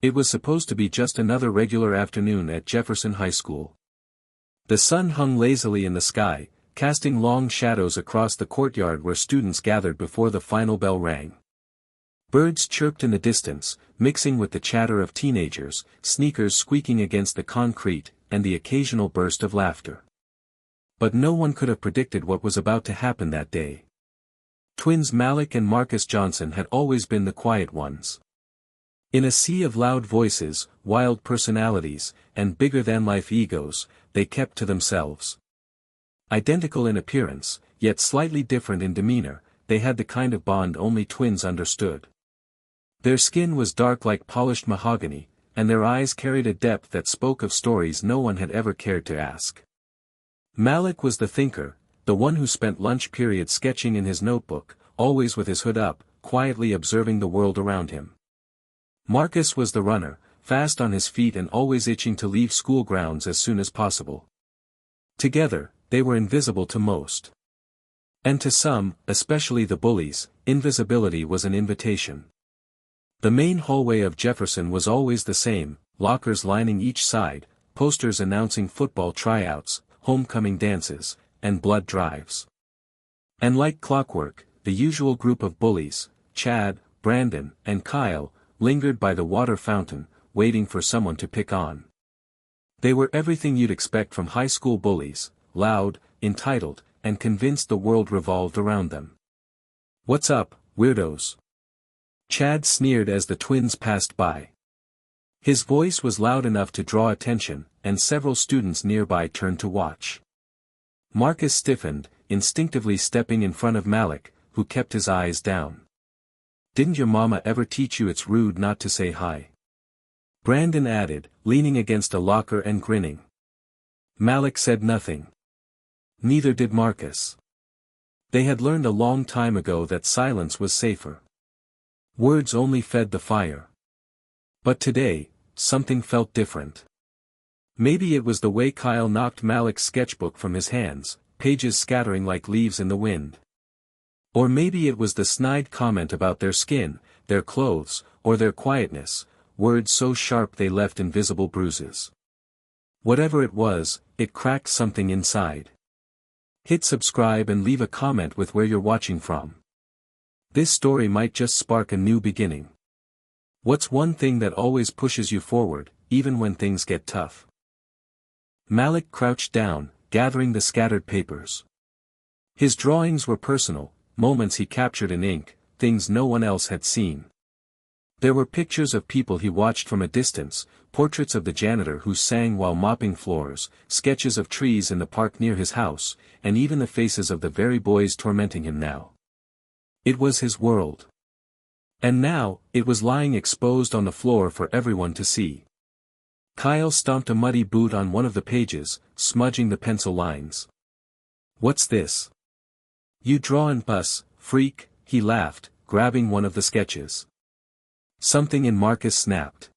It was supposed to be just another regular afternoon at Jefferson High School. The sun hung lazily in the sky, casting long shadows across the courtyard where students gathered before the final bell rang. Birds chirped in the distance, mixing with the chatter of teenagers, sneakers squeaking against the concrete, and the occasional burst of laughter. But no one could have predicted what was about to happen that day. Twins Malik and Marcus Johnson had always been the quiet ones. In a sea of loud voices, wild personalities, and bigger-than-life egos, they kept to themselves. Identical in appearance, yet slightly different in demeanor, they had the kind of bond only twins understood. Their skin was dark like polished mahogany, and their eyes carried a depth that spoke of stories no one had ever cared to ask. Malik was the thinker, the one who spent lunch periods sketching in his notebook, always with his hood up, quietly observing the world around him. Marcus was the runner, fast on his feet and always itching to leave school grounds as soon as possible. Together, they were invisible to most. And to some, especially the bullies, invisibility was an invitation. The main hallway of Jefferson was always the same, lockers lining each side, posters announcing football tryouts, homecoming dances, and blood drives. And like clockwork, the usual group of bullies, Chad, Brandon, and Kyle, lingered by the water fountain, waiting for someone to pick on. They were everything you'd expect from high school bullies, loud, entitled, and convinced the world revolved around them. "What's up, weirdos?" Chad sneered as the twins passed by. His voice was loud enough to draw attention, and several students nearby turned to watch. Marcus stiffened, instinctively stepping in front of Malik, who kept his eyes down. "Didn't your mama ever teach you it's rude not to say hi?" Brandon added, leaning against a locker and grinning. Malik said nothing. Neither did Marcus. They had learned a long time ago that silence was safer. Words only fed the fire. But today, something felt different. Maybe it was the way Kyle knocked Malik's sketchbook from his hands, pages scattering like leaves in the wind. Or maybe it was the snide comment about their skin, their clothes, or their quietness, words so sharp they left invisible bruises. Whatever it was, it cracked something inside. Hit subscribe and leave a comment with where you're watching from. This story might just spark a new beginning. What's one thing that always pushes you forward, even when things get tough? Malik crouched down, gathering the scattered papers. His drawings were personal, moments he captured in ink, things no one else had seen. There were pictures of people he watched from a distance, portraits of the janitor who sang while mopping floors, sketches of trees in the park near his house, and even the faces of the very boys tormenting him now. It was his world. And now, it was lying exposed on the floor for everyone to see. Kyle stomped a muddy boot on one of the pages, smudging the pencil lines. "What's this? You drawin' us, freak," he laughed, grabbing one of the sketches. Something in Marcus snapped.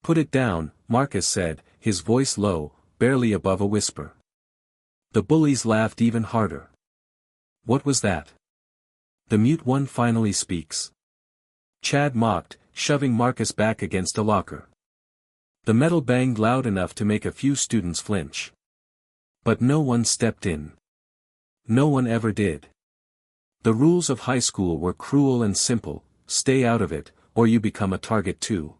"Put it down," Marcus said, his voice low, barely above a whisper. The bullies laughed even harder. "What was that?" "The mute one finally speaks," Chad mocked, shoving Marcus back against a locker. The metal banged loud enough to make a few students flinch. But no one stepped in. No one ever did. The rules of high school were cruel and simple: stay out of it, or you become a target too.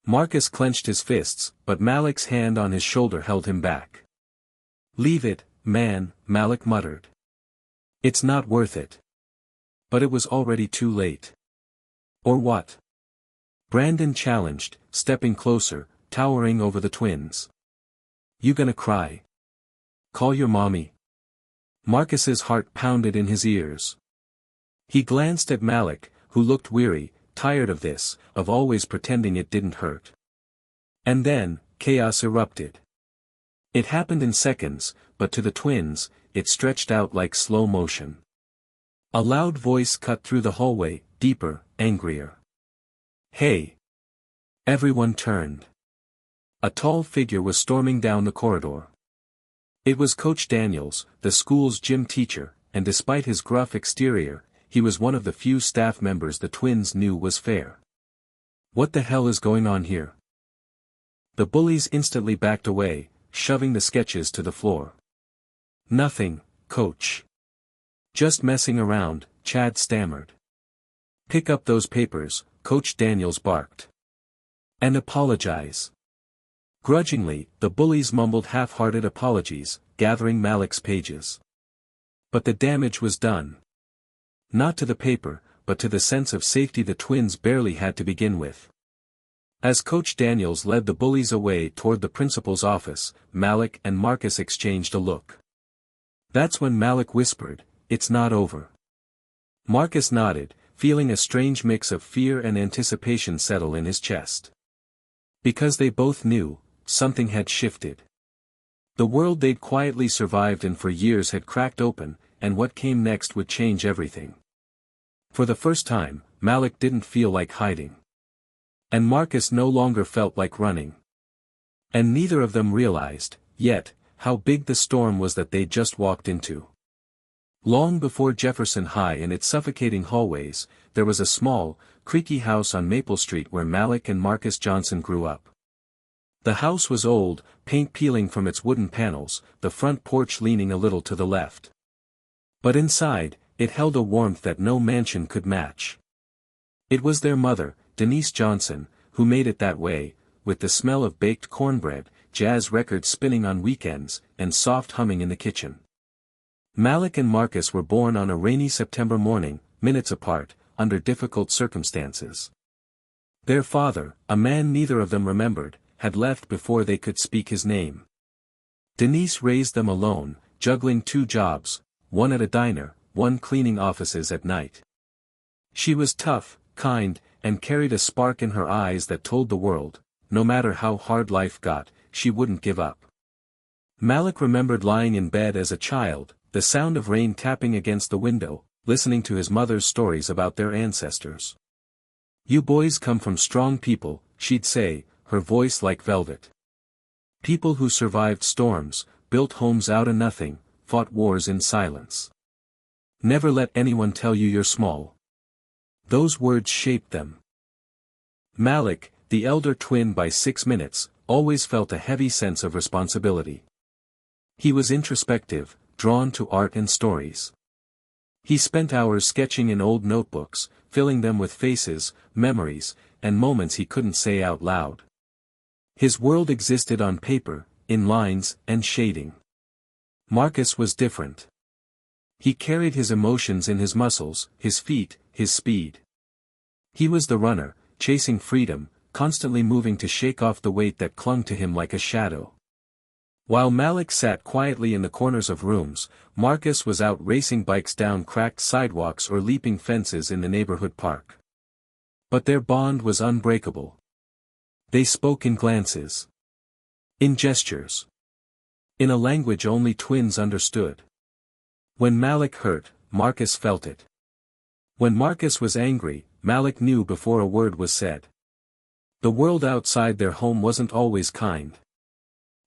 Marcus clenched his fists, but Malik's hand on his shoulder held him back. "Leave it, man," Malik muttered. "It's not worth it." But it was already too late. Or what? Brandon challenged, stepping closer, towering over the twins. "You gonna cry? Call your mommy." Marcus's heart pounded in his ears. He glanced at Malik, who looked weary, tired of this, of always pretending it didn't hurt. And then, chaos erupted. It happened in seconds, but to the twins, it stretched out like slow motion. A loud voice cut through the hallway, deeper, angrier. "Hey!" Everyone turned. A tall figure was storming down the corridor. It was Coach Daniels, the school's gym teacher, and despite his gruff exterior, he was one of the few staff members the twins knew was fair. What the hell is going on here? The bullies instantly backed away, shoving the sketches to the floor. Nothing, coach. Just messing around, Chad stammered. Pick up those papers, Coach Daniels barked. And apologize. Grudgingly, the bullies mumbled half-hearted apologies, gathering Malik's pages. But the damage was done. Not to the paper, but to the sense of safety the twins barely had to begin with. As Coach Daniels led the bullies away toward the principal's office, Malik and Marcus exchanged a look. That's when Malik whispered, "It's not over." Marcus nodded, feeling a strange mix of fear and anticipation settle in his chest. Because they both knew, something had shifted. The world they'd quietly survived in for years had cracked open, and what came next would change everything. For the first time, Malik didn't feel like hiding. And Marcus no longer felt like running. And neither of them realized, yet, how big the storm was that they'd just walked into. Long before Jefferson High and its suffocating hallways, there was a small, creaky house on Maple Street where Malik and Marcus Johnson grew up. The house was old, paint peeling from its wooden panels, the front porch leaning a little to the left. But inside, it held a warmth that no mansion could match. It was their mother, Denise Johnson, who made it that way, with the smell of baked cornbread, jazz records spinning on weekends, and soft humming in the kitchen. Malik and Marcus were born on a rainy September morning, minutes apart, under difficult circumstances. Their father, a man neither of them remembered, had left before they could speak his name. Denise raised them alone, juggling 2 jobs, one at a diner, one cleaning offices at night. She was tough, kind, and carried a spark in her eyes that told the world, no matter how hard life got, she wouldn't give up. Malik remembered lying in bed as a child, the sound of rain tapping against the window, listening to his mother's stories about their ancestors. "You boys come from strong people," she'd say, her voice like velvet. "People who survived storms, built homes out of nothing, fought wars in silence. Never let anyone tell you you're small." Those words shaped them. Malik, the elder twin by 6 minutes, always felt a heavy sense of responsibility. He was introspective, drawn to art and stories. He spent hours sketching in old notebooks, filling them with faces, memories, and moments he couldn't say out loud. His world existed on paper, in lines and shading. Marcus was different. He carried his emotions in his muscles, his feet, his speed. He was the runner, chasing freedom, constantly moving to shake off the weight that clung to him like a shadow. While Malik sat quietly in the corners of rooms, Marcus was out racing bikes down cracked sidewalks or leaping fences in the neighborhood park. But their bond was unbreakable. They spoke in glances. In gestures. In a language only twins understood. When Malik hurt, Marcus felt it. When Marcus was angry, Malik knew before a word was said. The world outside their home wasn't always kind.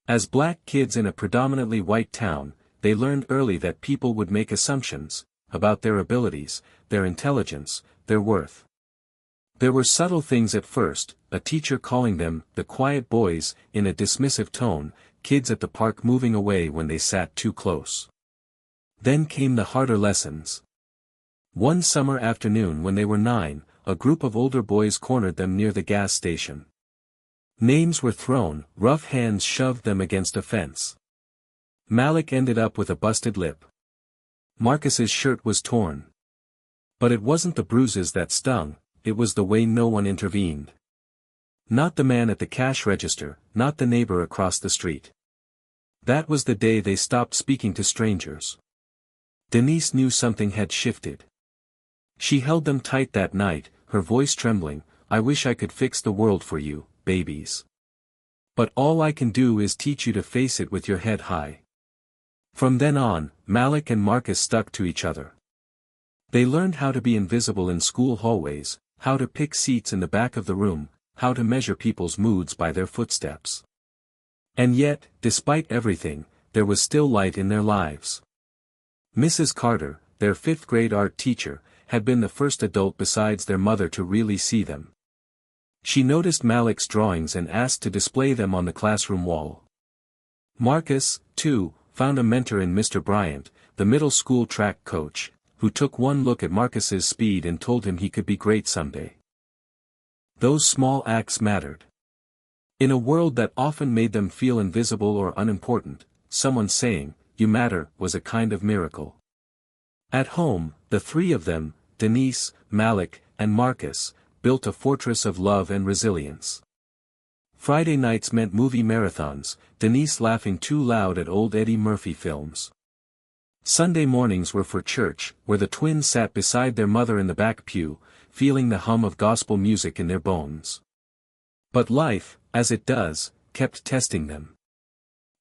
As black kids in a predominantly white town, they learned early that people would make assumptions about their abilities, their intelligence, their worth. There were subtle things at first, a teacher calling them the quiet boys in a dismissive tone, kids at the park moving away when they sat too close. Then came the harder lessons. One summer afternoon when they were 9, a group of older boys cornered them near the gas station. Names were thrown, rough hands shoved them against a fence. Malik ended up with a busted lip. Marcus's shirt was torn. But it wasn't the bruises that stung, it was the way no one intervened. Not the man at the cash register, not the neighbor across the street. That was the day they stopped speaking to strangers. Denise knew something had shifted. She held them tight that night, her voice trembling, "I wish I could fix the world for you, babies. But all I can do is teach you to face it with your head high." From then on, Malik and Marcus stuck to each other. They learned how to be invisible in school hallways, how to pick seats in the back of the room, how to measure people's moods by their footsteps. And yet, despite everything, there was still light in their lives. Mrs. Carter, their 5th-grade art teacher, had been the first adult besides their mother to really see them. She noticed Malik's drawings and asked to display them on the classroom wall. Marcus, too, found a mentor in Mr. Bryant, the middle school track coach, who took one look at Marcus's speed and told him he could be great someday. Those small acts mattered. In a world that often made them feel invisible or unimportant, someone saying, "You matter," was a kind of miracle. At home, the three of them, Denise, Malik, and Marcus, built a fortress of love and resilience. Friday nights meant movie marathons, Denise laughing too loud at old Eddie Murphy films. Sunday mornings were for church, where the twins sat beside their mother in the back pew, feeling the hum of gospel music in their bones. But life, as it does, kept testing them.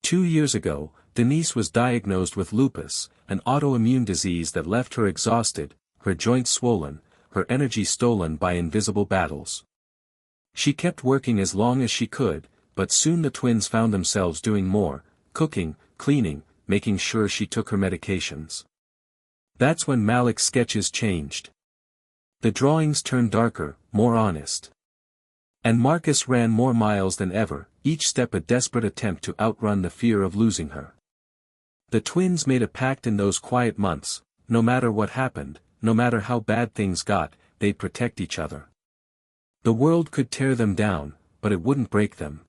2 years ago, Denise was diagnosed with lupus, an autoimmune disease that left her exhausted, her joints swollen, her energy stolen by invisible battles. She kept working as long as she could, but soon the twins found themselves doing more, cooking, cleaning, making sure she took her medications. That's when Malik's sketches changed. The drawings turned darker, more honest. And Marcus ran more miles than ever, each step a desperate attempt to outrun the fear of losing her. The twins made a pact in those quiet months: no matter what happened, no matter how bad things got, they'd protect each other. The world could tear them down, but it wouldn't break them.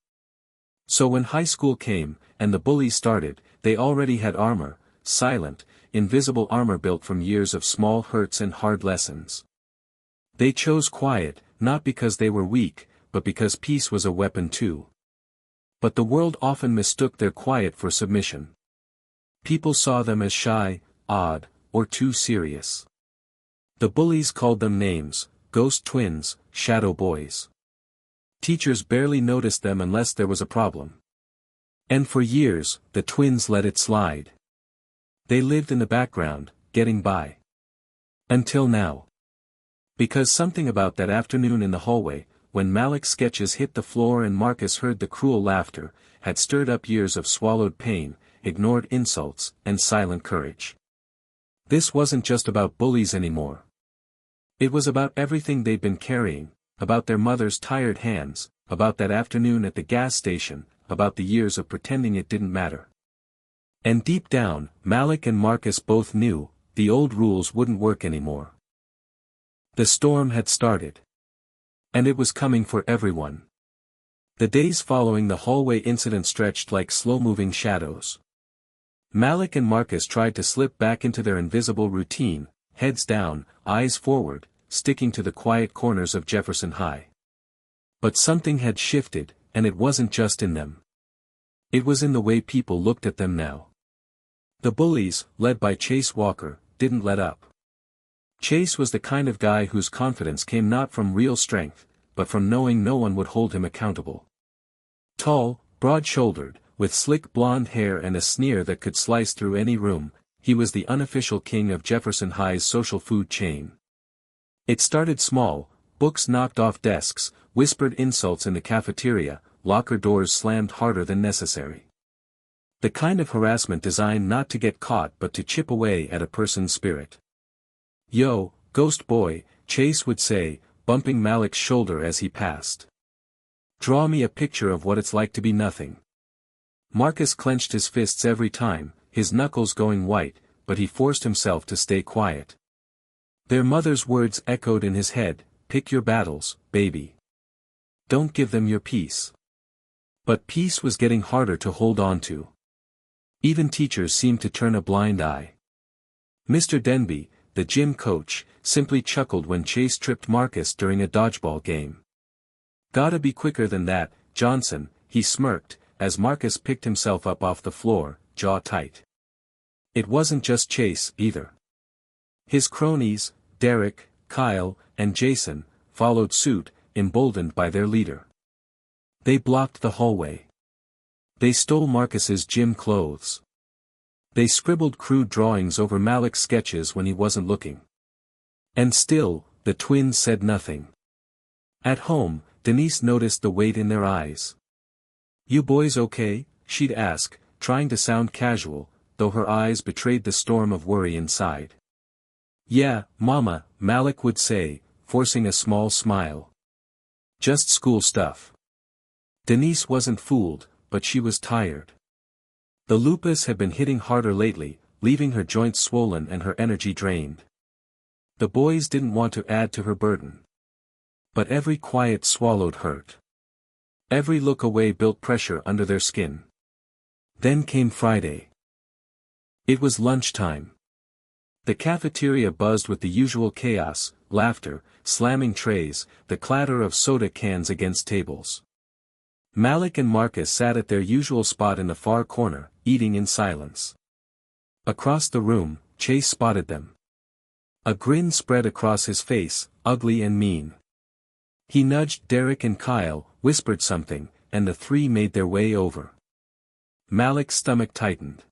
So when high school came, and the bullies started, they already had armor, silent, invisible armor built from years of small hurts and hard lessons. They chose quiet, not because they were weak, but because peace was a weapon too. But the world often mistook their quiet for submission. People saw them as shy, odd, or too serious. The bullies called them names: ghost twins, shadow boys. Teachers barely noticed them unless there was a problem. And for years, the twins let it slide. They lived in the background, getting by. Until now. Because something about that afternoon in the hallway, when Malik's sketches hit the floor and Marcus heard the cruel laughter, had stirred up years of swallowed pain, ignored insults, and silent courage. This wasn't just about bullies anymore. It was about everything they'd been carrying, about their mother's tired hands, about that afternoon at the gas station, about the years of pretending it didn't matter. And deep down, Malik and Marcus both knew, the old rules wouldn't work anymore. The storm had started. And it was coming for everyone. The days following the hallway incident stretched like slow-moving shadows. Malik and Marcus tried to slip back into their invisible routine, heads down, eyes forward, sticking to the quiet corners of Jefferson High. But something had shifted, and it wasn't just in them. It was in the way people looked at them now. The bullies, led by Chase Walker, didn't let up. Chase was the kind of guy whose confidence came not from real strength, but from knowing no one would hold him accountable. Tall, broad-shouldered, with slick blonde hair and a sneer that could slice through any room, he was the unofficial king of Jefferson High's social food chain. It started small: books knocked off desks, whispered insults in the cafeteria, locker doors slammed harder than necessary. The kind of harassment designed not to get caught but to chip away at a person's spirit. "Yo, ghost boy," Chase would say, bumping Malik's shoulder as he passed. "Draw me a picture of what it's like to be nothing." Marcus clenched his fists every time, his knuckles going white, but he forced himself to stay quiet. Their mother's words echoed in his head: "Pick your battles, baby. Don't give them your peace." But peace was getting harder to hold on to. Even teachers seemed to turn a blind eye. Mr. Denby, the gym coach, simply chuckled when Chase tripped Marcus during a dodgeball game. "Gotta be quicker than that, Johnson," he smirked, as Marcus picked himself up off the floor, jaw tight. It wasn't just Chase, either. His cronies, Derek, Kyle, and Jason, followed suit, emboldened by their leader. They blocked the hallway. They stole Marcus's gym clothes. They scribbled crude drawings over Malik's sketches when he wasn't looking. And still, the twins said nothing. At home, Denise noticed the weight in their eyes. "You boys okay?" she'd ask, trying to sound casual, though her eyes betrayed the storm of worry inside. "Yeah, Mama," Malik would say, forcing a small smile. Just school stuff. Denise wasn't fooled, but she was tired. The lupus had been hitting harder lately, leaving her joints swollen and her energy drained. The boys didn't want to add to her burden. But every quiet swallowed hurt. Every look away built pressure under their skin. Then came Friday. It was lunchtime. The cafeteria buzzed with the usual chaos, laughter, slamming trays, the clatter of soda cans against tables. Malik and Marcus sat at their usual spot in the far corner, eating in silence. Across the room, Chase spotted them. A grin spread across his face, ugly and mean. He nudged Derek and Kyle, whispered something, and the three made their way over. Malik's stomach tightened.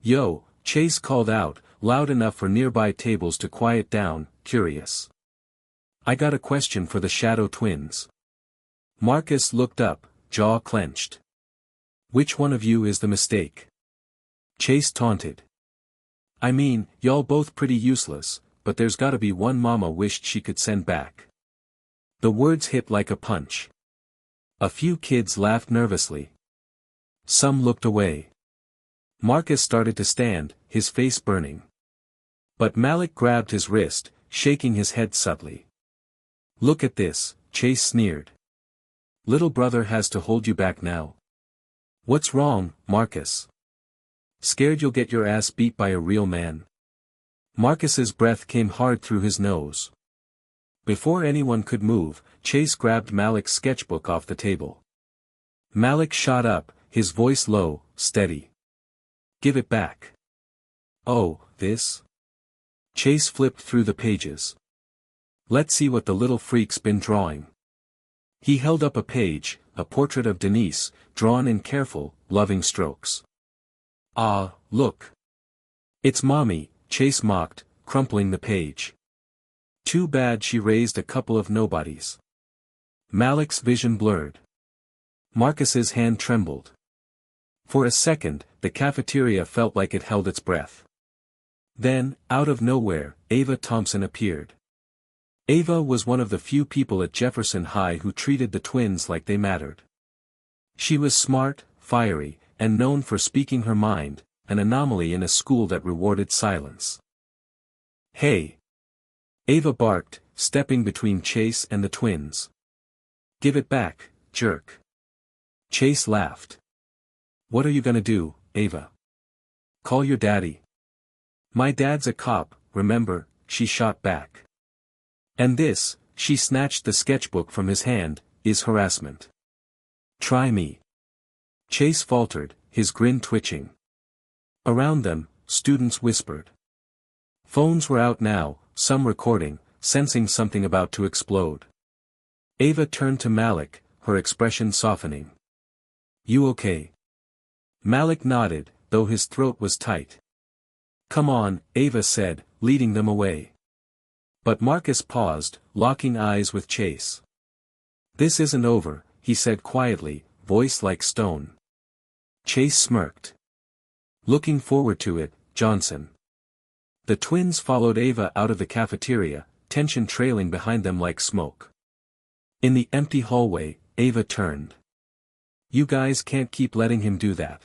"Yo," Chase called out, loud enough for nearby tables to quiet down, curious. "I got a question for the Shadow Twins." Marcus looked up, jaw clenched. "Which one of you is the mistake?" Chase taunted. "I mean, y'all both pretty useless, but there's gotta be one mama wished she could send back." The words hit like a punch. A few kids laughed nervously. Some looked away. Marcus started to stand, his face burning. But Malik grabbed his wrist, shaking his head subtly. "Look at this," Chase sneered. "Little brother has to hold you back now." "What's wrong, Marcus? Scared you'll get your ass beat by a real man?" Marcus's breath came hard through his nose. Before anyone could move, Chase grabbed Malik's sketchbook off the table. Malik shot up, his voice low, steady. "Give it back." "Oh, this?" Chase flipped through the pages. "Let's see what the little freak's been drawing." He held up a page, a portrait of Denise, drawn in careful, loving strokes. "Ah, look. It's Mommy," Chase mocked, crumpling the page. Too bad she raised a couple of nobodies. Malik's vision blurred. Marcus's hand trembled. For a second, the cafeteria felt like it held its breath. Then, out of nowhere, Ava Thompson appeared. Ava was one of the few people at Jefferson High who treated the twins like they mattered. She was smart, fiery, and known for speaking her mind, an anomaly in a school that rewarded silence. "Hey!" Ava barked, stepping between Chase and the twins. "Give it back, jerk." Chase laughed. "What are you gonna do, Ava? Call your daddy?" "My dad's a cop, remember," she shot back. "And this," she snatched the sketchbook from his hand, "is harassment. Try me." Chase faltered, his grin twitching. Around them, students whispered. Phones were out now, some recording, sensing something about to explode. Ava turned to Malik, her expression softening. "You okay?" Malik nodded, though his throat was tight. "Come on," Ava said, leading them away. But Marcus paused, locking eyes with Chase. "This isn't over," he said quietly, voice like stone. Chase smirked. "Looking forward to it, Johnson." The twins followed Ava out of the cafeteria, tension trailing behind them like smoke. In the empty hallway, Ava turned. "You guys can't keep letting him do that.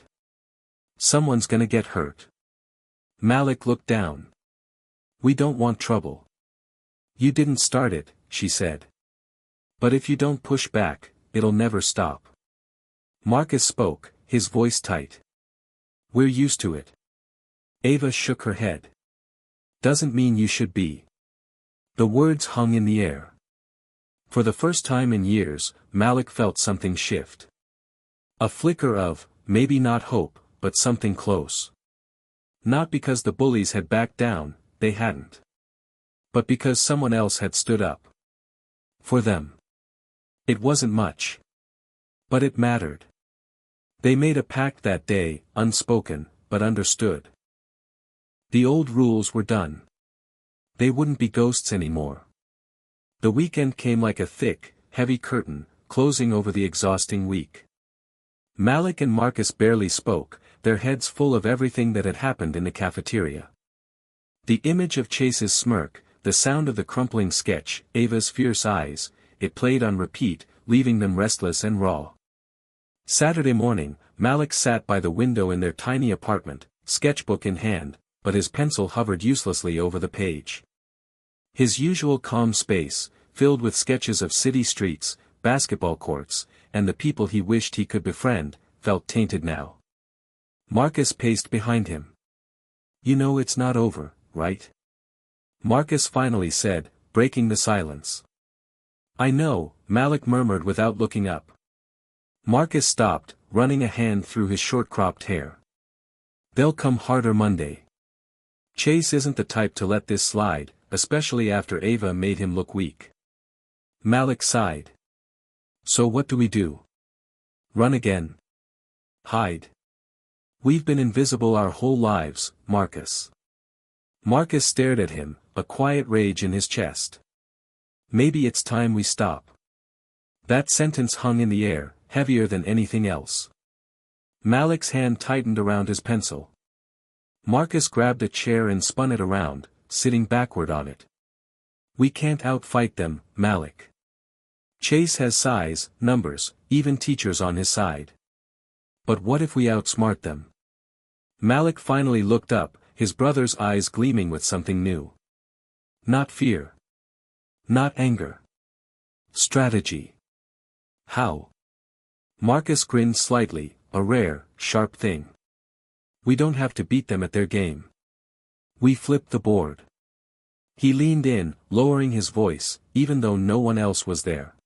Someone's gonna get hurt." Malik looked down. "We don't want trouble." "You didn't start it," she said. "But if you don't push back, it'll never stop." Marcus spoke, his voice tight. "We're used to it." Ava shook her head. "Doesn't mean you should be." The words hung in the air. For the first time in years, Malik felt something shift. A flicker of, maybe not hope, but something close. Not because the bullies had backed down, they hadn't. But because someone else had stood up. For them. It wasn't much. But it mattered. They made a pact that day, unspoken, but understood. The old rules were done. They wouldn't be ghosts anymore. The weekend came like a thick, heavy curtain, closing over the exhausting week. Malik and Marcus barely spoke, their heads full of everything that had happened in the cafeteria. The image of Chase's smirk, the sound of the crumpling sketch, Ava's fierce eyes, it played on repeat, leaving them restless and raw. Saturday morning, Malik sat by the window in their tiny apartment, sketchbook in hand, but his pencil hovered uselessly over the page. His usual calm space, filled with sketches of city streets, basketball courts, and the people he wished he could befriend, felt tainted now. Marcus paced behind him. "You know it's not over, right?" Marcus finally said, breaking the silence. "I know," Malik murmured without looking up. Marcus stopped, running a hand through his short-cropped hair. "They'll come harder Monday. Chase isn't the type to let this slide, especially after Ava made him look weak." Malik sighed. "So what do we do? Run again? Hide? We've been invisible our whole lives, Marcus." Marcus stared at him, a quiet rage in his chest. "Maybe it's time we stop." That sentence hung in the air, heavier than anything else. Malik's hand tightened around his pencil. Marcus grabbed a chair and spun it around, sitting backward on it. "We can't outfight them, Malik. Chase has size, numbers, even teachers on his side. But what if we outsmart them?" Malik finally looked up, his brother's eyes gleaming with something new. "Not fear. Not anger. Strategy." "How?" Marcus grinned slightly, a rare, sharp thing. "We don't have to beat them at their game. We flip the board." He leaned in, lowering his voice, even though no one else was there.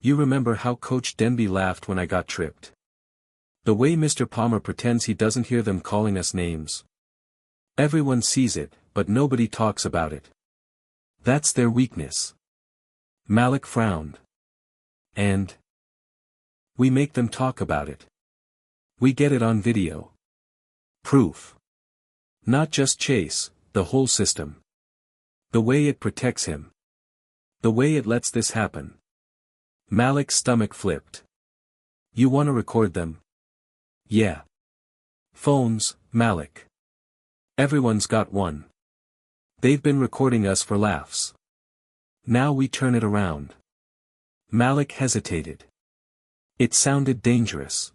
"You remember how Coach Denby laughed when I got tripped? The way Mr. Palmer pretends he doesn't hear them calling us names. Everyone sees it, but nobody talks about it. That's their weakness." Malik frowned. "And we make them talk about it. We get it on video. Proof. Not just Chase, the whole system. The way it protects him. The way it lets this happen." Malik's stomach flipped. "You want to record them?" "Yeah. Phones, Malik. Everyone's got one. They've been recording us for laughs. Now we turn it around." Malik hesitated. It sounded dangerous.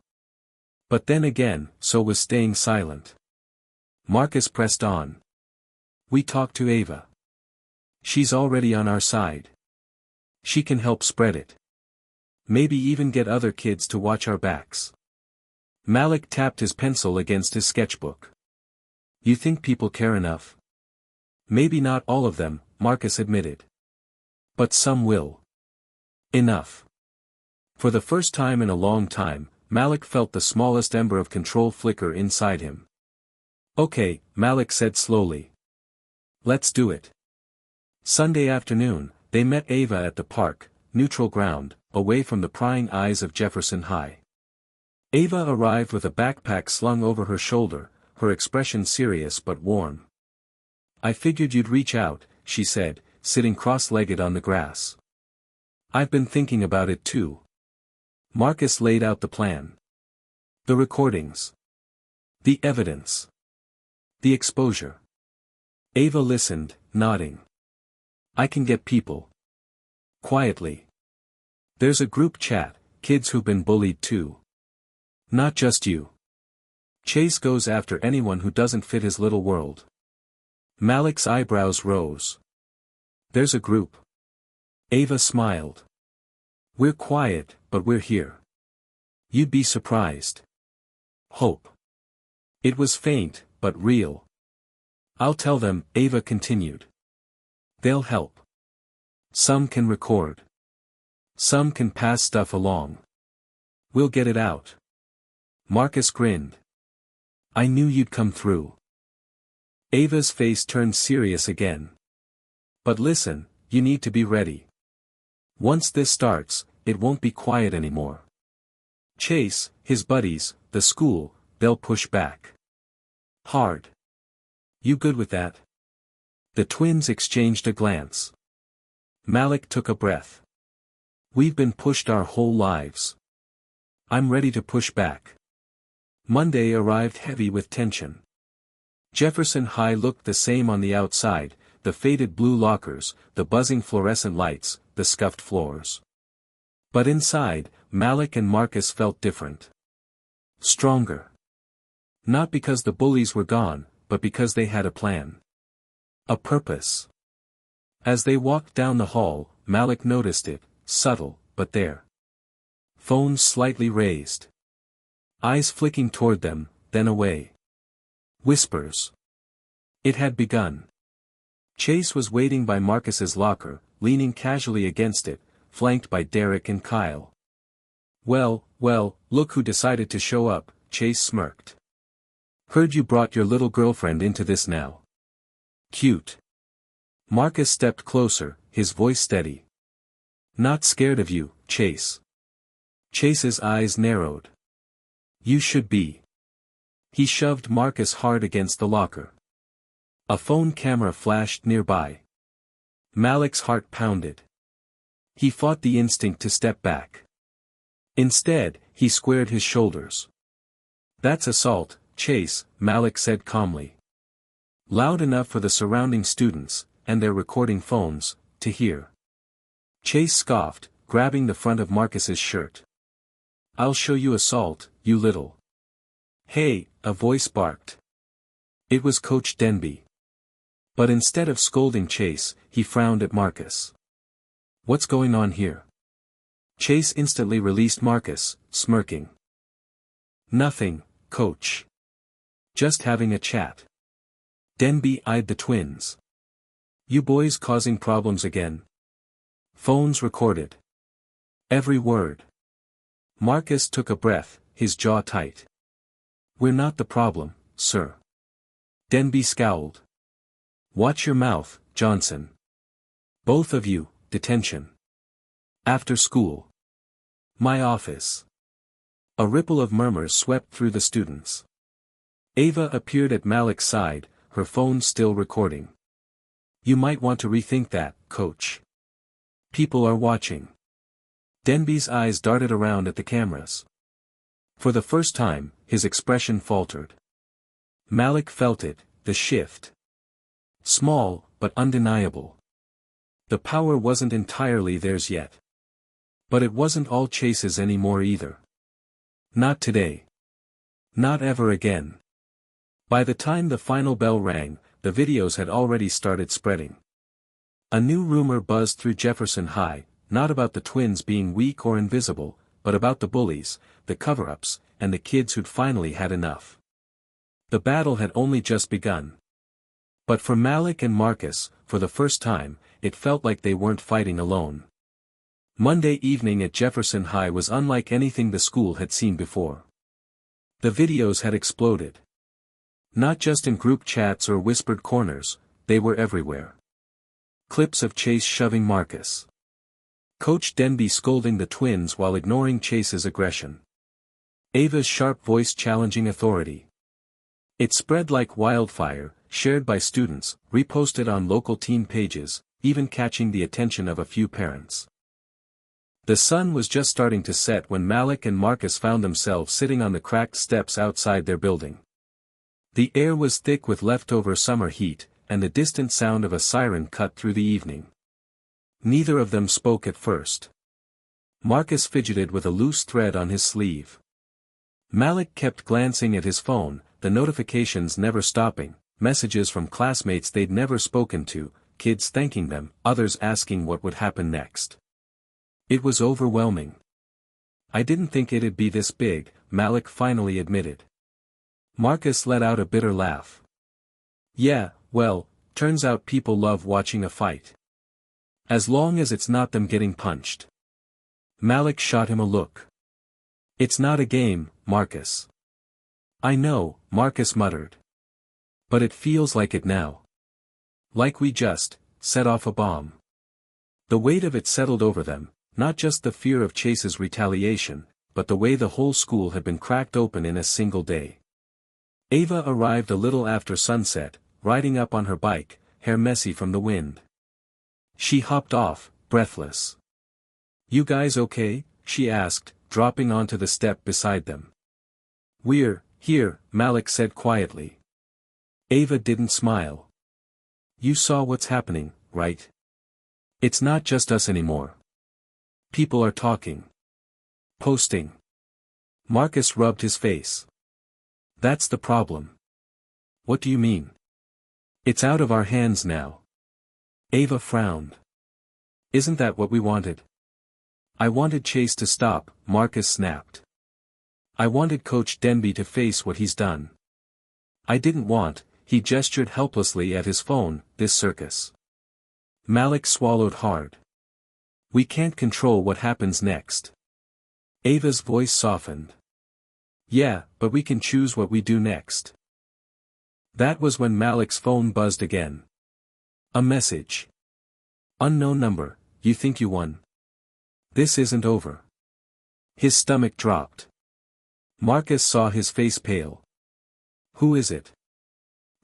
But then again, so was staying silent. Marcus pressed on. "We talked to Ava. She's already on our side. She can help spread it. Maybe even get other kids to watch our backs." Malik tapped his pencil against his sketchbook. "You think people care enough?" "Maybe not all of them," Marcus admitted. "But some will. Enough." For the first time in a long time, Malik felt the smallest ember of control flicker inside him. "Okay," Malik said slowly. "Let's do it." Sunday afternoon, they met Ava at the park, neutral ground, away from the prying eyes of Jefferson High. Ava arrived with a backpack slung over her shoulder, her expression serious but warm. "I figured you'd reach out," she said, sitting cross-legged on the grass. "I've been thinking about it too." Marcus laid out the plan. The recordings. The evidence. The exposure. Ava listened, nodding. "I can get people. Quietly. There's a group chat, kids who've been bullied too. Not just you. Chase goes after anyone who doesn't fit his little world." Malik's eyebrows rose. "There's a group." Ava smiled. "We're quiet, but we're here. You'd be surprised." Hope. It was faint, but real. "I'll tell them," Ava continued. "They'll help. Some can record. Some can pass stuff along. We'll get it out." Marcus grinned. "I knew you'd come through." Ava's face turned serious again. "But listen, you need to be ready. Once this starts, it won't be quiet anymore. Chase, his buddies, the school, they'll push back. Hard. You good with that?" The twins exchanged a glance. Malik took a breath. "We've been pushed our whole lives. I'm ready to push back." Monday arrived heavy with tension. Jefferson High looked the same on the outside, the faded blue lockers, the buzzing fluorescent lights, the scuffed floors. But inside, Malik and Marcus felt different. Stronger. Not because the bullies were gone, but because they had a plan. A purpose. As they walked down the hall, Malik noticed it, subtle, but there. Phones slightly raised. Eyes flicking toward them, then away. Whispers. It had begun. Chase was waiting by Marcus's locker, leaning casually against it, flanked by Derek and Kyle. Well, look who decided to show up, Chase smirked. Heard you brought your little girlfriend into this now. Cute. Marcus stepped closer, his voice steady. Not scared of you, Chase. Chase's eyes narrowed. You should be. He shoved Marcus hard against the locker. A phone camera flashed nearby. Malik's heart pounded. He fought the instinct to step back. Instead, he squared his shoulders. That's assault, Chase, Malik said calmly. Loud enough for the surrounding students, and their recording phones, to hear. Chase scoffed, grabbing the front of Marcus's shirt. I'll show you assault, you little. Hey, a voice barked. It was Coach Denby. But instead of scolding Chase, he frowned at Marcus. What's going on here? Chase instantly released Marcus, smirking. Nothing, Coach. Just having a chat. Denby eyed the twins. You boys causing problems again? Phones recorded. Every word. Marcus took a breath, his jaw tight. We're not the problem, sir. Denby scowled. Watch your mouth, Johnson. Both of you, detention. After school. My office. A ripple of murmurs swept through the students. Ava appeared at Malik's side, her phone still recording. You might want to rethink that, Coach. People are watching. Denby's eyes darted around at the cameras. For the first time, his expression faltered. Malik felt it, the shift. Small, but undeniable. The power wasn't entirely theirs yet. But it wasn't all Chase's anymore either. Not today. Not ever again. By the time the final bell rang, the videos had already started spreading. A new rumor buzzed through Jefferson High, not about the twins being weak or invisible, but about the bullies, the cover-ups, and the kids who'd finally had enough. The battle had only just begun. But for Malik and Marcus, for the first time, it felt like they weren't fighting alone. Monday evening at Jefferson High was unlike anything the school had seen before. The videos had exploded. Not just in group chats or whispered corners, they were everywhere. Clips of Chase shoving Marcus. Coach Denby scolding the twins while ignoring Chase's aggression. Ava's sharp voice challenging authority. It spread like wildfire, shared by students, reposted on local teen pages, even catching the attention of a few parents. The sun was just starting to set when Malik and Marcus found themselves sitting on the cracked steps outside their building. The air was thick with leftover summer heat, and the distant sound of a siren cut through the evening. Neither of them spoke at first. Marcus fidgeted with a loose thread on his sleeve. Malik kept glancing at his phone, the notifications never stopping, messages from classmates they'd never spoken to, kids thanking them, others asking what would happen next. It was overwhelming. I didn't think it'd be this big, Malik finally admitted. Marcus let out a bitter laugh. Yeah, well, turns out people love watching a fight. As long as it's not them getting punched. Malik shot him a look. It's not a game, Marcus. I know, Marcus muttered. But it feels like it now. Like we just set off a bomb. The weight of it settled over them, not just the fear of Chase's retaliation, but the way the whole school had been cracked open in a single day. Ava arrived a little after sunset, riding up on her bike, hair messy from the wind. She hopped off, breathless. You guys okay? She asked, dropping onto the step beside them. We're here, Malik said quietly. Ava didn't smile. You saw what's happening, right? It's not just us anymore. People are talking. Posting. Marcus rubbed his face. That's the problem. What do you mean? It's out of our hands now. Ava frowned. Isn't that what we wanted? I wanted Chase to stop, Marcus snapped. I wanted Coach Denby to face what he's done. I didn't want, he gestured helplessly at his phone, this circus. Malik swallowed hard. We can't control what happens next. Ava's voice softened. Yeah, but we can choose what we do next. That was when Malik's phone buzzed again. A message. Unknown number, you think you won? This isn't over. His stomach dropped. Marcus saw his face pale. Who is it?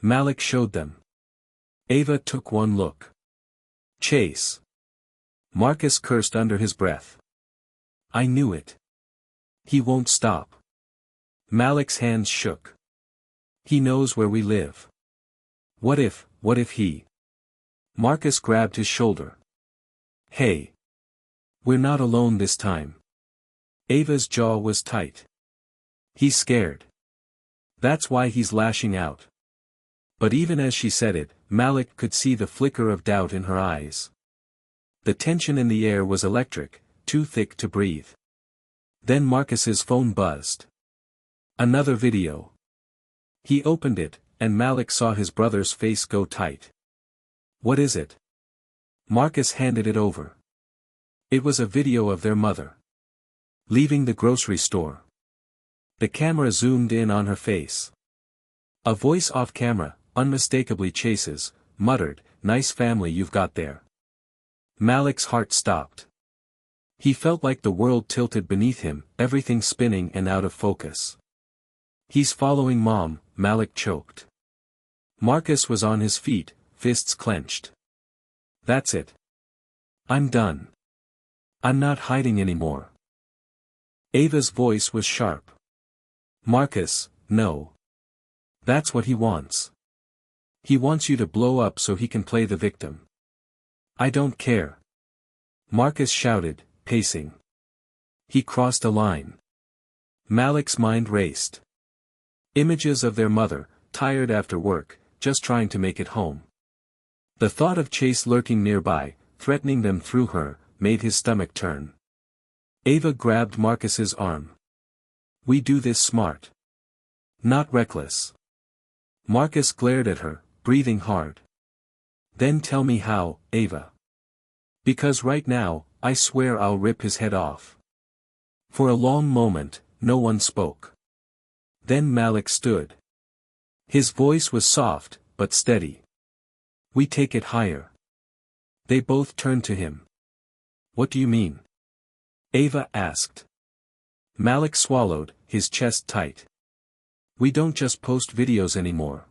Malik showed them. Ava took one look. Chase. Marcus cursed under his breath. I knew it. He won't stop. Malik's hands shook. He knows where we live. What if he? Marcus grabbed his shoulder. Hey. We're not alone this time. Ava's jaw was tight. He's scared. That's why he's lashing out. But even as she said it, Malik could see the flicker of doubt in her eyes. The tension in the air was electric, too thick to breathe. Then Marcus's phone buzzed. Another video. He opened it, and Malik saw his brother's face go tight. What is it? Marcus handed it over. It was a video of their mother. Leaving the grocery store. The camera zoomed in on her face. A voice off camera, unmistakably Chase's, muttered, "Nice family you've got there." Malik's heart stopped. He felt like the world tilted beneath him, everything spinning and out of focus. He's following Mom, Malik choked. Marcus was on his feet, fists clenched. That's it. I'm done. I'm not hiding anymore. Ava's voice was sharp. Marcus, no. That's what he wants. He wants you to blow up so he can play the victim. I don't care. Marcus shouted, pacing. He crossed a line. Malik's mind raced. Images of their mother, tired after work, just trying to make it home. The thought of Chase lurking nearby, threatening them through her, made his stomach turn. Ava grabbed Marcus's arm. We do this smart. Not reckless. Marcus glared at her, breathing hard. Then tell me how, Ava. Because right now, I swear I'll rip his head off. For a long moment, no one spoke. Then Malik stood. His voice was soft, but steady. We take it higher. They both turned to him. What do you mean? Ava asked. Malik swallowed, his chest tight. We don't just post videos anymore.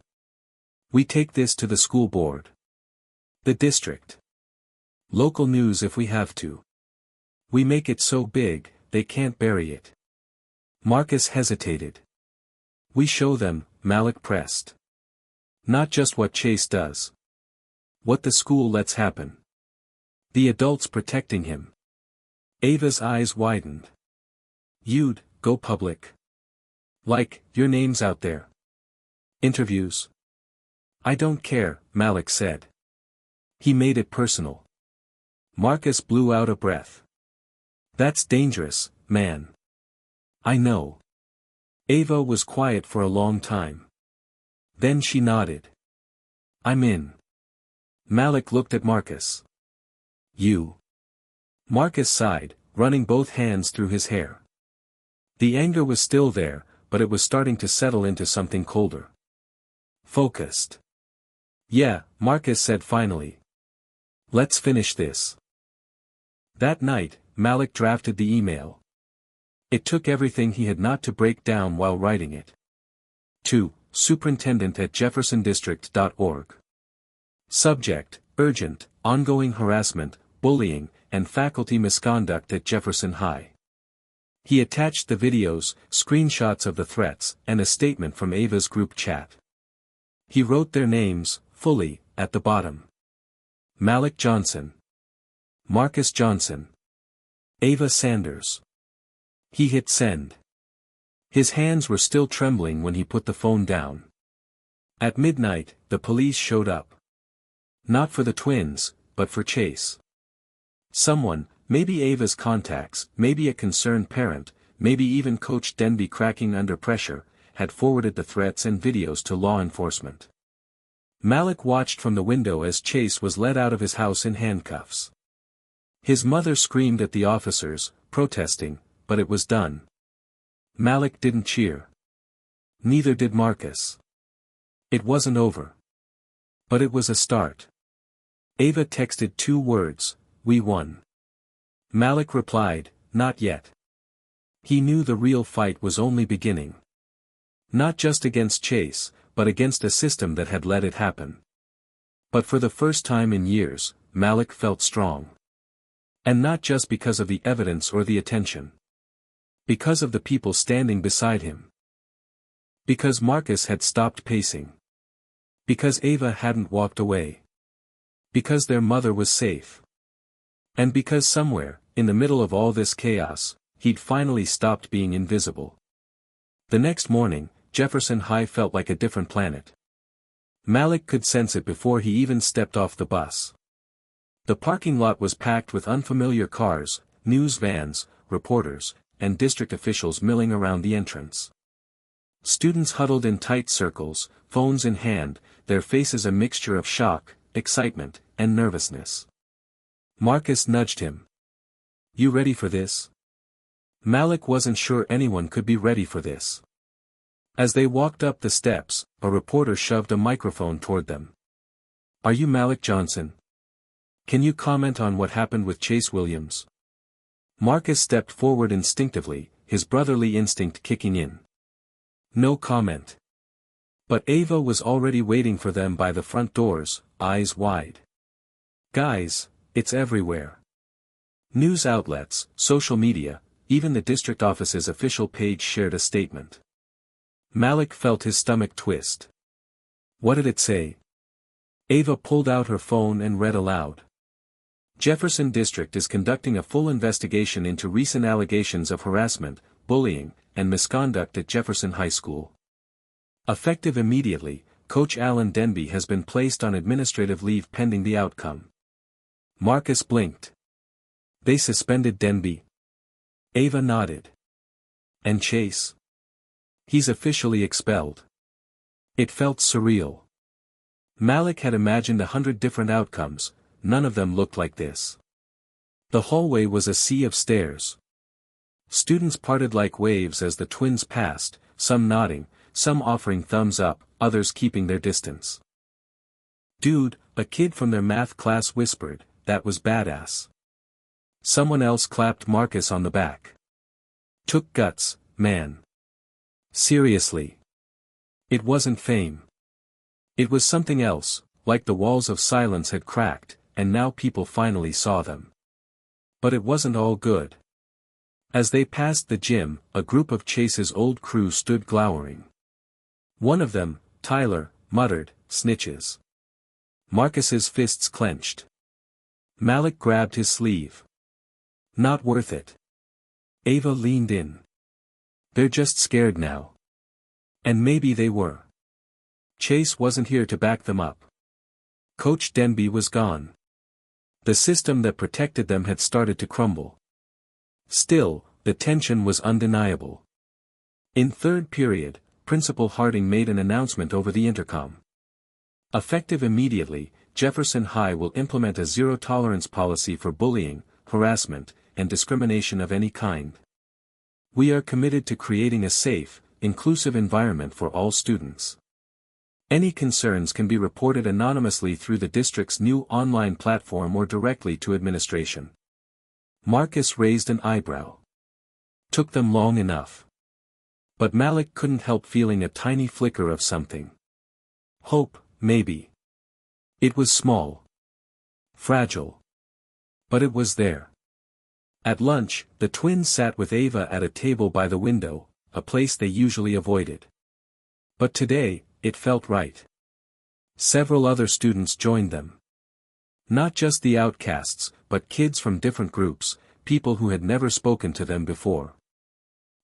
We take this to the school board. The district. Local news if we have to. We make it so big, they can't bury it. Marcus hesitated. We show them, Malik pressed. Not just what Chase does. What the school lets happen. The adults protecting him. Ava's eyes widened. You'd go public. Like, your name's out there. Interviews. I don't care, Malik said. He made it personal. Marcus blew out a breath. That's dangerous, man. I know. Ava was quiet for a long time. Then she nodded. I'm in. Malik looked at Marcus. You. Marcus sighed, running both hands through his hair. The anger was still there, but it was starting to settle into something colder. Focused. Yeah, Marcus said finally. Let's finish this. That night, Malik drafted the email. It took everything he had not to break down while writing it. To superintendent@jeffersondistrict.org. Subject, urgent, ongoing harassment, bullying, and faculty misconduct at Jefferson High. He attached the videos, screenshots of the threats, and a statement from Ava's group chat. He wrote their names, fully, at the bottom. Malik Johnson. Marcus Johnson. Ava Sanders. He hit send. His hands were still trembling when he put the phone down. At midnight, the police showed up. Not for the twins, but for Chase. Someone, maybe Ava's contacts, maybe a concerned parent, maybe even Coach Denby cracking under pressure, had forwarded the threats and videos to law enforcement. Malik watched from the window as Chase was led out of his house in handcuffs. His mother screamed at the officers, protesting, but it was done. Malik didn't cheer. Neither did Marcus. It wasn't over. But it was a start. Ava texted 2 words, "We won." Malik replied, "Not yet." He knew the real fight was only beginning. Not just against Chase, but against a system that had let it happen. But for the first time in years, Malik felt strong. And not just because of the evidence or the attention. Because of the people standing beside him. Because Marcus had stopped pacing. Because Ava hadn't walked away. Because their mother was safe. And because somewhere, in the middle of all this chaos, he'd finally stopped being invisible. The next morning, Jefferson High felt like a different planet. Malik could sense it before he even stepped off the bus. The parking lot was packed with unfamiliar cars, news vans, reporters, and district officials milling around the entrance. Students huddled in tight circles, phones in hand, their faces a mixture of shock, excitement, and nervousness. Marcus nudged him. "You ready for this?" Malik wasn't sure anyone could be ready for this. As they walked up the steps, a reporter shoved a microphone toward them. "Are you Malik Johnson? Can you comment on what happened with Chase Williams?" Marcus stepped forward instinctively, his brotherly instinct kicking in. No comment. But Ava was already waiting for them by the front doors, eyes wide. "Guys, it's everywhere." News outlets, social media, even the district office's official page shared a statement. Malik felt his stomach twist. What did it say? Ava pulled out her phone and read aloud. Jefferson District is conducting a full investigation into recent allegations of harassment, bullying, and misconduct at Jefferson High School. Effective immediately, Coach Alan Denby has been placed on administrative leave pending the outcome. Marcus blinked. They suspended Denby? Ava nodded. And Chase? He's officially expelled. It felt surreal. Malik had imagined 100 different outcomes, none of them looked like this. The hallway was a sea of stares. Students parted like waves as the twins passed, some nodding, some offering thumbs up, others keeping their distance. "Dude," a kid from their math class whispered, "that was badass." Someone else clapped Marcus on the back. "Took guts, man." Seriously. It wasn't fame. It was something else, like the walls of silence had cracked, and now people finally saw them. But it wasn't all good. As they passed the gym, a group of Chase's old crew stood glowering. One of them, Tyler, muttered, "Snitches." Marcus's fists clenched. Malik grabbed his sleeve. "Not worth it." Ava leaned in. "They're just scared now." And maybe they were. Chase wasn't here to back them up. Coach Denby was gone. The system that protected them had started to crumble. Still, the tension was undeniable. In third period, Principal Harding made an announcement over the intercom. Effective immediately, Jefferson High will implement a zero-tolerance policy for bullying, harassment, and discrimination of any kind. We are committed to creating a safe, inclusive environment for all students. Any concerns can be reported anonymously through the district's new online platform or directly to administration. Marcus raised an eyebrow. Took them long enough. But Malik couldn't help feeling a tiny flicker of something. Hope, maybe. It was small. Fragile. But it was there. At lunch, the twins sat with Ava at a table by the window, a place they usually avoided. But today, it felt right. Several other students joined them. Not just the outcasts, but kids from different groups, people who had never spoken to them before.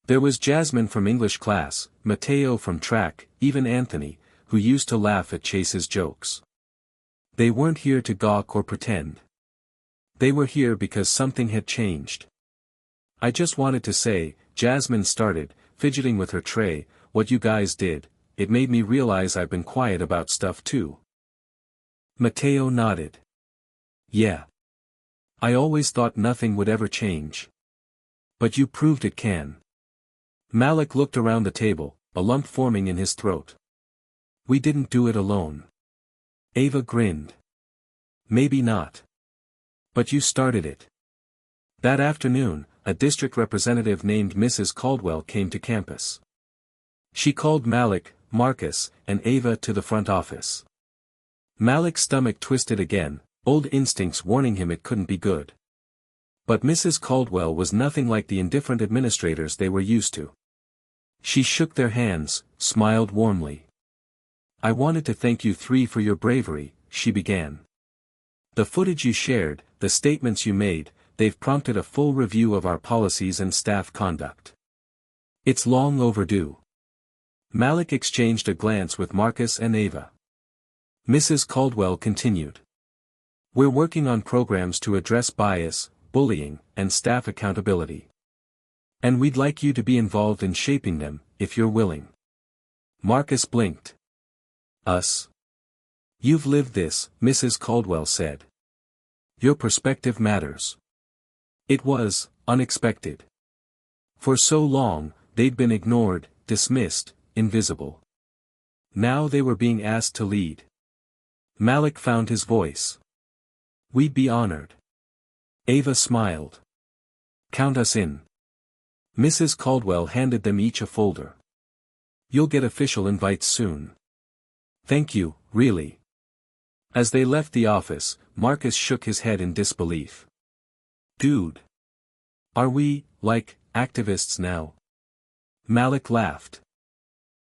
There was Jasmine from English class, Mateo from track, even Anthony, who used to laugh at Chase's jokes. They weren't here to gawk or pretend. They were here because something had changed. I just wanted to say, Jasmine started, fidgeting with her tray, what you guys did, it made me realize I've been quiet about stuff too. Mateo nodded. Yeah. I always thought nothing would ever change. But you proved it can. Malik looked around the table, a lump forming in his throat. We didn't do it alone. Ava grinned. Maybe not. But you started it. That afternoon, a district representative named Mrs. Caldwell came to campus. She called Malik, Marcus, and Ava to the front office. Malik's stomach twisted again, old instincts warning him it couldn't be good. But Mrs. Caldwell was nothing like the indifferent administrators they were used to. She shook their hands, smiled warmly. I wanted to thank you three for your bravery, she began. The footage you shared, the statements you made, they've prompted a full review of our policies and staff conduct. It's long overdue. Malik exchanged a glance with Marcus and Ava. Mrs. Caldwell continued. We're working on programs to address bias, bullying, and staff accountability. And we'd like you to be involved in shaping them, if you're willing. Marcus blinked. Us? You've lived this, Mrs. Caldwell said. Your perspective matters. It was unexpected. For so long, they'd been ignored, dismissed, invisible. Now they were being asked to lead. Malik found his voice. We'd be honored. Ava smiled. Count us in. Mrs. Caldwell handed them each a folder. You'll get official invites soon. Thank you, really. As they left the office, Marcus shook his head in disbelief. Dude. Are we, like, activists now? Malik laughed.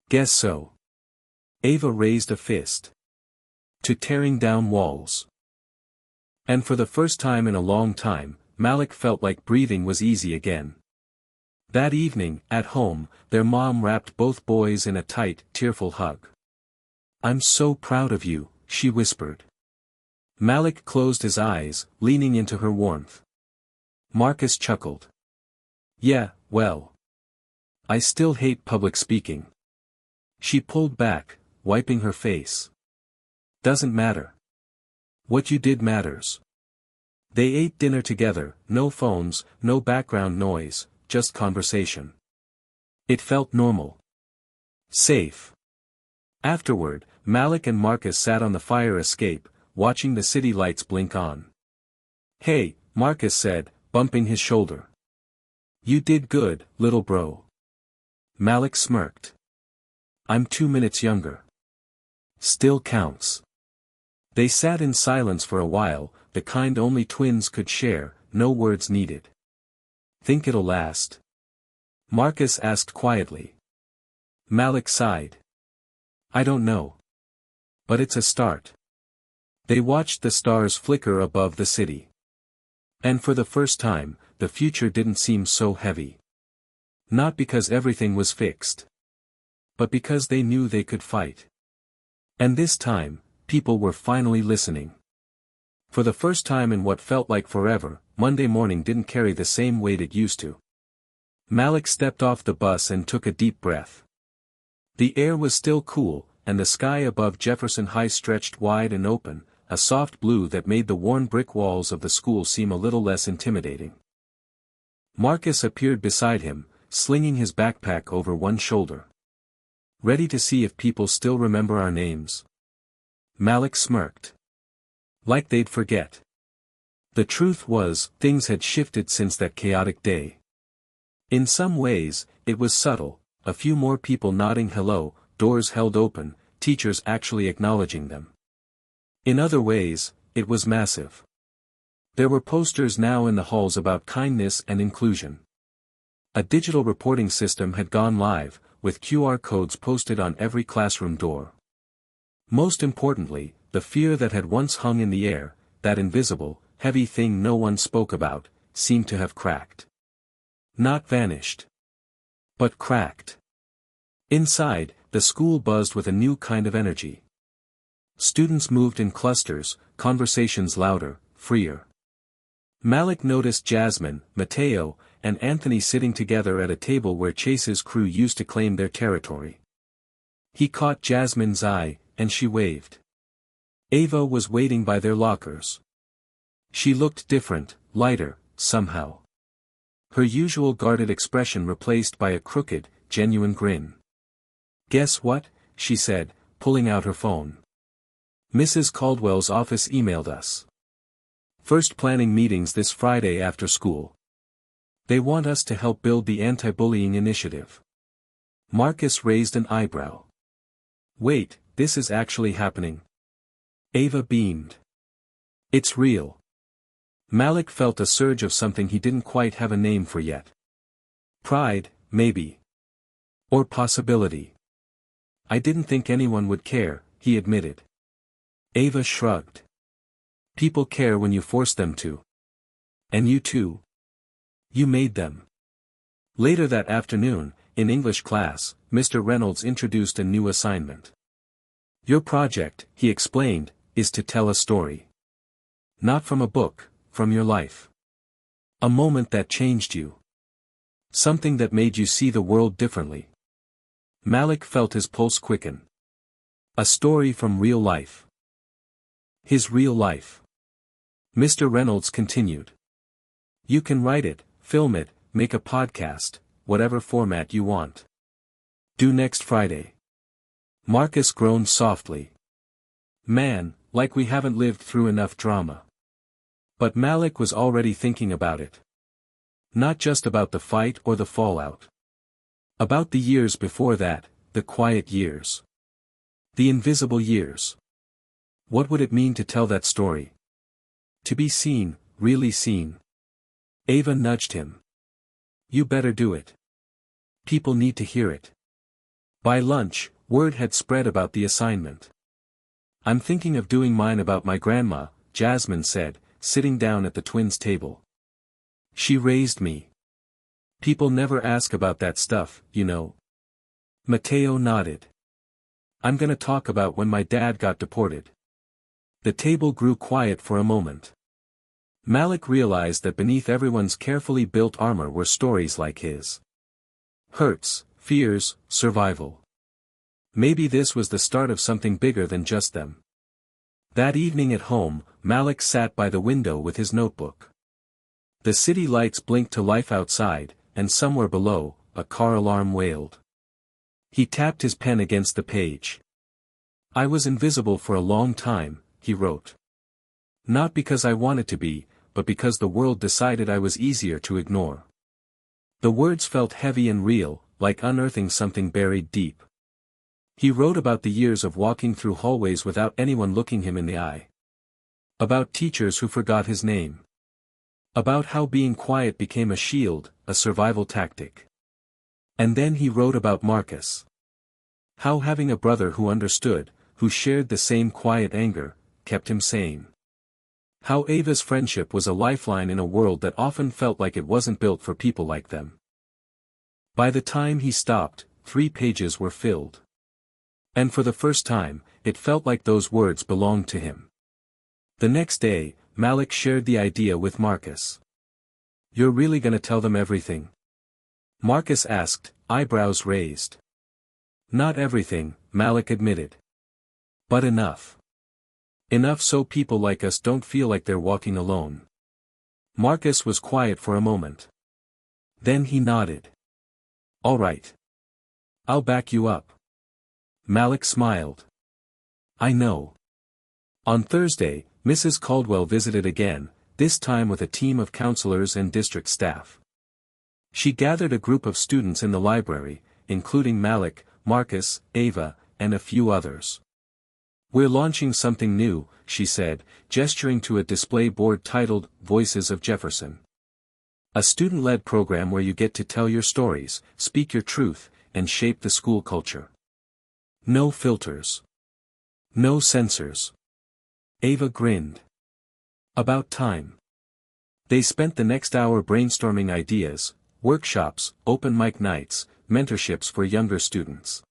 Guess so. Ava raised a fist. To tearing down walls. And for the first time in a long time, Malik felt like breathing was easy again. That evening, at home, their mom wrapped both boys in a tight, tearful hug. I'm so proud of you, she whispered. Malik closed his eyes, leaning into her warmth. Marcus chuckled. Yeah, well. I still hate public speaking. She pulled back, wiping her face. Doesn't matter. What you did matters. They ate dinner together, no phones, no background noise, just conversation. It felt normal. Safe. Afterward, Malik and Marcus sat on the fire escape, watching the city lights blink on. Hey, Marcus said, bumping his shoulder. You did good, little bro. Malik smirked. I'm 2 minutes younger. Still counts. They sat in silence for a while, the kind only twins could share, no words needed. Think it'll last? Marcus asked quietly. Malik sighed. I don't know. But it's a start. They watched the stars flicker above the city. And for the first time, the future didn't seem so heavy. Not because everything was fixed. But because they knew they could fight. And this time, people were finally listening. For the first time in what felt like forever, Monday morning didn't carry the same weight it used to. Malik stepped off the bus and took a deep breath. The air was still cool, and the sky above Jefferson High stretched wide and open, a soft blue that made the worn brick walls of the school seem a little less intimidating. Marcus appeared beside him, slinging his backpack over one shoulder. Ready to see if people still remember our names? Malik smirked. Like they'd forget. The truth was, things had shifted since that chaotic day. In some ways, it was subtle, a few more people nodding hello, doors held open, teachers actually acknowledging them. In other ways, it was massive. There were posters now in the halls about kindness and inclusion. A digital reporting system had gone live, with QR codes posted on every classroom door. Most importantly, the fear that had once hung in the air, that invisible, heavy thing no one spoke about, seemed to have cracked. Not vanished, but cracked. Inside, the school buzzed with a new kind of energy. Students moved in clusters, conversations louder, freer. Malik noticed Jasmine, Mateo, and Anthony sitting together at a table where Chase's crew used to claim their territory. He caught Jasmine's eye, and she waved. Ava was waiting by their lockers. She looked different, lighter, somehow. Her usual guarded expression replaced by a crooked, genuine grin. "Guess what?" she said, pulling out her phone. "Mrs. Caldwell's office emailed us. First planning meetings this Friday after school. They want us to help build the anti-bullying initiative." Marcus raised an eyebrow. "Wait, this is actually happening?" Ava beamed. "It's real." Malik felt a surge of something he didn't quite have a name for yet. Pride, maybe. Or possibility. "I didn't think anyone would care," he admitted. Ava shrugged. "People care when you force them to. And you too. You made them." Later that afternoon, in English class, Mr. Reynolds introduced a new assignment. "Your project," he explained, "is to tell a story. Not from a book, from your life. A moment that changed you. Something that made you see the world differently." Malik felt his pulse quicken. A story from real life. His real life. Mr. Reynolds continued. "You can write it, film it, make a podcast, whatever format you want. Due next Friday." Marcus groaned softly. "Man, like we haven't lived through enough drama." But Malik was already thinking about it. Not just about the fight or the fallout. About the years before that, the quiet years. The invisible years. What would it mean to tell that story? To be seen, really seen. Ava nudged him. "You better do it. People need to hear it." By lunch, word had spread about the assignment. "I'm thinking of doing mine about my grandma," Jasmine said, sitting down at the twins' table. "She raised me. People never ask about that stuff, you know." Mateo nodded. "I'm gonna talk about when my dad got deported." The table grew quiet for a moment. Malik realized that beneath everyone's carefully built armor were stories like his. Hurts, fears, survival. Maybe this was the start of something bigger than just them. That evening at home, Malik sat by the window with his notebook. The city lights blinked to life outside, and somewhere below, a car alarm wailed. He tapped his pen against the page. "I was invisible for a long time," he wrote. "Not because I wanted to be, but because the world decided I was easier to ignore." The words felt heavy and real, like unearthing something buried deep. He wrote about the years of walking through hallways without anyone looking him in the eye. About teachers who forgot his name. About how being quiet became a shield, a survival tactic. And then he wrote about Marcus. How having a brother who understood, who shared the same quiet anger, kept him sane. How Ava's friendship was a lifeline in a world that often felt like it wasn't built for people like them. By the time he stopped, 3 pages were filled. And for the first time, it felt like those words belonged to him. The next day, Malik shared the idea with Marcus. "You're really gonna tell them everything?" Marcus asked, eyebrows raised. "Not everything," Malik admitted. "But enough. Enough so people like us don't feel like they're walking alone." Marcus was quiet for a moment. Then he nodded. "All right. I'll back you up." Malik smiled. "I know." On Thursday, Mrs. Caldwell visited again, this time with a team of counselors and district staff. She gathered a group of students in the library, including Malik, Marcus, Ava, and a few others. "We're launching something new," she said, gesturing to a display board titled Voices of Jefferson. "A student-led program where you get to tell your stories, speak your truth, and shape the school culture. No filters. No censors." Ava grinned. About time. They spent the next hour brainstorming ideas, workshops, open mic nights, mentorships for younger students.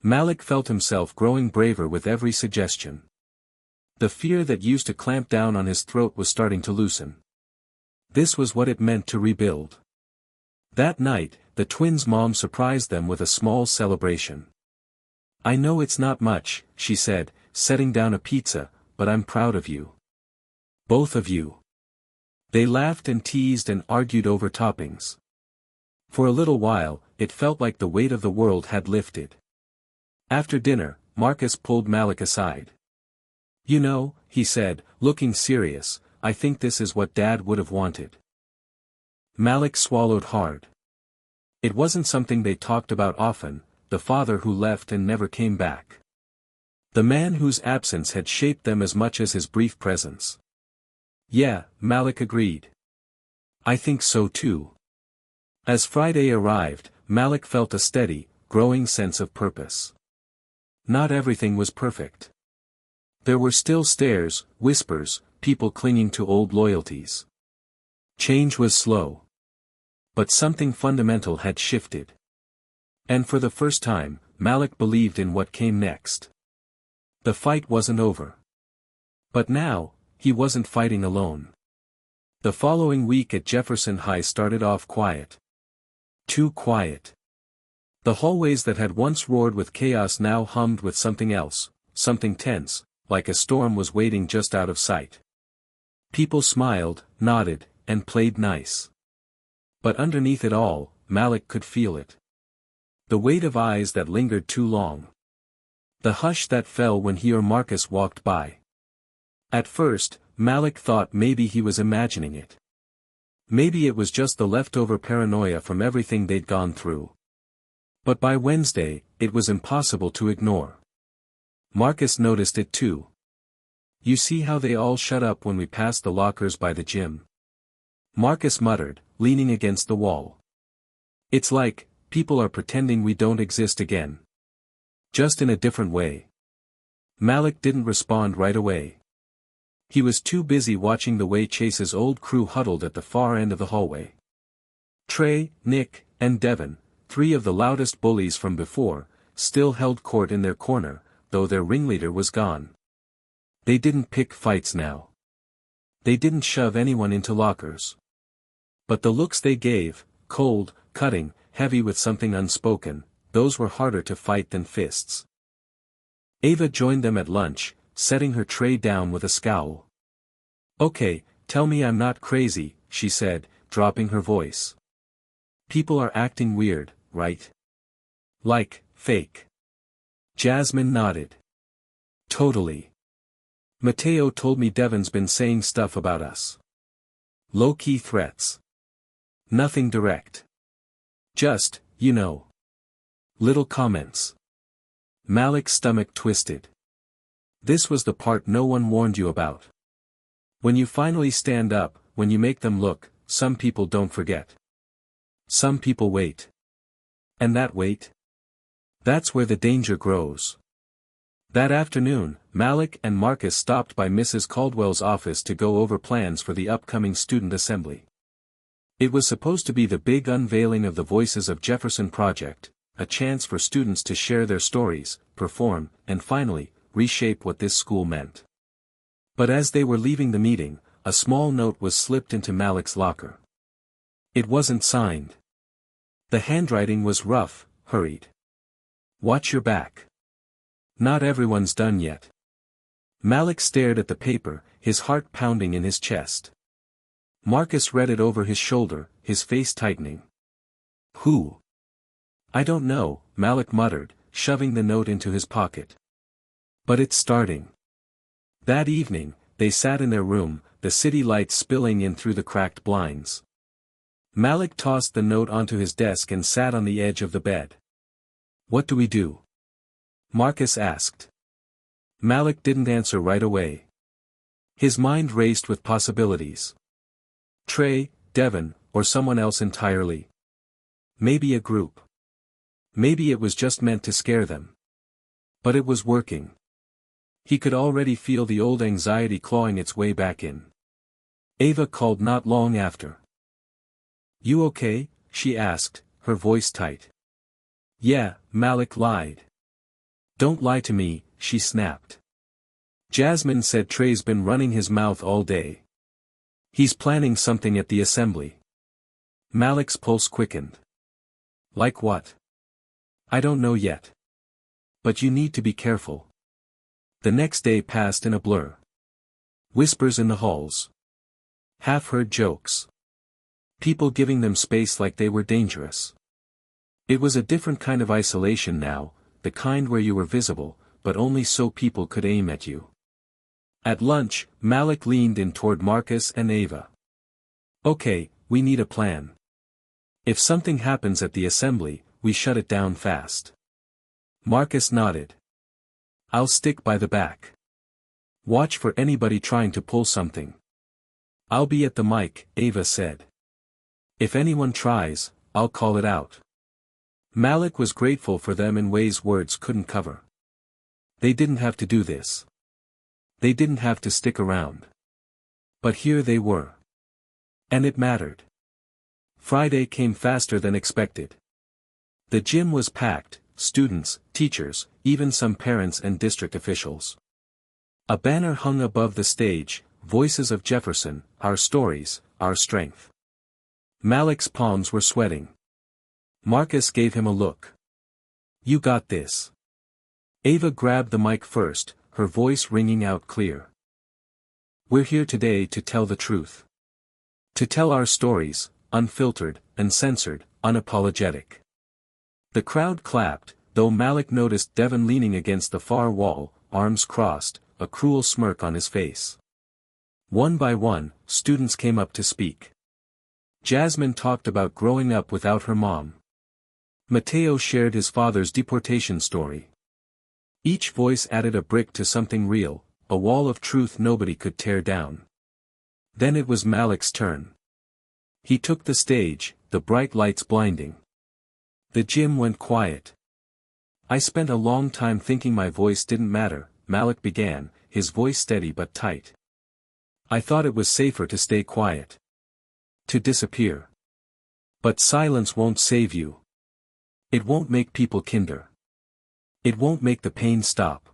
Malik felt himself growing braver with every suggestion. The fear that used to clamp down on his throat was starting to loosen. This was what it meant to rebuild. That night, the twins' mom surprised them with a small celebration. "I know it's not much," she said, setting down a pizza, "but I'm proud of you. Both of you." They laughed and teased and argued over toppings. For a little while, it felt like the weight of the world had lifted. After dinner, Marcus pulled Malik aside. "You know," he said, looking serious, "I think this is what Dad would have wanted." Malik swallowed hard. It wasn't something they talked about often, the father who left and never came back. The man whose absence had shaped them as much as his brief presence. "Yeah," Malik agreed. "I think so too." As Friday arrived, Malik felt a steady, growing sense of purpose. Not everything was perfect. There were still stares, whispers, people clinging to old loyalties. Change was slow. But something fundamental had shifted. And for the first time, Malik believed in what came next. The fight wasn't over. But now, he wasn't fighting alone. The following week at Jefferson High started off quiet. Too quiet. The hallways that had once roared with chaos now hummed with something else, something tense, like a storm was waiting just out of sight. People smiled, nodded, and played nice. But underneath it all, Malik could feel it. The weight of eyes that lingered too long. The hush that fell when he or Marcus walked by. At first, Malik thought maybe he was imagining it. Maybe it was just the leftover paranoia from everything they'd gone through. But by Wednesday, it was impossible to ignore. Marcus noticed it too. "You see how they all shut up when we passed the lockers by the gym?" Marcus muttered, leaning against the wall. "It's like, people are pretending we don't exist again. Just in a different way." Malik didn't respond right away. He was too busy watching the way Chase's old crew huddled at the far end of the hallway. Trey, Nick, and Devin, three of the loudest bullies from before, still held court in their corner, though their ringleader was gone. They didn't pick fights now. They didn't shove anyone into lockers. But the looks they gave, cold, cutting, heavy with something unspoken, those were harder to fight than fists. Ava joined them at lunch, setting her tray down with a scowl. "Okay, tell me I'm not crazy," she said, dropping her voice. "People are acting weird, right? Like, fake." Jasmine nodded. "Totally. Mateo told me Devin's been saying stuff about us. Low-key threats. Nothing direct. Just, you know. Little comments." Malik's stomach twisted. This was the part no one warned you about. When you finally stand up, when you make them look, some people don't forget. Some people wait. And that wait? That's where the danger grows. That afternoon, Malik and Marcus stopped by Mrs. Caldwell's office to go over plans for the upcoming student assembly. It was supposed to be the big unveiling of the Voices of Jefferson project, a chance for students to share their stories, perform, and finally, reshape what this school meant. But as they were leaving the meeting, a small note was slipped into Malik's locker. It wasn't signed. The handwriting was rough, hurried. "Watch your back. Not everyone's done yet." Malik stared at the paper, his heart pounding in his chest. Marcus read it over his shoulder, his face tightening. "Who?" "I don't know," Malik muttered, shoving the note into his pocket. "But it's starting." That evening, they sat in their room, the city lights spilling in through the cracked blinds. Malik tossed the note onto his desk and sat on the edge of the bed. "What do we do?" Marcus asked. Malik didn't answer right away. His mind raced with possibilities. Trey, Devin, or someone else entirely. Maybe a group. Maybe it was just meant to scare them. But it was working. He could already feel the old anxiety clawing its way back in. Ava called not long after. "You okay?" she asked, her voice tight. "Yeah," Malik lied. "Don't lie to me," she snapped. "Jasmine said Trey's been running his mouth all day. He's planning something at the assembly." Malik's pulse quickened. "Like what?" "I don't know yet. But you need to be careful." The next day passed in a blur. Whispers in the halls. Half-heard jokes. People giving them space like they were dangerous. It was a different kind of isolation now, the kind where you were visible, but only so people could aim at you. At lunch, Malik leaned in toward Marcus and Ava. "Okay, we need a plan. If something happens at the assembly, we shut it down fast." Marcus nodded. "I'll stick by the back. Watch for anybody trying to pull something." "I'll be at the mic," Ava said. "If anyone tries, I'll call it out." Malik was grateful for them in ways words couldn't cover. They didn't have to do this. They didn't have to stick around. But here they were. And it mattered. Friday came faster than expected. The gym was packed, students, teachers, even some parents and district officials. A banner hung above the stage, "Voices of Jefferson, our stories, our strength." Malik's palms were sweating. Marcus gave him a look. "You got this." Ava grabbed the mic first, her voice ringing out clear. "We're here today to tell the truth. To tell our stories, unfiltered, uncensored, unapologetic." The crowd clapped, though Malik noticed Devon leaning against the far wall, arms crossed, a cruel smirk on his face. One by one, students came up to speak. Jasmine talked about growing up without her mom. Mateo shared his father's deportation story. Each voice added a brick to something real, a wall of truth nobody could tear down. Then it was Malik's turn. He took the stage, the bright lights blinding. The gym went quiet. "I spent a long time thinking my voice didn't matter," Malik began, his voice steady but tight. "I thought it was safer to stay quiet. To disappear. But silence won't save you. It won't make people kinder. It won't make the pain stop."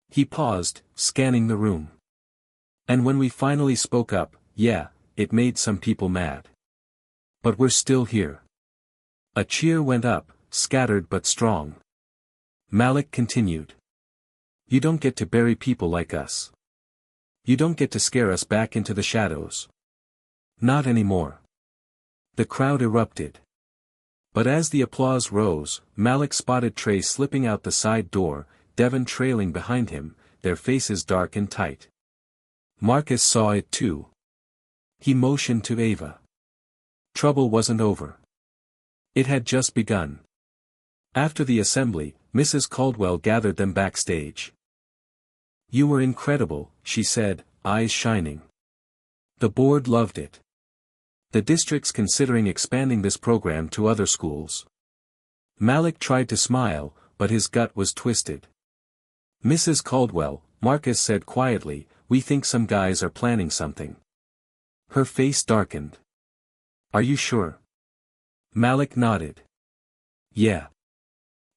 He paused, scanning the room. "And when we finally spoke up, yeah, it made some people mad. But we're still here." A cheer went up, scattered but strong. Malik continued. "You don't get to bury people like us. You don't get to scare us back into the shadows. Not anymore." The crowd erupted. But as the applause rose, Malik spotted Trey slipping out the side door, Devon trailing behind him, their faces dark and tight. Marcus saw it too. He motioned to Ava. Trouble wasn't over. It had just begun. After the assembly, Mrs. Caldwell gathered them backstage. "You were incredible," she said, eyes shining. "The board loved it. The district's considering expanding this program to other schools." Malik tried to smile, but his gut was twisted. "Mrs. Caldwell," Marcus said quietly, "we think some guys are planning something." Her face darkened. "Are you sure?" Malik nodded. "Yeah.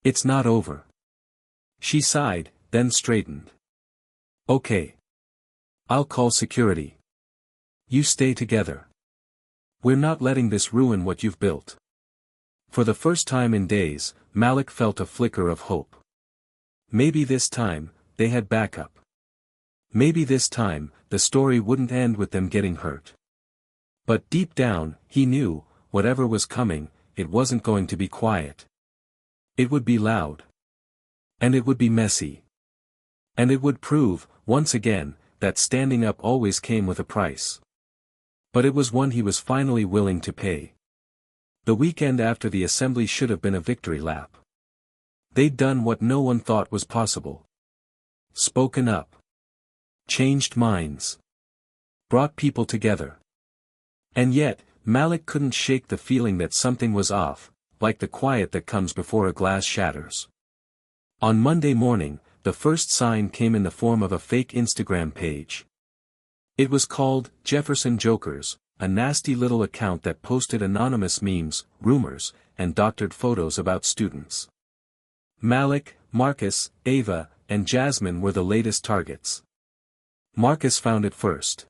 It's not over." She sighed, then straightened. "Okay. I'll call security. You stay together. We're not letting this ruin what you've built." For the first time in days, Malik felt a flicker of hope. Maybe this time, they had backup. Maybe this time, the story wouldn't end with them getting hurt. But deep down, he knew, whatever was coming, it wasn't going to be quiet. It would be loud. And it would be messy. And it would prove, once again, that standing up always came with a price. But it was one he was finally willing to pay. The weekend after the assembly should have been a victory lap. They'd done what no one thought was possible. Spoken up. Changed minds. Brought people together. And yet, Malik couldn't shake the feeling that something was off, like the quiet that comes before a glass shatters. On Monday morning, the first sign came in the form of a fake Instagram page. It was called Jefferson Jokers, a nasty little account that posted anonymous memes, rumors, and doctored photos about students. Malik, Marcus, Ava, and Jasmine were the latest targets. Marcus found it first.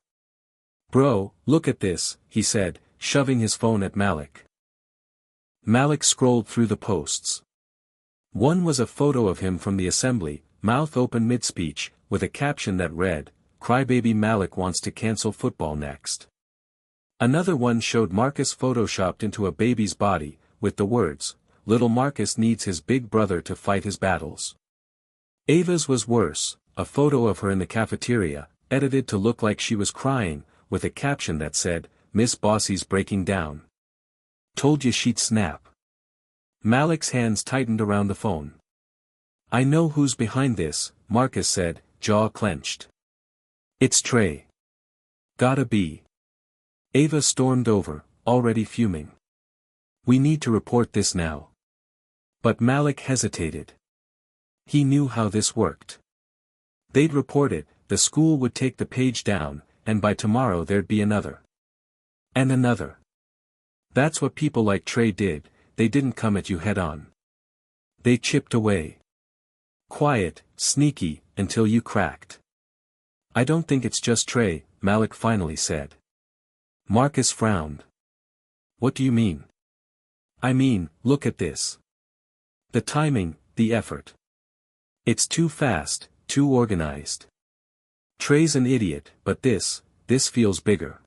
"Bro, look at this," he said, shoving his phone at Malik. Malik scrolled through the posts. One was a photo of him from the assembly, mouth open mid-speech, with a caption that read, "Crybaby Malik wants to cancel football next." Another one showed Marcus photoshopped into a baby's body, with the words, "Little Marcus needs his big brother to fight his battles." Ava's was worse, a photo of her in the cafeteria, edited to look like she was crying, with a caption that said, "Miss Bossy's breaking down. Told you she'd snap." Malik's hands tightened around the phone. "I know who's behind this," Marcus said, jaw clenched. "It's Trey. Gotta be." Ava stormed over, already fuming. "We need to report this now." But Malik hesitated. He knew how this worked. They'd report it, the school would take the page down, and by tomorrow there'd be another. And another. That's what people like Trey did, they didn't come at you head-on. They chipped away. Quiet, sneaky, until you cracked. "I don't think it's just Trey," Malik finally said. Marcus frowned. "What do you mean?" "I mean, look at this. The timing, the effort. It's too fast, too organized. Trey's an idiot, but this feels bigger.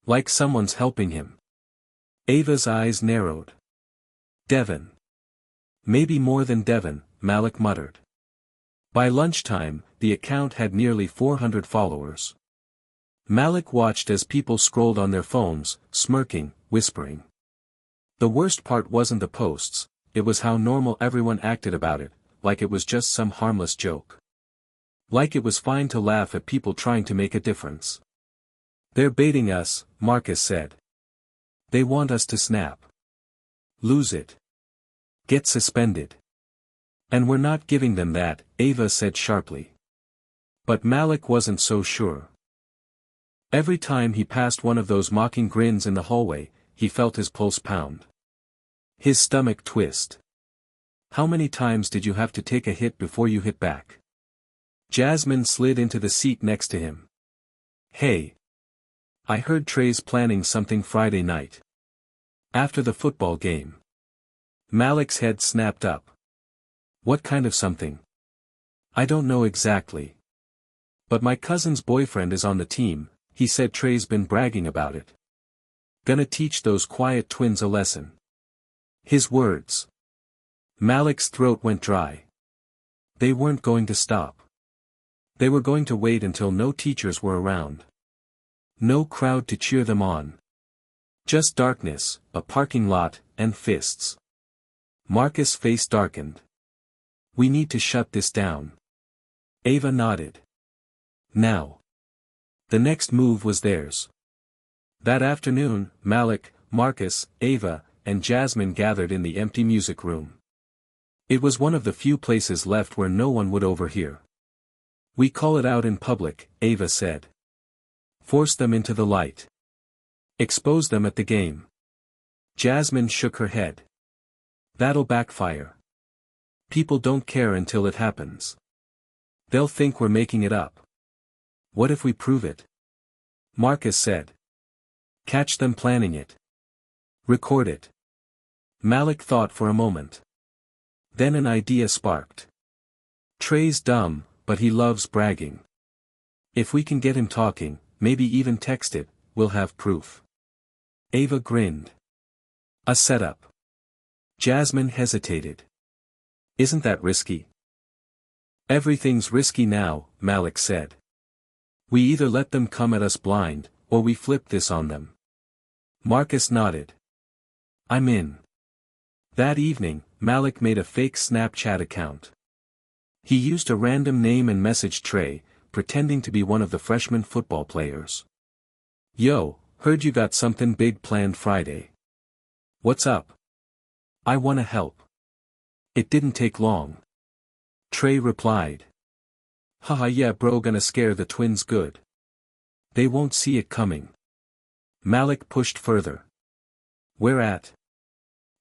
Like someone's helping him." Ava's eyes narrowed. "Devin. Maybe more than Devin," Malik muttered. By lunchtime, the account had nearly 400 followers. Malik watched as people scrolled on their phones, smirking, whispering. The worst part wasn't the posts, it was how normal everyone acted about it, like it was just some harmless joke. Like it was fine to laugh at people trying to make a difference. "They're baiting us," Marcus said. "They want us to snap. Lose it. Get suspended. And we're not giving them that," Ava said sharply. But Malik wasn't so sure. Every time he passed one of those mocking grins in the hallway, he felt his pulse pound. His stomach twist. How many times did you have to take a hit before you hit back? Jasmine slid into the seat next to him. "Hey. I heard Trey's planning something Friday night. After the football game." Malik's head snapped up. "What kind of something?" "I don't know exactly. But my cousin's boyfriend is on the team, he said Trey's been bragging about it. Gonna teach those quiet twins a lesson." His words. Malik's throat went dry. They weren't going to stop. They were going to wait until no teachers were around. No crowd to cheer them on. Just darkness, a parking lot, and fists. Marcus' face darkened. "We need to shut this down." Ava nodded. Now. The next move was theirs. That afternoon, Malik, Marcus, Ava, and Jasmine gathered in the empty music room. It was one of the few places left where no one would overhear. "We call it out in public," Ava said. "Force them into the light. Expose them at the game." Jasmine shook her head. "That'll backfire. People don't care until it happens. They'll think we're making it up." "What if we prove it?" Marcus said. "Catch them planning it. Record it." Malik thought for a moment. Then an idea sparked. "Trey's dumb, but he loves bragging. If we can get him talking, maybe even text it, we'll have proof." Ava grinned. "A setup." Jasmine hesitated. "Isn't that risky?" "Everything's risky now," Malik said. "We either let them come at us blind, or we flip this on them." Marcus nodded. "I'm in." That evening, Malik made a fake Snapchat account. He used a random name and messaged Trey, pretending to be one of the freshman football players. "Yo, heard you got something big planned Friday. What's up? I wanna help." It didn't take long. Trey replied. "Haha, yeah bro, gonna scare the twins good. They won't see it coming. Malik pushed further. Where at?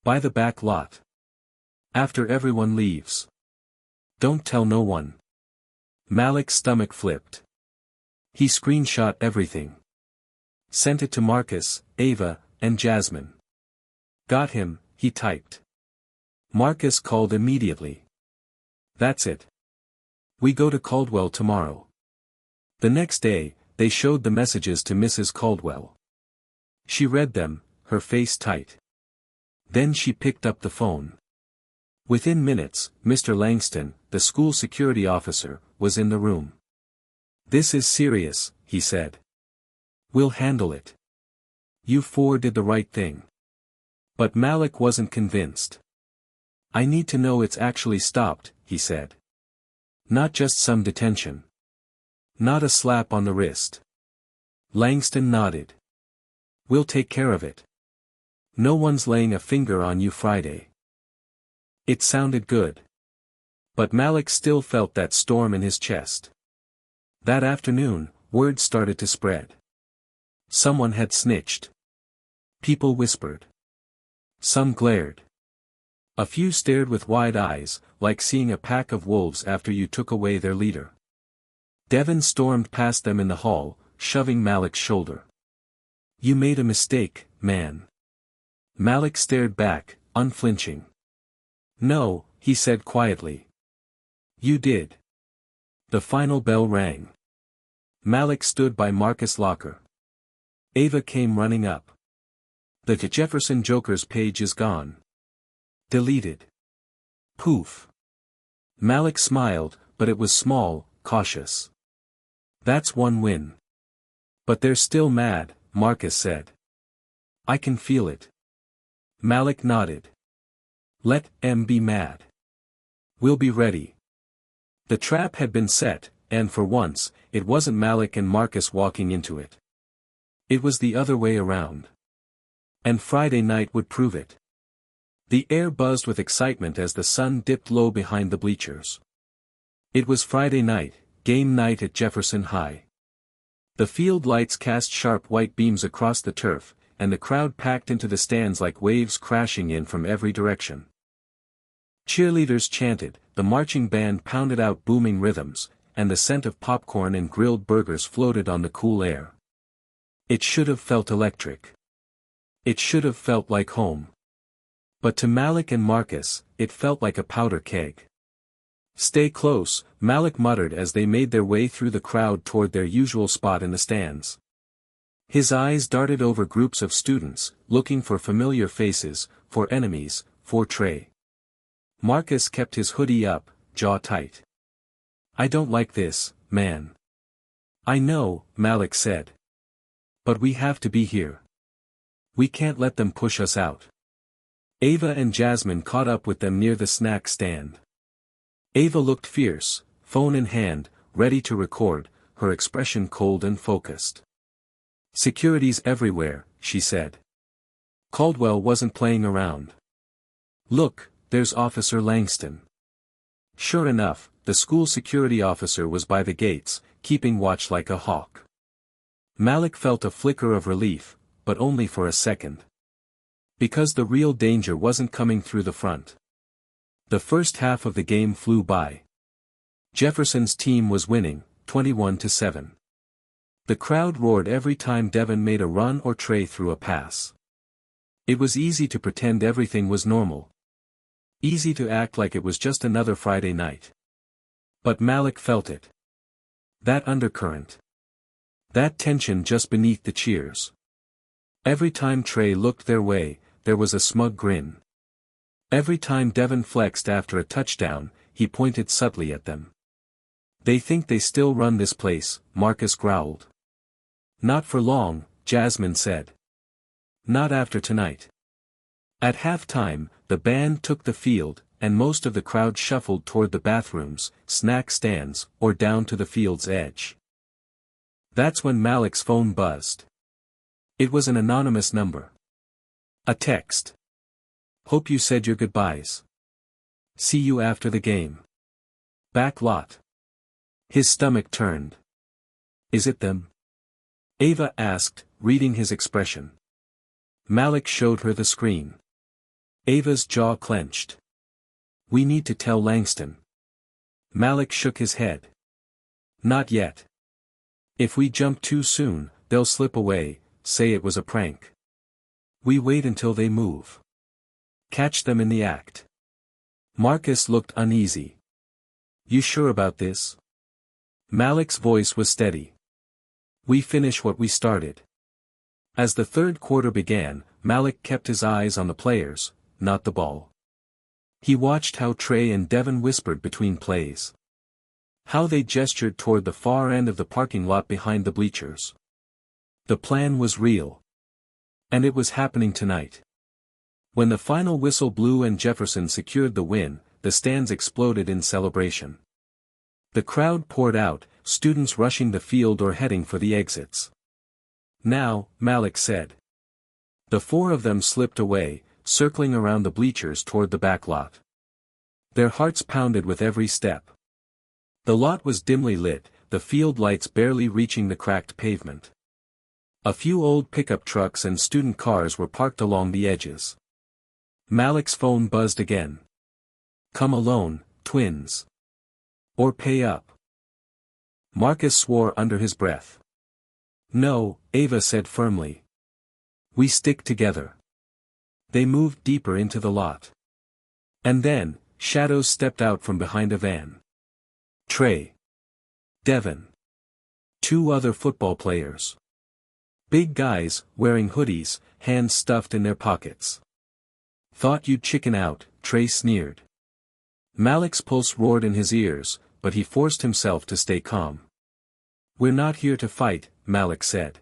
By the back lot. After everyone leaves. Don't tell no one. Malik's stomach flipped. He screenshot everything. Sent it to Marcus, Ava, and Jasmine. Got him, he typed. Marcus called immediately. That's it. We go to Caldwell tomorrow. The next day, they showed the messages to Mrs. Caldwell. She read them, her face tight. Then she picked up the phone. Within minutes, Mr. Langston, the school security officer, was in the room. This is serious, he said. We'll handle it. You four did the right thing. But Malik wasn't convinced. I need to know it's actually stopped, he said. Not just some detention. Not a slap on the wrist. Langston nodded. We'll take care of it. No one's laying a finger on you Friday. It sounded good. But Malik still felt that storm in his chest. That afternoon, word started to spread. Someone had snitched. People whispered. Some glared. A few stared with wide eyes, like seeing a pack of wolves after you took away their leader. Devon stormed past them in the hall, shoving Malik's shoulder. You made a mistake, man. Malik stared back, unflinching. No, he said quietly. You did. The final bell rang. Malik stood by Marcus' locker. Ava came running up. The Jefferson Joker's page is gone. Deleted. Poof. Malik smiled, but it was small, cautious. That's one win. But they're still mad, Marcus said. I can feel it. Malik nodded. Let M be mad. We'll be ready. The trap had been set, and for once, it wasn't Malik and Marcus walking into it. It was the other way around. And Friday night would prove it. The air buzzed with excitement as the sun dipped low behind the bleachers. It was Friday night, game night at Jefferson High. The field lights cast sharp white beams across the turf, and the crowd packed into the stands like waves crashing in from every direction. Cheerleaders chanted, the marching band pounded out booming rhythms, and the scent of popcorn and grilled burgers floated on the cool air. It should have felt electric. It should have felt like home. But to Malik and Marcus, it felt like a powder keg. Stay close, Malik muttered as they made their way through the crowd toward their usual spot in the stands. His eyes darted over groups of students, looking for familiar faces, for enemies, for Trey. Marcus kept his hoodie up, jaw tight. I don't like this, man. I know, Malik said. But we have to be here. We can't let them push us out. Ava and Jasmine caught up with them near the snack stand. Ava looked fierce, phone in hand, ready to record, her expression cold and focused. Security's everywhere, she said. Caldwell wasn't playing around. Look, there's Officer Langston. Sure enough, the school security officer was by the gates, keeping watch like a hawk. Malik felt a flicker of relief, but only for a second. Because the real danger wasn't coming through the front. The first half of the game flew by. Jefferson's team was winning, 21-7. The crowd roared every time Devon made a run or Trey threw a pass. It was easy to pretend everything was normal. Easy to act like it was just another Friday night. But Malik felt it. That undercurrent. That tension just beneath the cheers. Every time Trey looked their way, there was a smug grin. Every time Devon flexed after a touchdown, he pointed subtly at them. They think they still run this place, Marcus growled. Not for long, Jasmine said. Not after tonight. At halftime, the band took the field, and most of the crowd shuffled toward the bathrooms, snack stands, or down to the field's edge. That's when Malik's phone buzzed. It was an anonymous number. A text. Hope you said your goodbyes. See you after the game. Back lot. His stomach turned. Is it them? Ava asked, reading his expression. Malik showed her the screen. Ava's jaw clenched. We need to tell Langston. Malik shook his head. Not yet. If we jump too soon, they'll slip away, say it was a prank. We wait until they move. Catch them in the act. Marcus looked uneasy. You sure about this? Malik's voice was steady. We finish what we started. As the third quarter began, Malik kept his eyes on the players, not the ball. He watched how Trey and Devin whispered between plays. How they gestured toward the far end of the parking lot behind the bleachers. The plan was real. And it was happening tonight. When the final whistle blew and Jefferson secured the win, the stands exploded in celebration. The crowd poured out, students rushing the field or heading for the exits. Now, Malik said. The four of them slipped away, circling around the bleachers toward the back lot. Their hearts pounded with every step. The lot was dimly lit, the field lights barely reaching the cracked pavement. A few old pickup trucks and student cars were parked along the edges. Malik's phone buzzed again. Come alone, twins. Or pay up. Marcus swore under his breath. No, Ava said firmly. We stick together. They moved deeper into the lot. And then, shadows stepped out from behind a van. Trey. Devin. Two other football players. Big guys, wearing hoodies, hands stuffed in their pockets. Thought you'd chicken out, Trey sneered. Malik's pulse roared in his ears, but he forced himself to stay calm. We're not here to fight, Malik said.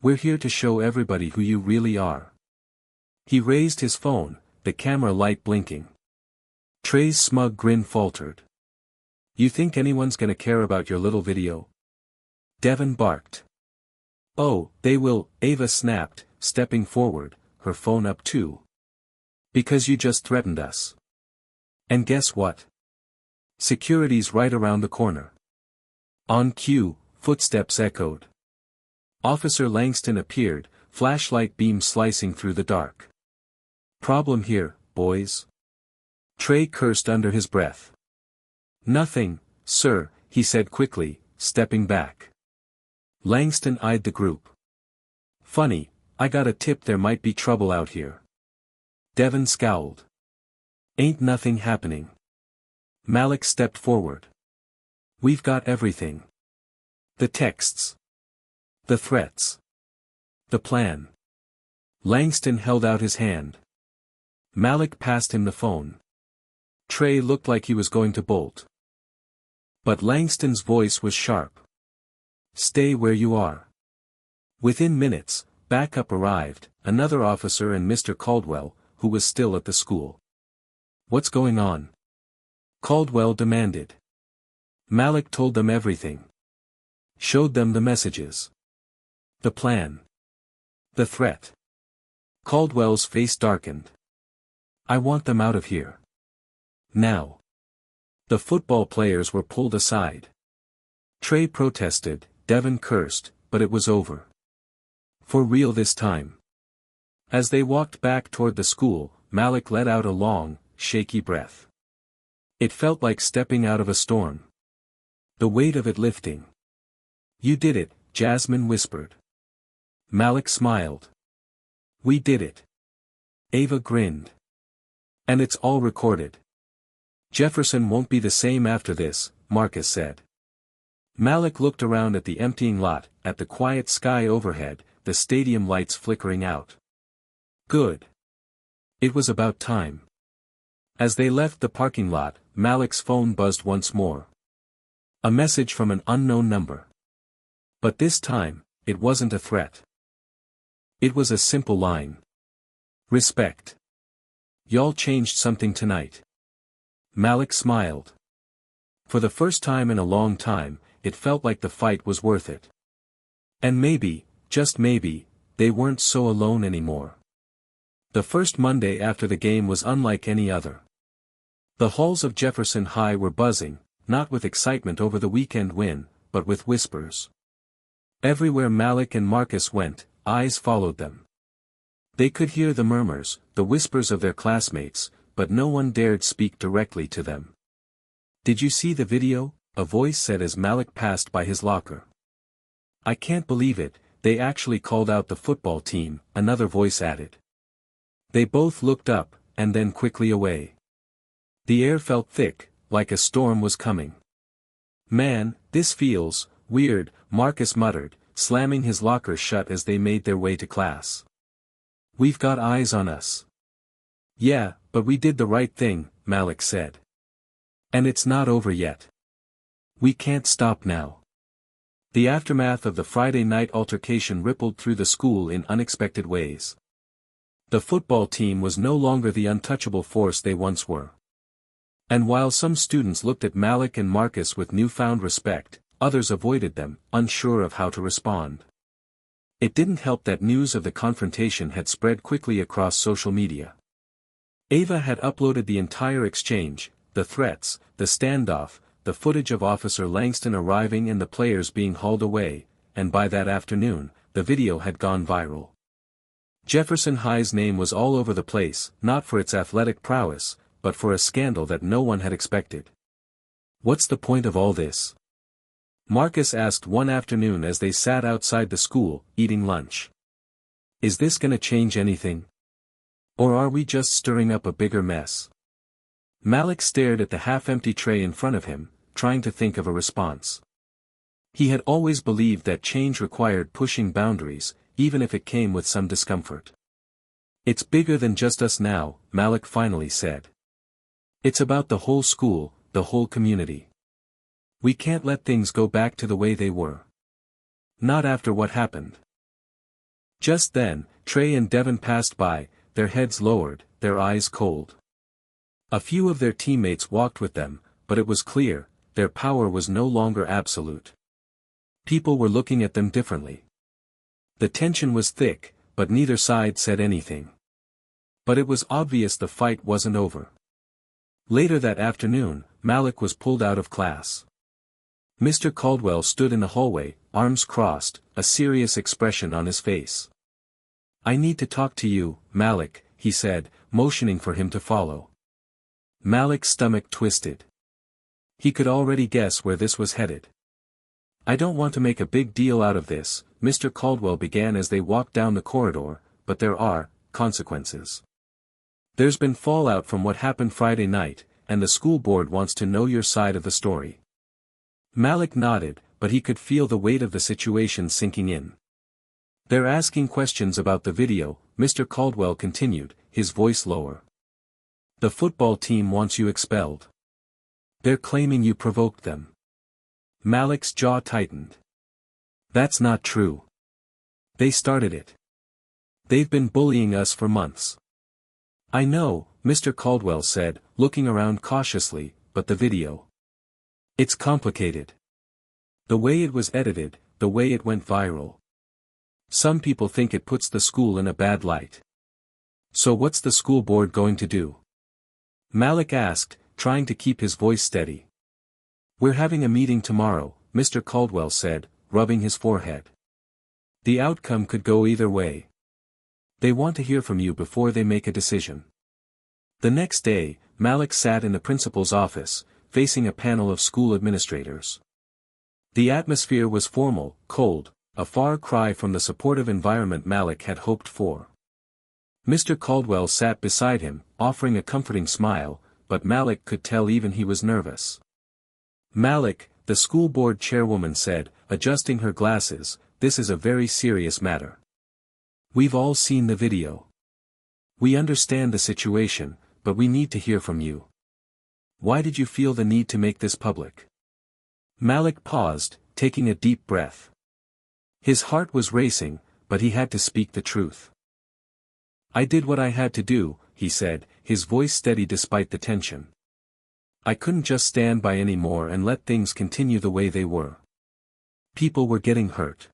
We're here to show everybody who you really are. He raised his phone, the camera light blinking. Trey's smug grin faltered. You think anyone's gonna care about your little video? Devin barked. Oh, they will, Ava snapped, stepping forward, her phone up too. Because you just threatened us. And guess what? Security's right around the corner. On cue, footsteps echoed. Officer Langston appeared, flashlight beam slicing through the dark. Problem here, boys? Trey cursed under his breath. Nothing, sir, he said quickly, stepping back. Langston eyed the group. Funny, I got a tip there might be trouble out here. Devin scowled. Ain't nothing happening. Malik stepped forward. We've got everything. The texts. The threats. The plan. Langston held out his hand. Malik passed him the phone. Trey looked like he was going to bolt. But Langston's voice was sharp. Stay where you are. Within minutes, backup arrived, another officer and Mr. Caldwell, who was still at the school. What's going on? Caldwell demanded. Malik told them everything. Showed them the messages. The plan. The threat. Caldwell's face darkened. I want them out of here. Now. The football players were pulled aside. Trey protested, Devin cursed, but it was over. For real this time. As they walked back toward the school, Malik let out a long, shaky breath. It felt like stepping out of a storm. The weight of it lifting. You did it, Jasmine whispered. Malik smiled. We did it. Ava grinned. And it's all recorded. Jefferson won't be the same after this, Marcus said. Malik looked around at the emptying lot, at the quiet sky overhead, the stadium lights flickering out. Good. It was about time. As they left the parking lot, Malik's phone buzzed once more. A message from an unknown number. But this time, it wasn't a threat. It was a simple line. Respect. Y'all changed something tonight. Malik smiled. For the first time in a long time, it felt like the fight was worth it. And maybe, just maybe, they weren't so alone anymore. The first Monday after the game was unlike any other. The halls of Jefferson High were buzzing, not with excitement over the weekend win, but with whispers. Everywhere Malik and Marcus went, eyes followed them. They could hear the murmurs, the whispers of their classmates, but no one dared speak directly to them. "Did you see the video?" a voice said as Malik passed by his locker. "I can't believe it, they actually called out the football team," another voice added. They both looked up, and then quickly away. The air felt thick, like a storm was coming. "Man, this feels weird," Marcus muttered, slamming his locker shut as they made their way to class. "We've got eyes on us." "Yeah, but we did the right thing," Malik said. "And it's not over yet. We can't stop now." The aftermath of the Friday night altercation rippled through the school in unexpected ways. The football team was no longer the untouchable force they once were. And while some students looked at Malik and Marcus with newfound respect, others avoided them, unsure of how to respond. It didn't help that news of the confrontation had spread quickly across social media. Ava had uploaded the entire exchange, the threats, the standoff, the footage of Officer Langston arriving and the players being hauled away, and by that afternoon, the video had gone viral. Jefferson High's name was all over the place, not for its athletic prowess, but for a scandal that no one had expected. "What's the point of all this?" Marcus asked one afternoon as they sat outside the school, eating lunch. "Is this gonna change anything? Or are we just stirring up a bigger mess?" Malik stared at the half-empty tray in front of him, trying to think of a response. He had always believed that change required pushing boundaries, even if it came with some discomfort. "It's bigger than just us now," Malik finally said. "It's about the whole school, the whole community. We can't let things go back to the way they were. Not after what happened." Just then, Trey and Devin passed by, their heads lowered, their eyes cold. A few of their teammates walked with them, but it was clear, their power was no longer absolute. People were looking at them differently. The tension was thick, but neither side said anything. But it was obvious the fight wasn't over. Later that afternoon, Malik was pulled out of class. Mr. Caldwell stood in the hallway, arms crossed, a serious expression on his face. "I need to talk to you, Malik," he said, motioning for him to follow. Malik's stomach twisted. He could already guess where this was headed. "I don't want to make a big deal out of this," Mr. Caldwell began as they walked down the corridor, "but there are consequences. There's been fallout from what happened Friday night, and the school board wants to know your side of the story." Malik nodded, but he could feel the weight of the situation sinking in. "They're asking questions about the video," Mr. Caldwell continued, his voice lower. "The football team wants you expelled. They're claiming you provoked them." Malik's jaw tightened. "That's not true. They started it. They've been bullying us for months." "I know," Mr. Caldwell said, looking around cautiously, "but the video. It's complicated. The way it was edited, the way it went viral. Some people think it puts the school in a bad light. So what's the school board going to do?" Malik asked, trying to keep his voice steady. "We're having a meeting tomorrow," Mr. Caldwell said, rubbing his forehead. "The outcome could go either way. They want to hear from you before they make a decision." The next day, Malik sat in the principal's office, facing a panel of school administrators. The atmosphere was formal, cold, a far cry from the supportive environment Malik had hoped for. Mr. Caldwell sat beside him, offering a comforting smile, but Malik could tell even he was nervous. "Malik," the school board chairwoman said, adjusting her glasses, "this is a very serious matter. We've all seen the video. We understand the situation, but we need to hear from you. Why did you feel the need to make this public?" Malik paused, taking a deep breath. His heart was racing, but he had to speak the truth. "I did what I had to do," he said, his voice steady despite the tension. "I couldn't just stand by anymore and let things continue the way they were. People were getting hurt.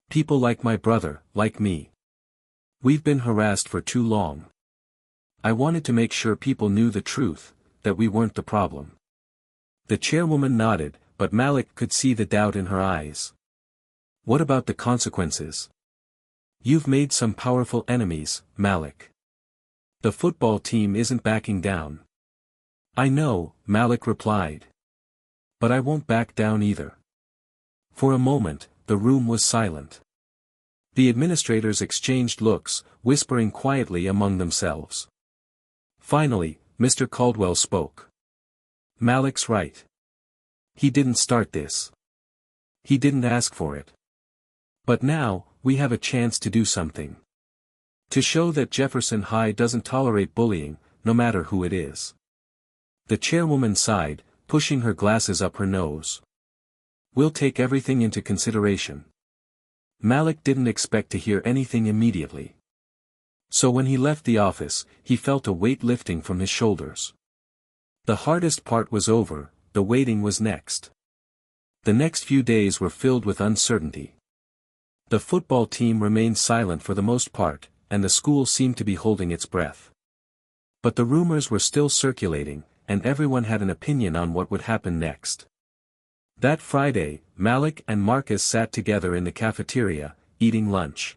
People like my brother, like me. We've been harassed for too long. I wanted to make sure people knew the truth, that we weren't the problem." The chairwoman nodded, but Malik could see the doubt in her eyes. What about the consequences? You've made some powerful enemies, Malik. The football team isn't backing down. I know, Malik replied. But I won't back down either. For a moment, the room was silent. The administrators exchanged looks, whispering quietly among themselves. Finally, Mr. Caldwell spoke. Malik's right. He didn't start this. He didn't ask for it. But now, we have a chance to do something. To show that Jefferson High doesn't tolerate bullying, no matter who it is. The chairwoman sighed, pushing her glasses up her nose. We'll take everything into consideration. Malik didn't expect to hear anything immediately. So when he left the office, he felt a weight lifting from his shoulders. The hardest part was over, the waiting was next. The next few days were filled with uncertainty. The football team remained silent for the most part, and the school seemed to be holding its breath. But the rumors were still circulating, and everyone had an opinion on what would happen next. That Friday, Malik and Marcus sat together in the cafeteria, eating lunch.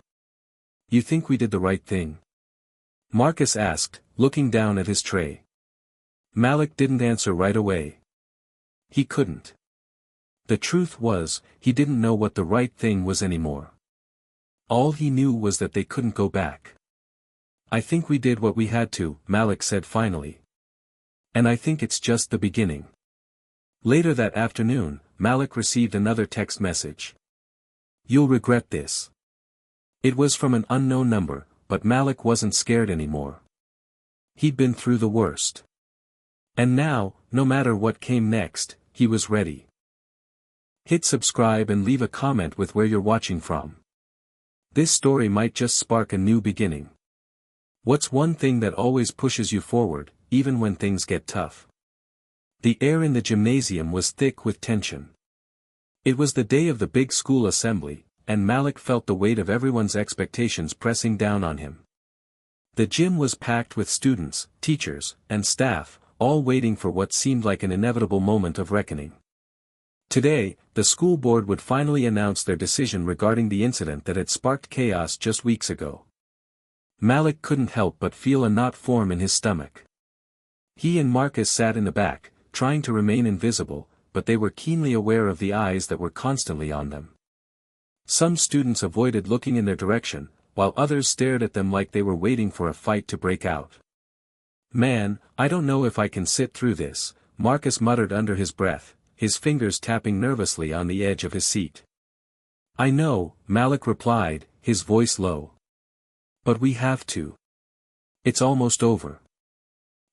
You think we did the right thing? Marcus asked, looking down at his tray. Malik didn't answer right away. He couldn't. The truth was, he didn't know what the right thing was anymore. All he knew was that they couldn't go back. I think we did what we had to, Malik said finally. And I think it's just the beginning. Later that afternoon, Malik received another text message. You'll regret this. It was from an unknown number, but Malik wasn't scared anymore. He'd been through the worst. And now, no matter what came next, he was ready. Hit subscribe and leave a comment with where you're watching from. This story might just spark a new beginning. What's one thing that always pushes you forward, even when things get tough? The air in the gymnasium was thick with tension. It was the day of the big school assembly, and Malik felt the weight of everyone's expectations pressing down on him. The gym was packed with students, teachers, and staff, all waiting for what seemed like an inevitable moment of reckoning. Today, the school board would finally announce their decision regarding the incident that had sparked chaos just weeks ago. Malik couldn't help but feel a knot form in his stomach. He and Marcus sat in the back, trying to remain invisible, but they were keenly aware of the eyes that were constantly on them. Some students avoided looking in their direction, while others stared at them like they were waiting for a fight to break out. Man, I don't know if I can sit through this, Marcus muttered under his breath, his fingers tapping nervously on the edge of his seat. I know, Malik replied, his voice low. But we have to. It's almost over.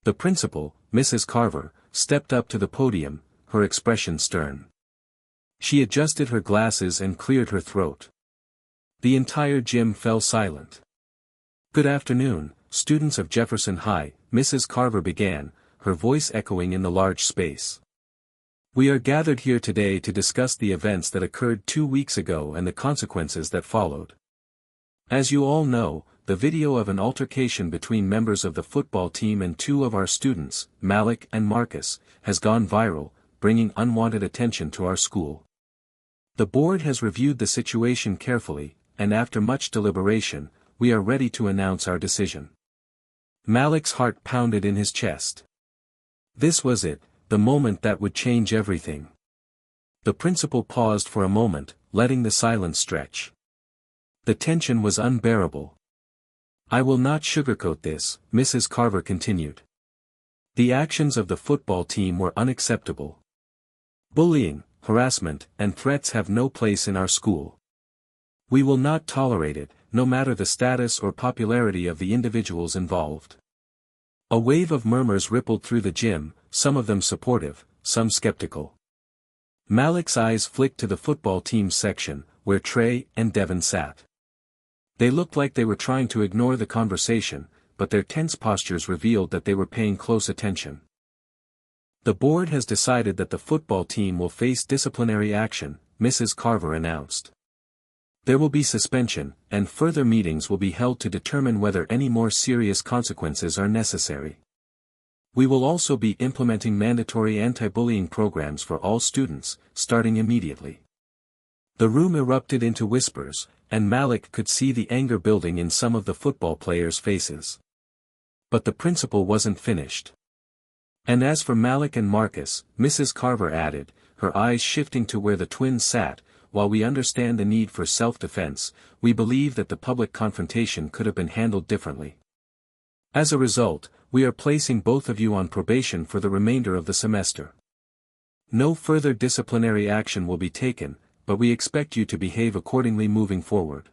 The principal, Mrs. Carver, stepped up to the podium, her expression stern. She adjusted her glasses and cleared her throat. The entire gym fell silent. Good afternoon, students of Jefferson High, Mrs. Carver began, her voice echoing in the large space. We are gathered here today to discuss the events that occurred 2 weeks ago and the consequences that followed. As you all know, the video of an altercation between members of the football team and 2 of our students, Malik and Marcus, has gone viral, bringing unwanted attention to our school. The board has reviewed the situation carefully, and after much deliberation, we are ready to announce our decision. Malik's heart pounded in his chest. This was it, the moment that would change everything. The principal paused for a moment, letting the silence stretch. The tension was unbearable. I will not sugarcoat this, Mrs. Carver continued. The actions of the football team were unacceptable. Bullying, harassment, and threats have no place in our school. We will not tolerate it, no matter the status or popularity of the individuals involved. A wave of murmurs rippled through the gym, some of them supportive, some skeptical. Malik's eyes flicked to the football team's section, where Trey and Devin sat. They looked like they were trying to ignore the conversation, but their tense postures revealed that they were paying close attention. The board has decided that the football team will face disciplinary action, Mrs. Carver announced. There will be suspension, and further meetings will be held to determine whether any more serious consequences are necessary. We will also be implementing mandatory anti-bullying programs for all students, starting immediately. The room erupted into whispers, and Malik could see the anger building in some of the football players' faces. But the principal wasn't finished. And as for Malik and Marcus, Mrs. Carver added, her eyes shifting to where the twins sat, while we understand the need for self-defense, we believe that the public confrontation could have been handled differently. As a result, we are placing both of you on probation for the remainder of the semester. No further disciplinary action will be taken, but we expect you to behave accordingly moving forward.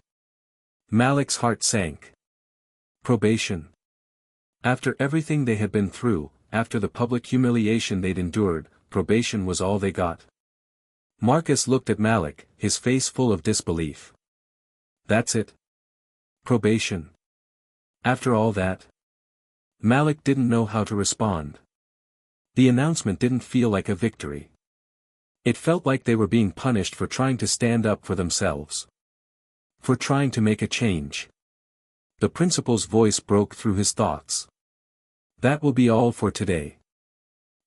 Malik's heart sank. Probation. After everything they had been through, after the public humiliation they'd endured, probation was all they got. Marcus looked at Malik, his face full of disbelief. That's it? Probation? After all that? Malik didn't know how to respond. The announcement didn't feel like a victory. It felt like they were being punished for trying to stand up for themselves. For trying to make a change. The principal's voice broke through his thoughts. That will be all for today.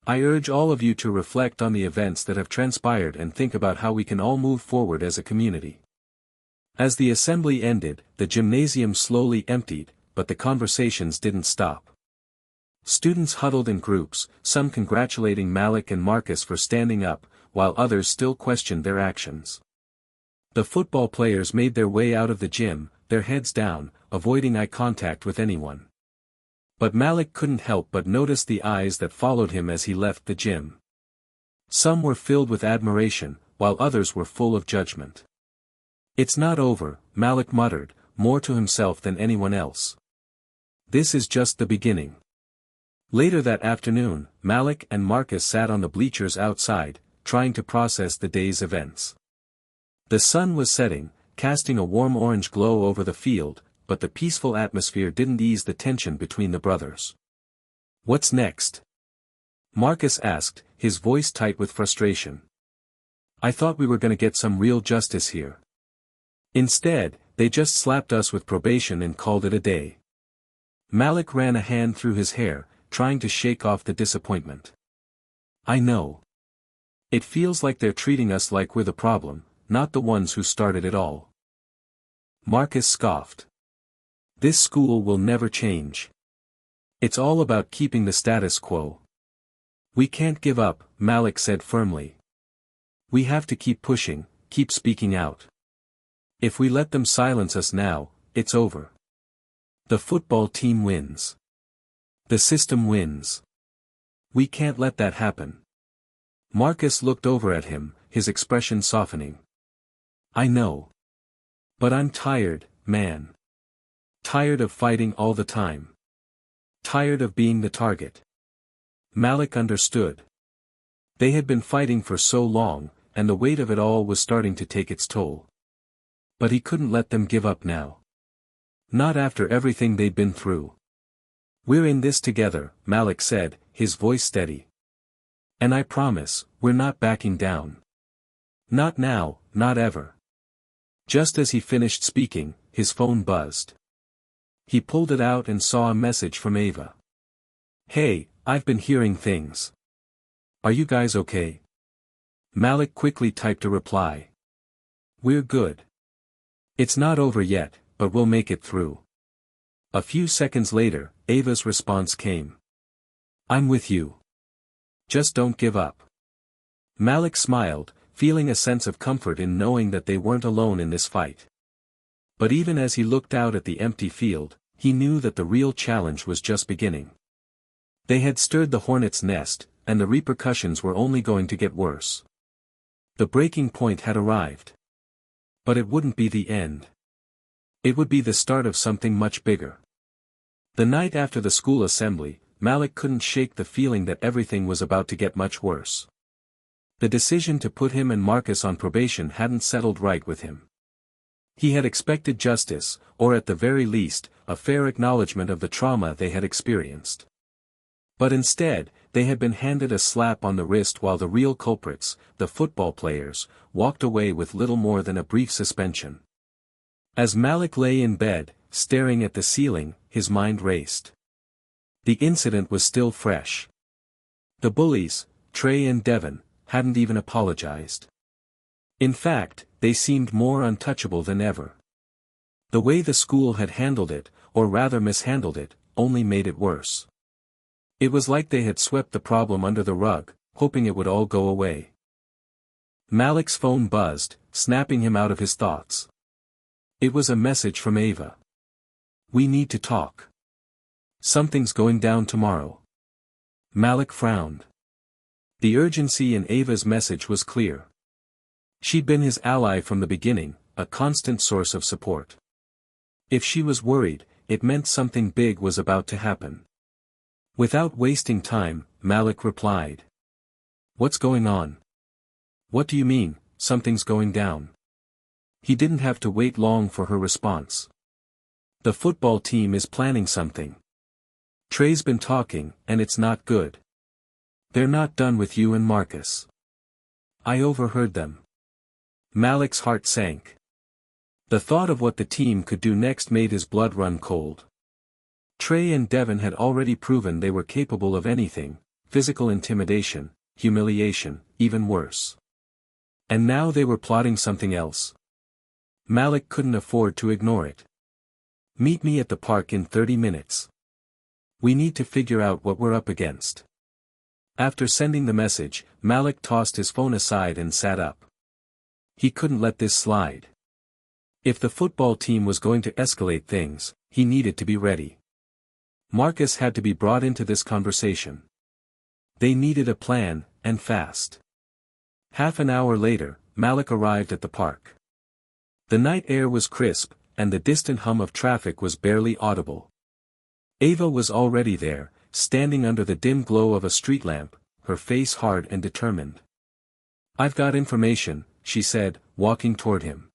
I urge all of you to reflect on the events that have transpired and think about how we can all move forward as a community. As the assembly ended, the gymnasium slowly emptied, but the conversations didn't stop. Students huddled in groups, some congratulating Malik and Marcus for standing up, while others still questioned their actions. The football players made their way out of the gym, their heads down, avoiding eye contact with anyone. But Malik couldn't help but notice the eyes that followed him as he left the gym. Some were filled with admiration, while others were full of judgment. It's not over, Malik muttered, more to himself than anyone else. This is just the beginning. Later that afternoon, Malik and Marcus sat on the bleachers outside, trying to process the day's events. The sun was setting, casting a warm orange glow over the field, but the peaceful atmosphere didn't ease the tension between the brothers. What's next? Marcus asked, his voice tight with frustration. I thought we were going to get some real justice here. Instead, they just slapped us with probation and called it a day. Malik ran a hand through his hair, trying to shake off the disappointment. I know. It feels like they're treating us like we're the problem, not the ones who started it all. Marcus scoffed. This school will never change. It's all about keeping the status quo. We can't give up, Malik said firmly. We have to keep pushing, keep speaking out. If we let them silence us now, it's over. The football team wins. The system wins. We can't let that happen. Marcus looked over at him, his expression softening. I know. But I'm tired, man. Tired of fighting all the time. Tired of being the target. Malik understood. They had been fighting for so long, and the weight of it all was starting to take its toll. But he couldn't let them give up now. Not after everything they'd been through. We're in this together, Malik said, his voice steady. And I promise, we're not backing down. Not now, not ever. Just as he finished speaking, his phone buzzed. He pulled it out and saw a message from Ava. Hey, I've been hearing things. Are you guys okay? Malik quickly typed a reply. We're good. It's not over yet, but we'll make it through. A few seconds later, Ava's response came. I'm with you. Just don't give up. Malik smiled, feeling a sense of comfort in knowing that they weren't alone in this fight. But even as he looked out at the empty field, he knew that the real challenge was just beginning. They had stirred the hornet's nest, and the repercussions were only going to get worse. The breaking point had arrived. But it wouldn't be the end. It would be the start of something much bigger. The night after the school assembly, Malik couldn't shake the feeling that everything was about to get much worse. The decision to put him and Marcus on probation hadn't settled right with him. He had expected justice, or at the very least, a fair acknowledgement of the trauma they had experienced. But instead, they had been handed a slap on the wrist while the real culprits, the football players, walked away with little more than a brief suspension. As Malik lay in bed, staring at the ceiling, his mind raced. The incident was still fresh. The bullies, Trey and Devon, hadn't even apologized. In fact, they seemed more untouchable than ever. The way the school had handled it, or rather mishandled it, only made it worse. It was like they had swept the problem under the rug, hoping it would all go away. Malik's phone buzzed, snapping him out of his thoughts. It was a message from Ava. "We need to talk. Something's going down tomorrow." Malik frowned. The urgency in Ava's message was clear. She'd been his ally from the beginning, a constant source of support. If she was worried, it meant something big was about to happen. Without wasting time, Malik replied. "What's going on?" "What do you mean, something's going down?" He didn't have to wait long for her response. "The football team is planning something. Trey's been talking, and it's not good. They're not done with you and Marcus. I overheard them." Malik's heart sank. The thought of what the team could do next made his blood run cold. Trey and Devin had already proven they were capable of anything: physical intimidation, humiliation, even worse. And now they were plotting something else. Malik couldn't afford to ignore it. "Meet me at the park in 30 minutes. We need to figure out what we're up against." After sending the message, Malik tossed his phone aside and sat up. He couldn't let this slide. If the football team was going to escalate things, he needed to be ready. Marcus had to be brought into this conversation. They needed a plan, and fast. Half an hour later, Malik arrived at the park. The night air was crisp, and the distant hum of traffic was barely audible. Ava was already there, standing under the dim glow of a street lamp, her face hard and determined. "I've got information," she said, walking toward him.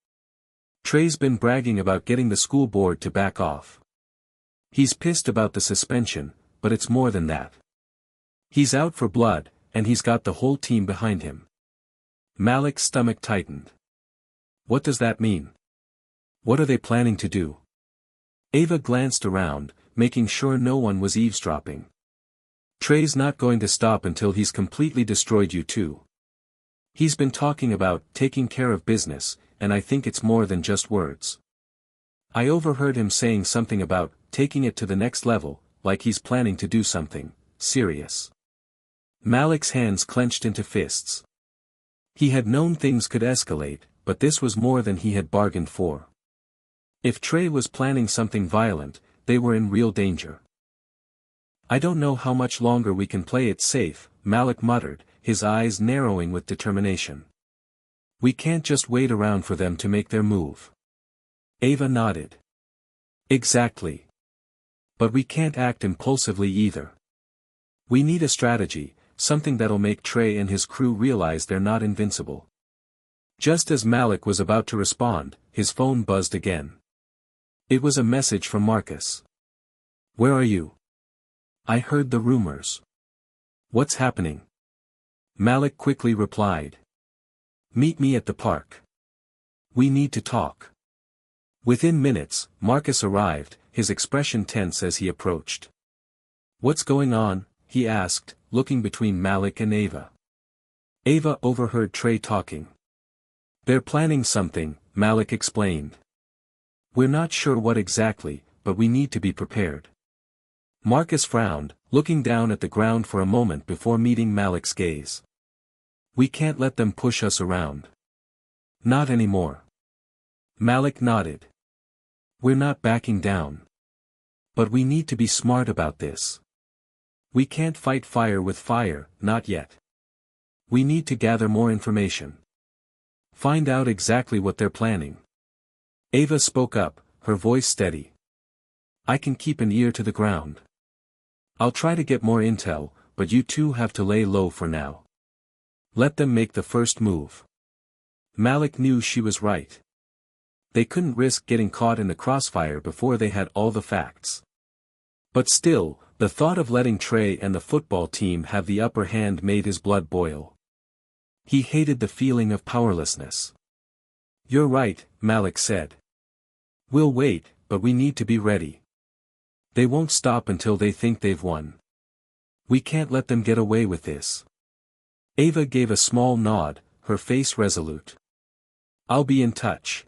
"Trey's been bragging about getting the school board to back off. He's pissed about the suspension, but it's more than that. He's out for blood, and he's got the whole team behind him." Malik's stomach tightened. What does that mean? What are they planning to do? Ava glanced around, making sure no one was eavesdropping. "Trey's not going to stop until he's completely destroyed you two. He's been talking about taking care of business, and I think it's more than just words. I overheard him saying something about taking it to the next level, like he's planning to do something serious." Malik's hands clenched into fists. He had known things could escalate, but this was more than he had bargained for. If Trey was planning something violent, they were in real danger. "I don't know how much longer we can play it safe," Malik muttered, his eyes narrowing with determination. "We can't just wait around for them to make their move." Ava nodded. "Exactly. But we can't act impulsively either. We need a strategy, something that'll make Trey and his crew realize they're not invincible." Just as Malik was about to respond, his phone buzzed again. It was a message from Marcus. "Where are you? I heard the rumors." "What's happening?" Malik quickly replied. "Meet me at the park. We need to talk." Within minutes, Marcus arrived, his expression tense as he approached. "What's going on?" he asked, looking between Malik and Ava. Ava overheard Trey talking. "They're planning something," Malik explained. "We're not sure what exactly, but we need to be prepared." Marcus frowned, looking down at the ground for a moment before meeting Malik's gaze. "We can't let them push us around. Not anymore." Malik nodded. "We're not backing down. But we need to be smart about this. We can't fight fire with fire, not yet. We need to gather more information. Find out exactly what they're planning." Ava spoke up, her voice steady. "I can keep an ear to the ground. I'll try to get more intel, but you two have to lay low for now. Let them make the first move." Malik knew she was right. They couldn't risk getting caught in the crossfire before they had all the facts. But still, the thought of letting Trey and the football team have the upper hand made his blood boil. He hated the feeling of powerlessness. "You're right," Malik said. "We'll wait, but we need to be ready. They won't stop until they think they've won. We can't let them get away with this." Ava gave a small nod, her face resolute. I'll be in touch.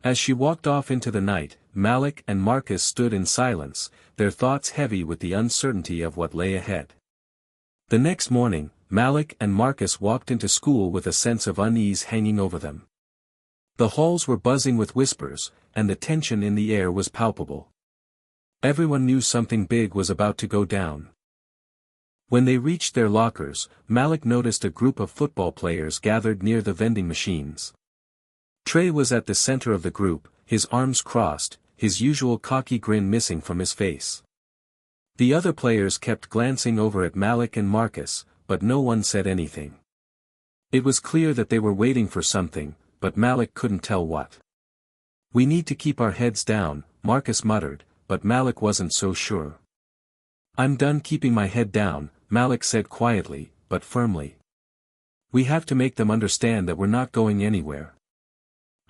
As she walked off into the night, Malik and Marcus stood in silence, their thoughts heavy with the uncertainty of what lay ahead. The next morning, Malik and Marcus walked into school with a sense of unease hanging over them. The halls were buzzing with whispers, and the tension in the air was palpable. Everyone knew something big was about to go down. When they reached their lockers, Malik noticed a group of football players gathered near the vending machines. Trey was at the center of the group, his arms crossed, his usual cocky grin missing from his face. The other players kept glancing over at Malik and Marcus, but no one said anything. It was clear that they were waiting for something, but Malik couldn't tell what. "We need to keep our heads down," Marcus muttered, but Malik wasn't so sure. "I'm done keeping my head down," Malik said quietly, but firmly. "We have to make them understand that we're not going anywhere."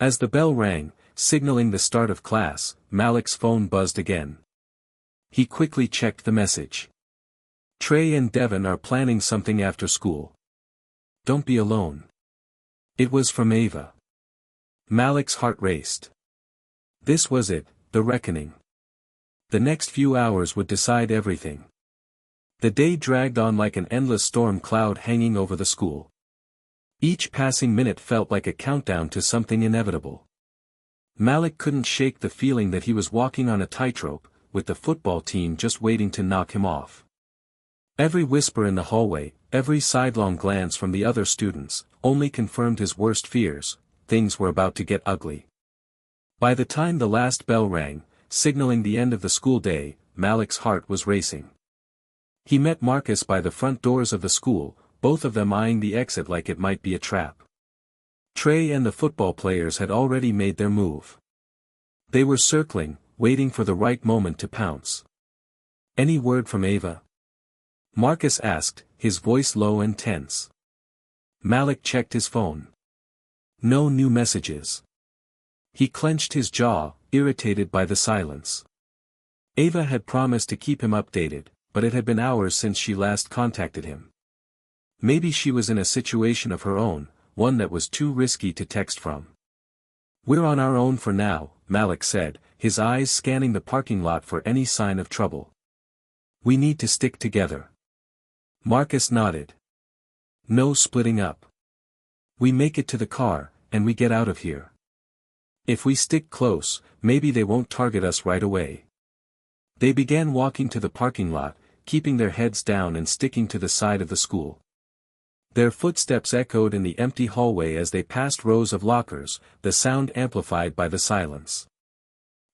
As the bell rang, signaling the start of class, Malik's phone buzzed again. He quickly checked the message. "Trey and Devin are planning something after school. Don't be alone." It was from Ava. Malik's heart raced. This was it, the reckoning. The next few hours would decide everything. The day dragged on like an endless storm cloud hanging over the school. Each passing minute felt like a countdown to something inevitable. Malik couldn't shake the feeling that he was walking on a tightrope, with the football team just waiting to knock him off. Every whisper in the hallway, every sidelong glance from the other students, only confirmed his worst fears: things were about to get ugly. By the time the last bell rang, signaling the end of the school day, Malik's heart was racing. He met Marcus by the front doors of the school, both of them eyeing the exit like it might be a trap. Trey and the football players had already made their move. They were circling, waiting for the right moment to pounce. "Any word from Ava?" Marcus asked, his voice low and tense. Malik checked his phone. No new messages. He clenched his jaw, irritated by the silence. Ava had promised to keep him updated, but it had been hours since she last contacted him. Maybe she was in a situation of her own, one that was too risky to text from. "We're on our own for now," Malik said, his eyes scanning the parking lot for any sign of trouble. "We need to stick together." Marcus nodded. "No splitting up. We make it to the car, and we get out of here. If we stick close, maybe they won't target us right away." They began walking to the parking lot, keeping their heads down and sticking to the side of the school. Their footsteps echoed in the empty hallway as they passed rows of lockers, the sound amplified by the silence.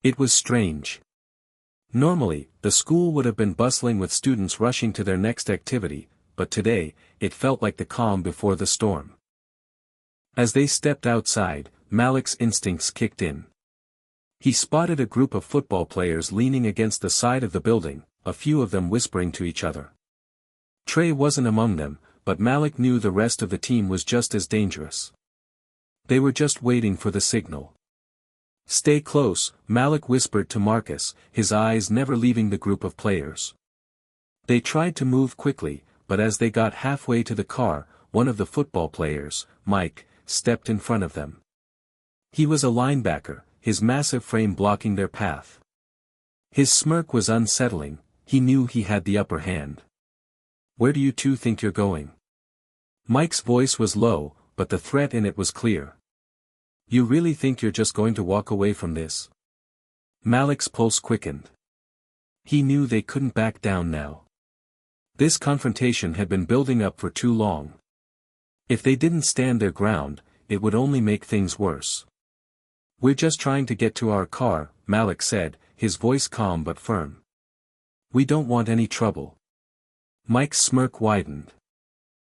It was strange. Normally, the school would have been bustling with students rushing to their next activity, but today, it felt like the calm before the storm. As they stepped outside, Malik's instincts kicked in. He spotted a group of football players leaning against the side of the building, a few of them whispering to each other. Trey wasn't among them, but Malik knew the rest of the team was just as dangerous. They were just waiting for the signal. "Stay close," Malik whispered to Marcus, his eyes never leaving the group of players. They tried to move quickly, but as they got halfway to the car, one of the football players, Mike, stepped in front of them. He was a linebacker, his massive frame blocking their path. His smirk was unsettling, he knew he had the upper hand. "Where do you two think you're going?" Mike's voice was low, but the threat in it was clear. "You really think you're just going to walk away from this?" Malik's pulse quickened. He knew they couldn't back down now. This confrontation had been building up for too long. If they didn't stand their ground, it would only make things worse. "We're just trying to get to our car," Malik said, his voice calm but firm. "We don't want any trouble." Mike's smirk widened.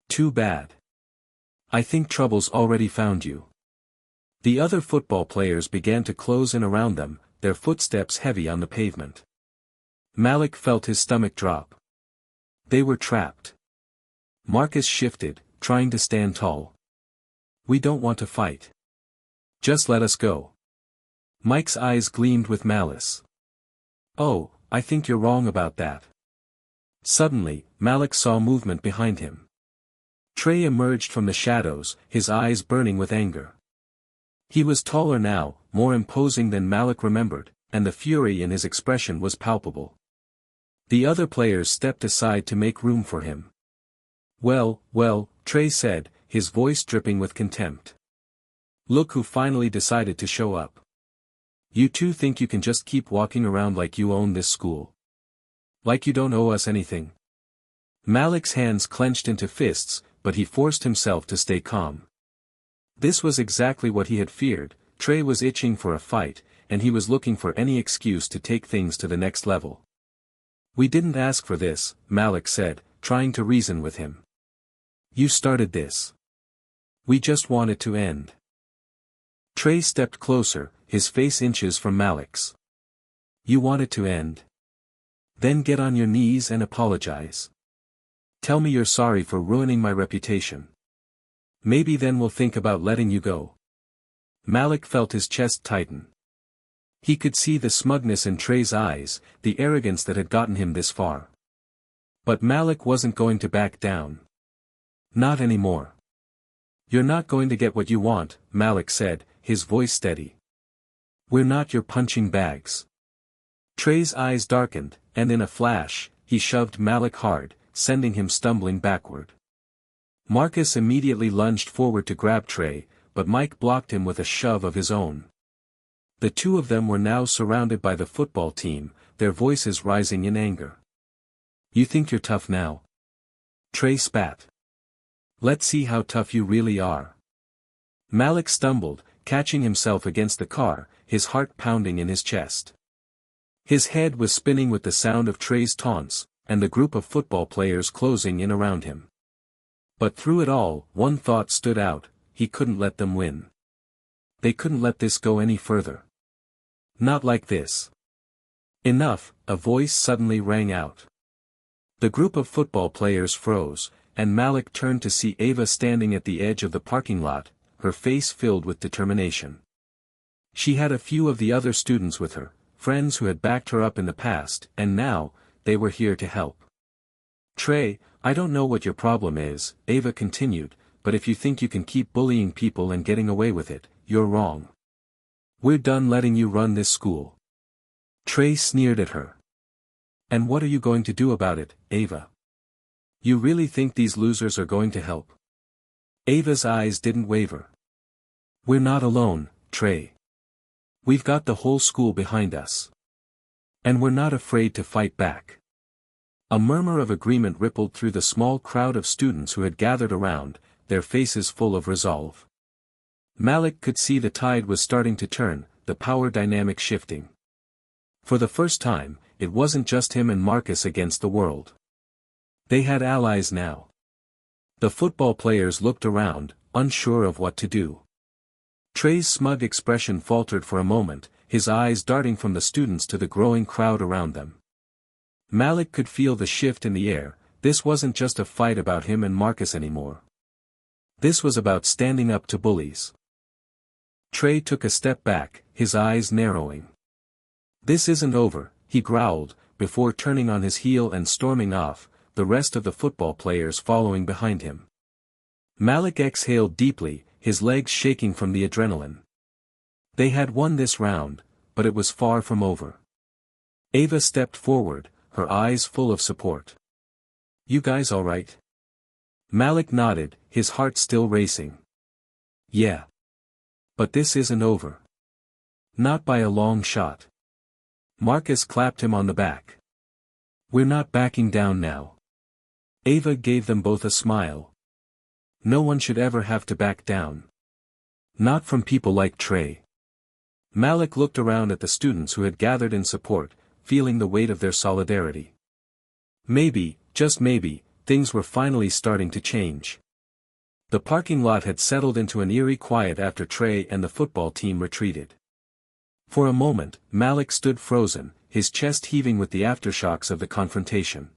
"Too bad. I think trouble's already found you." The other football players began to close in around them, their footsteps heavy on the pavement. Malik felt his stomach drop. They were trapped. Marcus shifted, trying to stand tall. "We don't want to fight. Just let us go." Mike's eyes gleamed with malice. "Oh, I think you're wrong about that." Suddenly, Malik saw movement behind him. Trey emerged from the shadows, his eyes burning with anger. He was taller now, more imposing than Malik remembered, and the fury in his expression was palpable. The other players stepped aside to make room for him. "Well, well," Trey said, his voice dripping with contempt. "Look who finally decided to show up. You two think you can just keep walking around like you own this school? Like you don't owe us anything?" Malik's hands clenched into fists, but he forced himself to stay calm. This was exactly what he had feared. Trey was itching for a fight, and he was looking for any excuse to take things to the next level. "We didn't ask for this," Malik said, trying to reason with him. "You started this. We just want it to end." Trey stepped closer, his face inches from Malik's. "You want it to end? Then get on your knees and apologize. Tell me you're sorry for ruining my reputation. Maybe then we'll think about letting you go." Malik felt his chest tighten. He could see the smugness in Trey's eyes, the arrogance that had gotten him this far. But Malik wasn't going to back down. Not anymore. "You're not going to get what you want," Malik said, his voice steady. "We're not your punching bags." Trey's eyes darkened, and in a flash, he shoved Malik hard, sending him stumbling backward. Marcus immediately lunged forward to grab Trey, but Mike blocked him with a shove of his own. The two of them were now surrounded by the football team, their voices rising in anger. "You think you're tough now?" Trey spat. "Let's see how tough you really are." Malik stumbled, catching himself against the car, his heart pounding in his chest. His head was spinning with the sound of Trey's taunts, and the group of football players closing in around him. But through it all, one thought stood out: he couldn't let them win. They couldn't let this go any further. Not like this. "Enough," a voice suddenly rang out. The group of football players froze, and Malik turned to see Ava standing at the edge of the parking lot, her face filled with determination. She had a few of the other students with her, friends who had backed her up in the past, and now, they were here to help. "Trey, I don't know what your problem is," Ava continued, "but if you think you can keep bullying people and getting away with it, you're wrong. We're done letting you run this school." Trey sneered at her. "And what are you going to do about it, Ava? You really think these losers are going to help?" Ava's eyes didn't waver. "We're not alone, Trey. We've got the whole school behind us. And we're not afraid to fight back." A murmur of agreement rippled through the small crowd of students who had gathered around, their faces full of resolve. Malik could see the tide was starting to turn, the power dynamic shifting. For the first time, it wasn't just him and Marcus against the world. They had allies now. The football players looked around, unsure of what to do. Trey's smug expression faltered for a moment, his eyes darting from the students to the growing crowd around them. Malik could feel the shift in the air. This wasn't just a fight about him and Marcus anymore. This was about standing up to bullies. Trey took a step back, his eyes narrowing. "This isn't over," he growled, before turning on his heel and storming off, the rest of the football players following behind him. Malik exhaled deeply, his legs shaking from the adrenaline. They had won this round, but it was far from over. Ava stepped forward, her eyes full of support. "You guys all right?" Malik nodded, his heart still racing. "Yeah. But this isn't over. Not by a long shot." Marcus clapped him on the back. "We're not backing down now." Ava gave them both a smile. "No one should ever have to back down. Not from people like Trey." Malik looked around at the students who had gathered in support, feeling the weight of their solidarity. Maybe, just maybe, things were finally starting to change. The parking lot had settled into an eerie quiet after Trey and the football team retreated. For a moment, Malik stood frozen, his chest heaving with the aftershocks of the confrontation.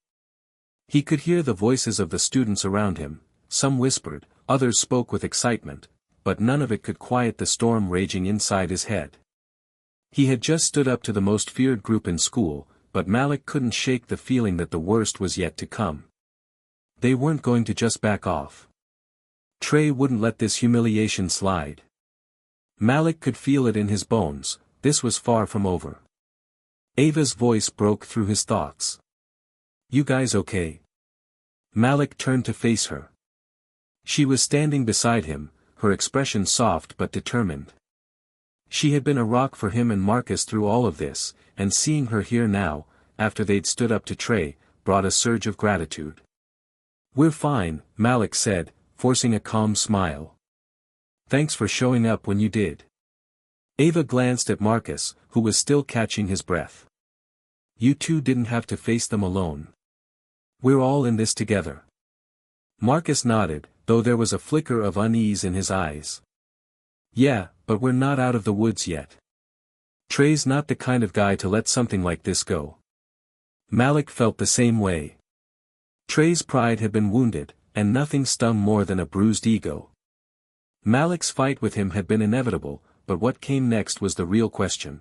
He could hear the voices of the students around him, some whispered, others spoke with excitement, but none of it could quiet the storm raging inside his head. He had just stood up to the most feared group in school, but Malik couldn't shake the feeling that the worst was yet to come. They weren't going to just back off. Trey wouldn't let this humiliation slide. Malik could feel it in his bones, this was far from over. Ava's voice broke through his thoughts. You guys okay? Malik turned to face her. She was standing beside him, her expression soft but determined. She had been a rock for him and Marcus through all of this, and seeing her here now, after they'd stood up to Trey, brought a surge of gratitude. We're fine, Malik said, forcing a calm smile. Thanks for showing up when you did. Ava glanced at Marcus, who was still catching his breath. You two didn't have to face them alone. We're all in this together. Marcus nodded, though there was a flicker of unease in his eyes. Yeah, but we're not out of the woods yet. Trey's not the kind of guy to let something like this go. Malik felt the same way. Trey's pride had been wounded, and nothing stung more than a bruised ego. Malik's fight with him had been inevitable, but what came next was the real question.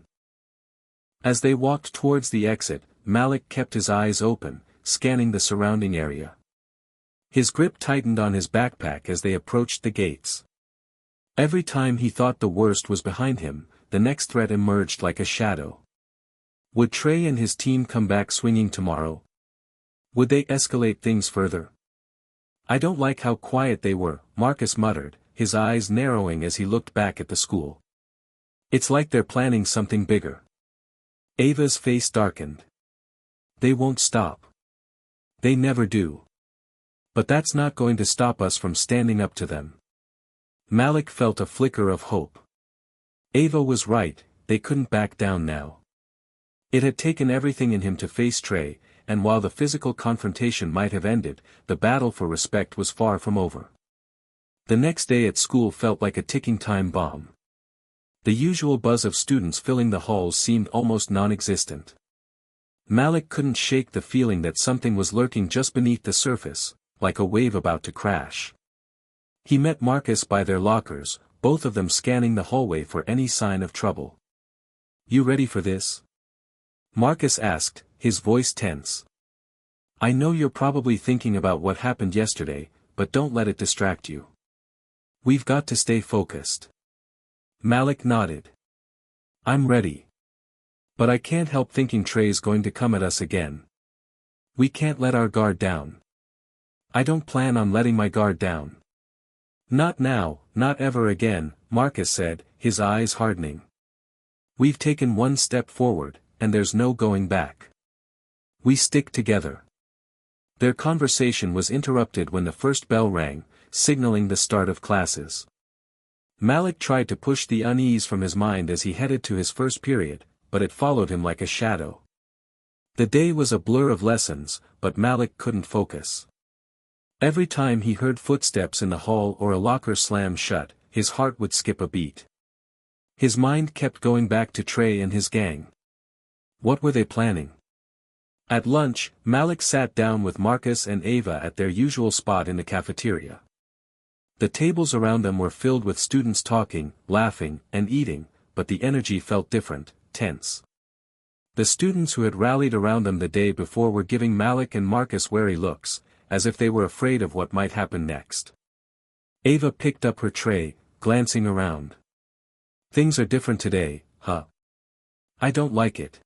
As they walked towards the exit, Malik kept his eyes open, scanning the surrounding area. His grip tightened on his backpack as they approached the gates. Every time he thought the worst was behind him, the next threat emerged like a shadow. Would Trey and his team come back swinging tomorrow? Would they escalate things further? I don't like how quiet they were, Marcus muttered, his eyes narrowing as he looked back at the school. It's like they're planning something bigger. Ava's face darkened. They won't stop. They never do. But that's not going to stop us from standing up to them. Malik felt a flicker of hope. Ava was right, they couldn't back down now. It had taken everything in him to face Trey, and while the physical confrontation might have ended, the battle for respect was far from over. The next day at school felt like a ticking time bomb. The usual buzz of students filling the halls seemed almost non-existent. Malik couldn't shake the feeling that something was lurking just beneath the surface, like a wave about to crash. He met Marcus by their lockers, both of them scanning the hallway for any sign of trouble. You ready for this? Marcus asked, his voice tense. I know you're probably thinking about what happened yesterday, but don't let it distract you. We've got to stay focused. Malik nodded. I'm ready. But I can't help thinking Trey's going to come at us again. We can't let our guard down. I don't plan on letting my guard down. Not now, not ever again, Marcus said, his eyes hardening. We've taken one step forward, and there's no going back. We stick together. Their conversation was interrupted when the first bell rang, signaling the start of classes. Malik tried to push the unease from his mind as he headed to his first period, but it followed him like a shadow. The day was a blur of lessons, but Malik couldn't focus. Every time he heard footsteps in the hall or a locker slam shut, his heart would skip a beat. His mind kept going back to Trey and his gang. What were they planning? At lunch, Malik sat down with Marcus and Ava at their usual spot in the cafeteria. The tables around them were filled with students talking, laughing, and eating, but the energy felt different, tense. The students who had rallied around them the day before were giving Malik and Marcus wary looks, as if they were afraid of what might happen next. Ava picked up her tray, glancing around. Things are different today, huh? I don't like it.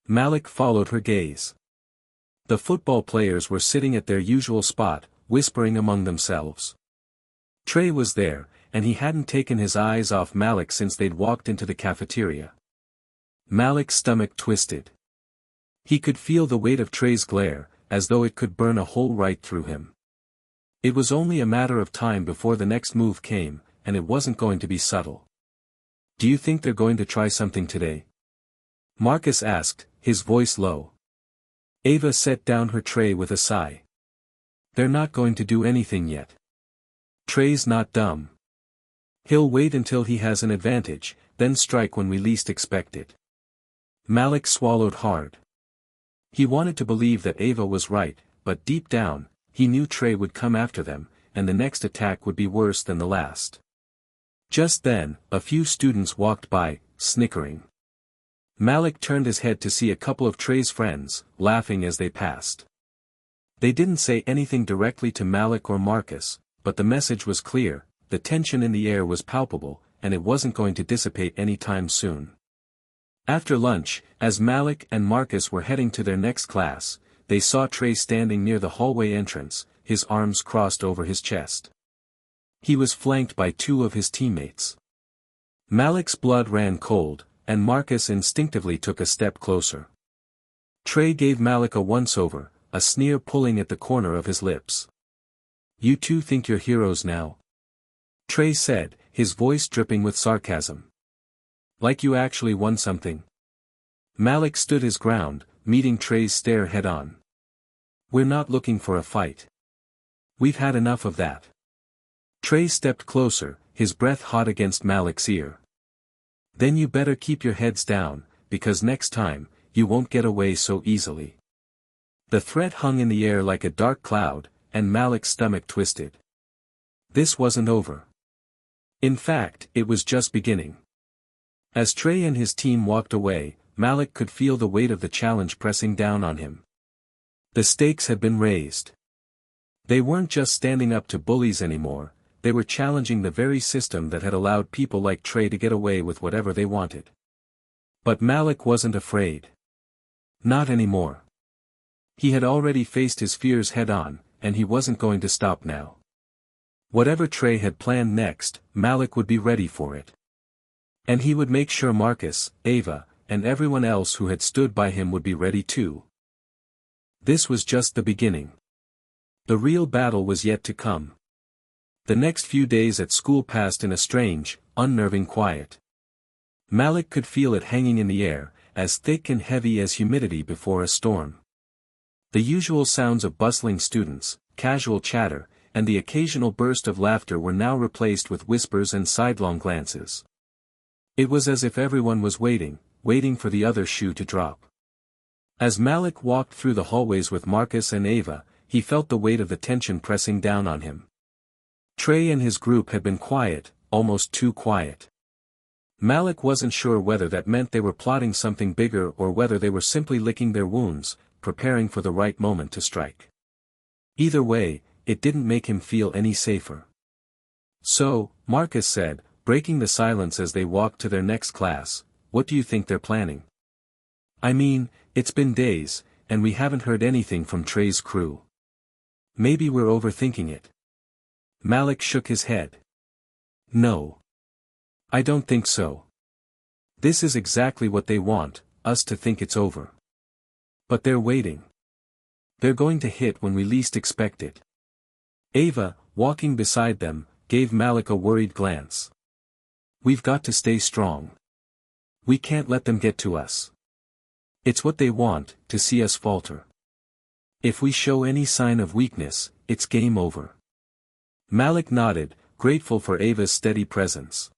Malik followed her gaze. The football players were sitting at their usual spot, whispering among themselves. Trey was there, and he hadn't taken his eyes off Malik since they'd walked into the cafeteria. Malik's stomach twisted. He could feel the weight of Trey's glare, as though it could burn a hole right through him. It was only a matter of time before the next move came, and it wasn't going to be subtle. Do you think they're going to try something today? Marcus asked, his voice low. Ava set down her tray with a sigh. They're not going to do anything yet. Trey's not dumb. He'll wait until he has an advantage, then strike when we least expect it. Malik swallowed hard. He wanted to believe that Ava was right, but deep down, he knew Trey would come after them, and the next attack would be worse than the last. Just then, a few students walked by, snickering. Malik turned his head to see a couple of Trey's friends, laughing as they passed. They didn't say anything directly to Malik or Marcus, but the message was clear, the tension in the air was palpable, and it wasn't going to dissipate anytime soon. After lunch, as Malik and Marcus were heading to their next class, they saw Trey standing near the hallway entrance, his arms crossed over his chest. He was flanked by two of his teammates. Malik's blood ran cold, and Marcus instinctively took a step closer. Trey gave Malik a once-over, a sneer pulling at the corner of his lips. "You two think you're heroes now?" Trey said, his voice dripping with sarcasm. "Like you actually won something?" Malik stood his ground, meeting Trey's stare head-on. "We're not looking for a fight. We've had enough of that." Trey stepped closer, his breath hot against Malik's ear. "Then you better keep your heads down, because next time, you won't get away so easily." The threat hung in the air like a dark cloud, and Malik's stomach twisted. This wasn't over. In fact, it was just beginning. As Trey and his team walked away, Malik could feel the weight of the challenge pressing down on him. The stakes had been raised. They weren't just standing up to bullies anymore, they were challenging the very system that had allowed people like Trey to get away with whatever they wanted. But Malik wasn't afraid. Not anymore. He had already faced his fears head-on, and he wasn't going to stop now. Whatever Trey had planned next, Malik would be ready for it. And he would make sure Marcus, Ava, and everyone else who had stood by him would be ready too. This was just the beginning. The real battle was yet to come. The next few days at school passed in a strange, unnerving quiet. Malik could feel it hanging in the air, as thick and heavy as humidity before a storm. The usual sounds of bustling students, casual chatter, and the occasional burst of laughter were now replaced with whispers and sidelong glances. It was as if everyone was waiting for the other shoe to drop. As Malik walked through the hallways with Marcus and Ava, he felt the weight of the tension pressing down on him. Trey and his group had been quiet, almost too quiet. Malik wasn't sure whether that meant they were plotting something bigger or whether they were simply licking their wounds, preparing for the right moment to strike. Either way, it didn't make him feel any safer. "So," Marcus said, breaking the silence as they walked to their next class, "what do you think they're planning? I mean, it's been days, and we haven't heard anything from Trey's crew. Maybe we're overthinking it." Malik shook his head. "No. I don't think so. This is exactly what they want, us to think it's over. But they're waiting. They're going to hit when we least expect it." Ava, walking beside them, gave Malik a worried glance. "We've got to stay strong. We can't let them get to us. It's what they want, to see us falter. If we show any sign of weakness, it's game over." Malik nodded, grateful for Ava's steady presence.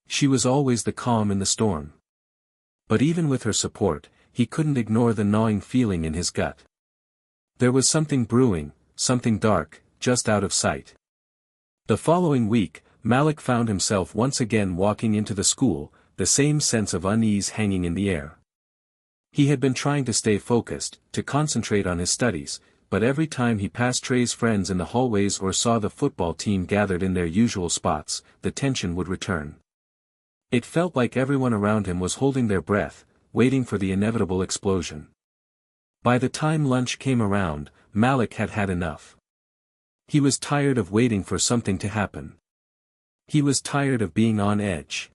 She was always the calm in the storm. But even with her support, he couldn't ignore the gnawing feeling in his gut. There was something brewing, something dark, just out of sight. The following week, Malik found himself once again walking into the school, the same sense of unease hanging in the air. He had been trying to stay focused, to concentrate on his studies, but every time he passed Trey's friends in the hallways or saw the football team gathered in their usual spots, the tension would return. It felt like everyone around him was holding their breath, waiting for the inevitable explosion. By the time lunch came around, Malik had had enough. He was tired of waiting for something to happen. He was tired of being on edge.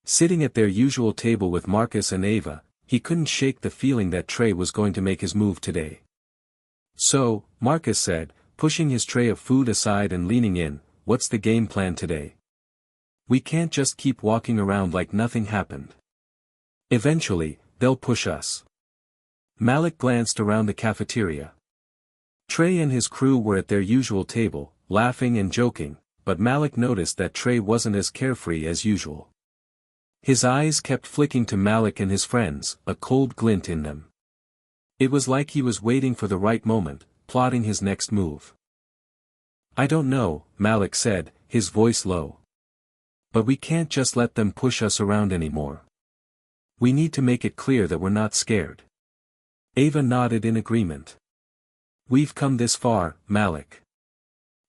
Sitting at their usual table with Marcus and Ava, he couldn't shake the feeling that Trey was going to make his move today. "So," Marcus said, pushing his tray of food aside and leaning in, "what's the game plan today? We can't just keep walking around like nothing happened. Eventually, they'll push us." Malik glanced around the cafeteria. Trey and his crew were at their usual table, laughing and joking, but Malik noticed that Trey wasn't as carefree as usual. His eyes kept flicking to Malik and his friends, a cold glint in them. It was like he was waiting for the right moment, plotting his next move. "I don't know," Malik said, his voice low. "But we can't just let them push us around anymore. We need to make it clear that we're not scared." Ava nodded in agreement. "We've come this far, Malik.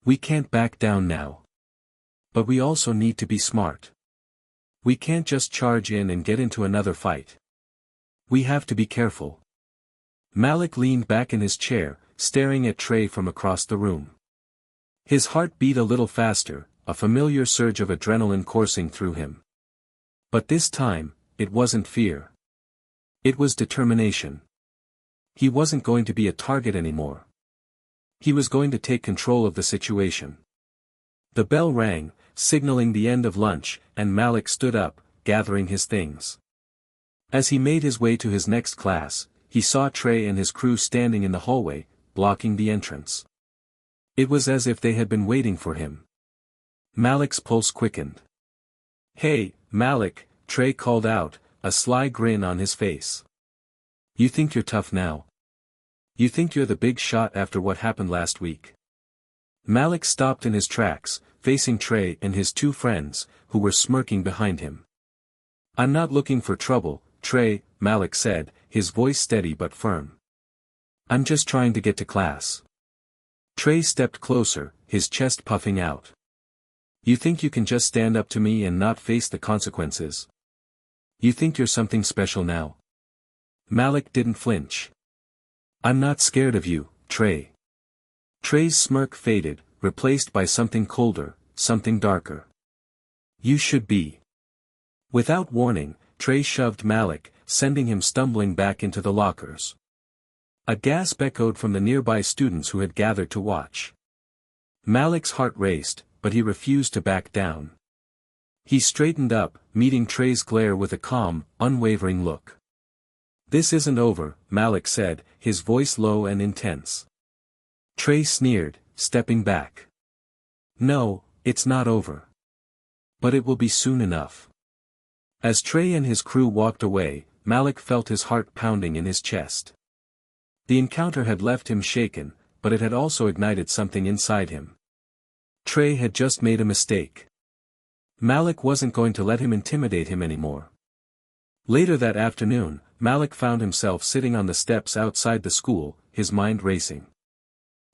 We can't back down now. But we also need to be smart. We can't just charge in and get into another fight. We have to be careful. Malik leaned back in his chair, staring at Trey from across the room. His heart beat a little faster, a familiar surge of adrenaline coursing through him. But this time, it wasn't fear. It was determination. He wasn't going to be a target anymore. He was going to take control of the situation. The bell rang, signaling the end of lunch, and Malik stood up, gathering his things. As he made his way to his next class, he saw Trey and his crew standing in the hallway, blocking the entrance. It was as if they had been waiting for him. Malik's pulse quickened. "Hey, Malik," Trey called out, a sly grin on his face. "You think you're tough now? You think you're the big shot after what happened last week?" Malik stopped in his tracks, facing Trey and his two friends, who were smirking behind him. "I'm not looking for trouble, Trey," Malik said, his voice steady but firm. "I'm just trying to get to class." Trey stepped closer, his chest puffing out. "You think you can just stand up to me and not face the consequences? You think you're something special now?" Malik didn't flinch. "I'm not scared of you, Trey." Trey's smirk faded, replaced by something colder, something darker. "You should be." Without warning, Trey shoved Malik, sending him stumbling back into the lockers. A gasp echoed from the nearby students who had gathered to watch. Malik's heart raced, but he refused to back down. He straightened up, meeting Trey's glare with a calm, unwavering look. "This isn't over," Malik said, his voice low and intense. Trey sneered, stepping back. "No, it's not over. But it will be soon enough." As Trey and his crew walked away, Malik felt his heart pounding in his chest. The encounter had left him shaken, but it had also ignited something inside him. Trey had just made a mistake. Malik wasn't going to let him intimidate him anymore. Later that afternoon, Malik found himself sitting on the steps outside the school, his mind racing.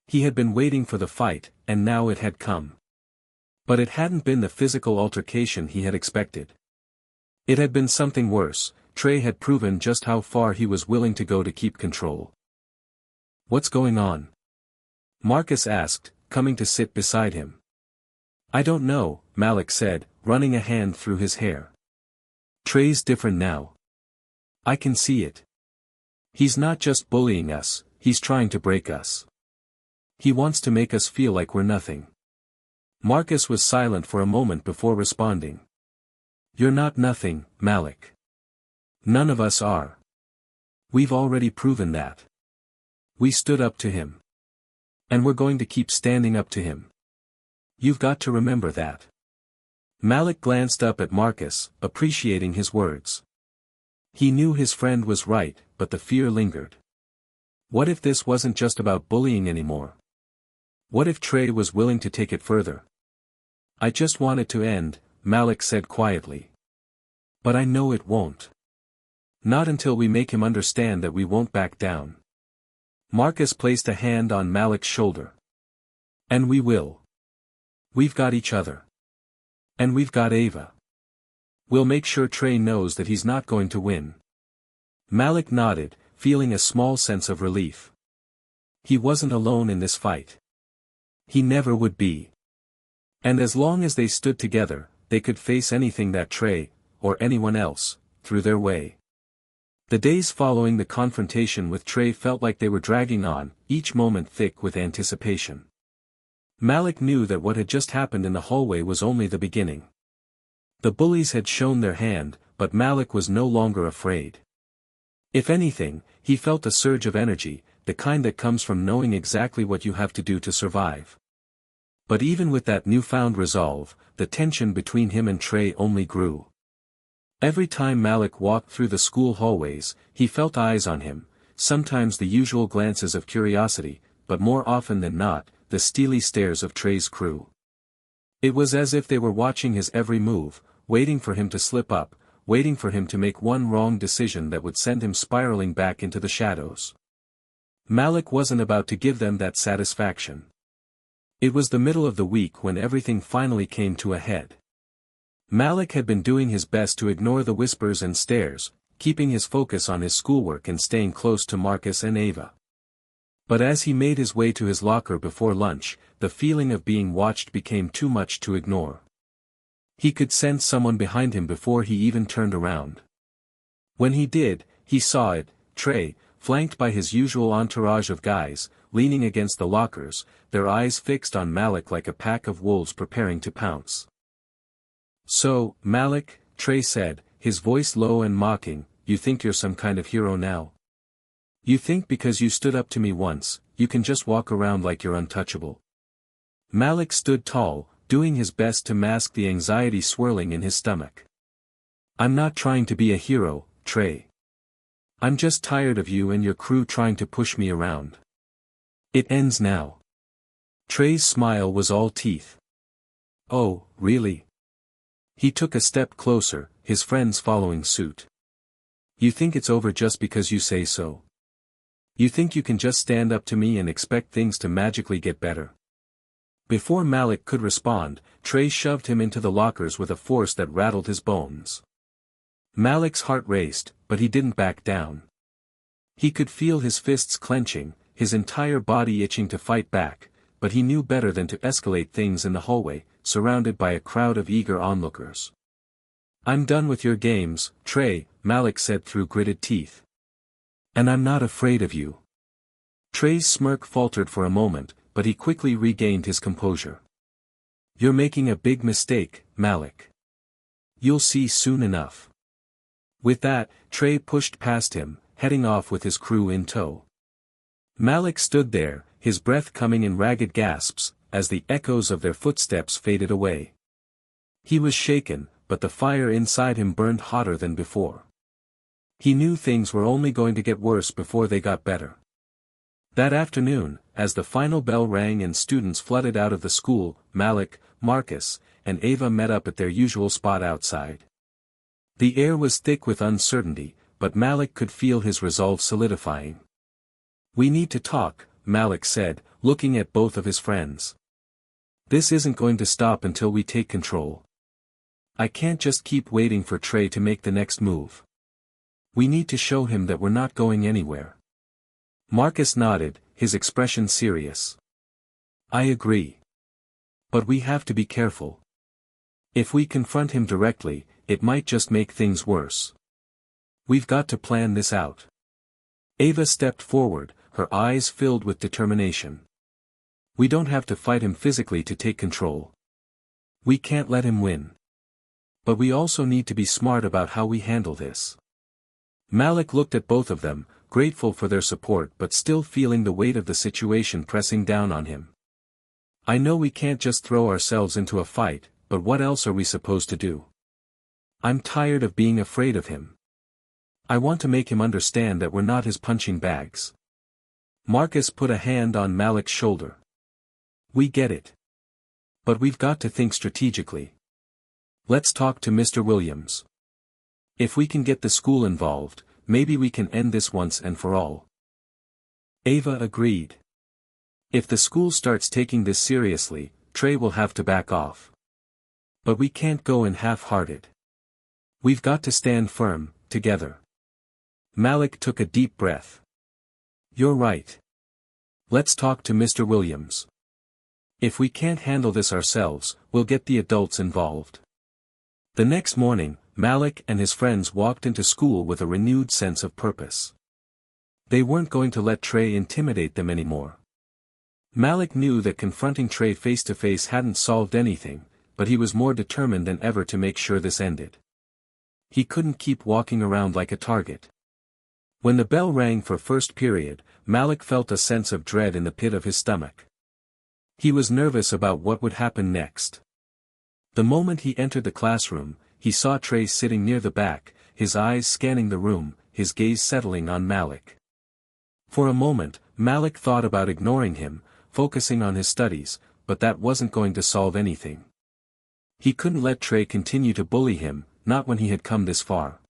He had been waiting for the fight, and now it had come. But it hadn't been the physical altercation he had expected. It had been something worse. Trey had proven just how far he was willing to go to keep control. "What's going on?" Marcus asked, coming to sit beside him. "I don't know," Malik said, running a hand through his hair. "Trey's different now. I can see it. He's not just bullying us, he's trying to break us. He wants to make us feel like we're nothing." Marcus was silent for a moment before responding. "You're not nothing, Malik. None of us are. We've already proven that. We stood up to him. And we're going to keep standing up to him. You've got to remember that." Malik glanced up at Marcus, appreciating his words. He knew his friend was right, but the fear lingered. What if this wasn't just about bullying anymore? What if Trey was willing to take it further? "I just want it to end," Malik said quietly. "But I know it won't. Not until we make him understand that we won't back down." Marcus placed a hand on Malik's shoulder. "And we will. We've got each other. And we've got Ava. We'll make sure Trey knows that he's not going to win." Malik nodded, feeling a small sense of relief. He wasn't alone in this fight. He never would be. And as long as they stood together, they could face anything that Trey, or anyone else, threw their way. The days following the confrontation with Trey felt like they were dragging on, each moment thick with anticipation. Malik knew that what had just happened in the hallway was only the beginning. The bullies had shown their hand, but Malik was no longer afraid. If anything, he felt a surge of energy, the kind that comes from knowing exactly what you have to do to survive. But even with that newfound resolve, the tension between him and Trey only grew. Every time Malik walked through the school hallways, he felt eyes on him, sometimes the usual glances of curiosity, but more often than not, the steely stares of Trey's crew. It was as if they were watching his every move, waiting for him to slip up, waiting for him to make one wrong decision that would send him spiraling back into the shadows. Malik wasn't about to give them that satisfaction. It was the middle of the week when everything finally came to a head. Malik had been doing his best to ignore the whispers and stares, keeping his focus on his schoolwork and staying close to Marcus and Ava. But as he made his way to his locker before lunch, the feeling of being watched became too much to ignore. He could sense someone behind him before he even turned around. When he did, he saw it, Trey, flanked by his usual entourage of guys, leaning against the lockers, their eyes fixed on Malik like a pack of wolves preparing to pounce. "So, Malik," Trey said, his voice low and mocking, "you think you're some kind of hero now? You think because you stood up to me once, you can just walk around like you're untouchable?" Malik stood tall, doing his best to mask the anxiety swirling in his stomach. "I'm not trying to be a hero, Trey. I'm just tired of you and your crew trying to push me around. It ends now." Trey's smile was all teeth. "Oh, really?" He took a step closer, his friends following suit. "You think it's over just because you say so? You think you can just stand up to me and expect things to magically get better?" Before Malik could respond, Trey shoved him into the lockers with a force that rattled his bones. Malik's heart raced, but he didn't back down. He could feel his fists clenching, his entire body itching to fight back, but he knew better than to escalate things in the hallway, surrounded by a crowd of eager onlookers. "I'm done with your games, Trey," Malik said through gritted teeth. "And I'm not afraid of you." Trey's smirk faltered for a moment, but he quickly regained his composure. "You're making a big mistake, Malik. You'll see soon enough." With that, Trey pushed past him, heading off with his crew in tow. Malik stood there, his breath coming in ragged gasps, as the echoes of their footsteps faded away. He was shaken, but the fire inside him burned hotter than before. He knew things were only going to get worse before they got better. That afternoon, as the final bell rang and students flooded out of the school, Malik, Marcus, and Ava met up at their usual spot outside. The air was thick with uncertainty, but Malik could feel his resolve solidifying. "We need to talk," Malik said, looking at both of his friends. "This isn't going to stop until we take control. I can't just keep waiting for Trey to make the next move. We need to show him that we're not going anywhere." Marcus nodded, his expression serious. "I agree. But we have to be careful. If we confront him directly, it might just make things worse. We've got to plan this out." Ava stepped forward, her eyes filled with determination. "We don't have to fight him physically to take control. We can't let him win. But we also need to be smart about how we handle this." Malik looked at both of them, grateful for their support but still feeling the weight of the situation pressing down on him. "I know we can't just throw ourselves into a fight, but what else are we supposed to do? I'm tired of being afraid of him. I want to make him understand that we're not his punching bags." Marcus put a hand on Malik's shoulder. "We get it. But we've got to think strategically. Let's talk to Mr. Williams. If we can get the school involved, maybe we can end this once and for all." Ava agreed. "If the school starts taking this seriously, Trey will have to back off. But we can't go in half-hearted. We've got to stand firm, together." Malik took a deep breath. "You're right. Let's talk to Mr. Williams. If we can't handle this ourselves, we'll get the adults involved." The next morning, Malik and his friends walked into school with a renewed sense of purpose. They weren't going to let Trey intimidate them anymore. Malik knew that confronting Trey face-to-face hadn't solved anything, but he was more determined than ever to make sure this ended. He couldn't keep walking around like a target. When the bell rang for first period, Malik felt a sense of dread in the pit of his stomach. He was nervous about what would happen next. The moment he entered the classroom, he saw Trey sitting near the back, his eyes scanning the room, his gaze settling on Malik. For a moment, Malik thought about ignoring him, focusing on his studies, but that wasn't going to solve anything. He couldn't let Trey continue to bully him, not when he had come this far.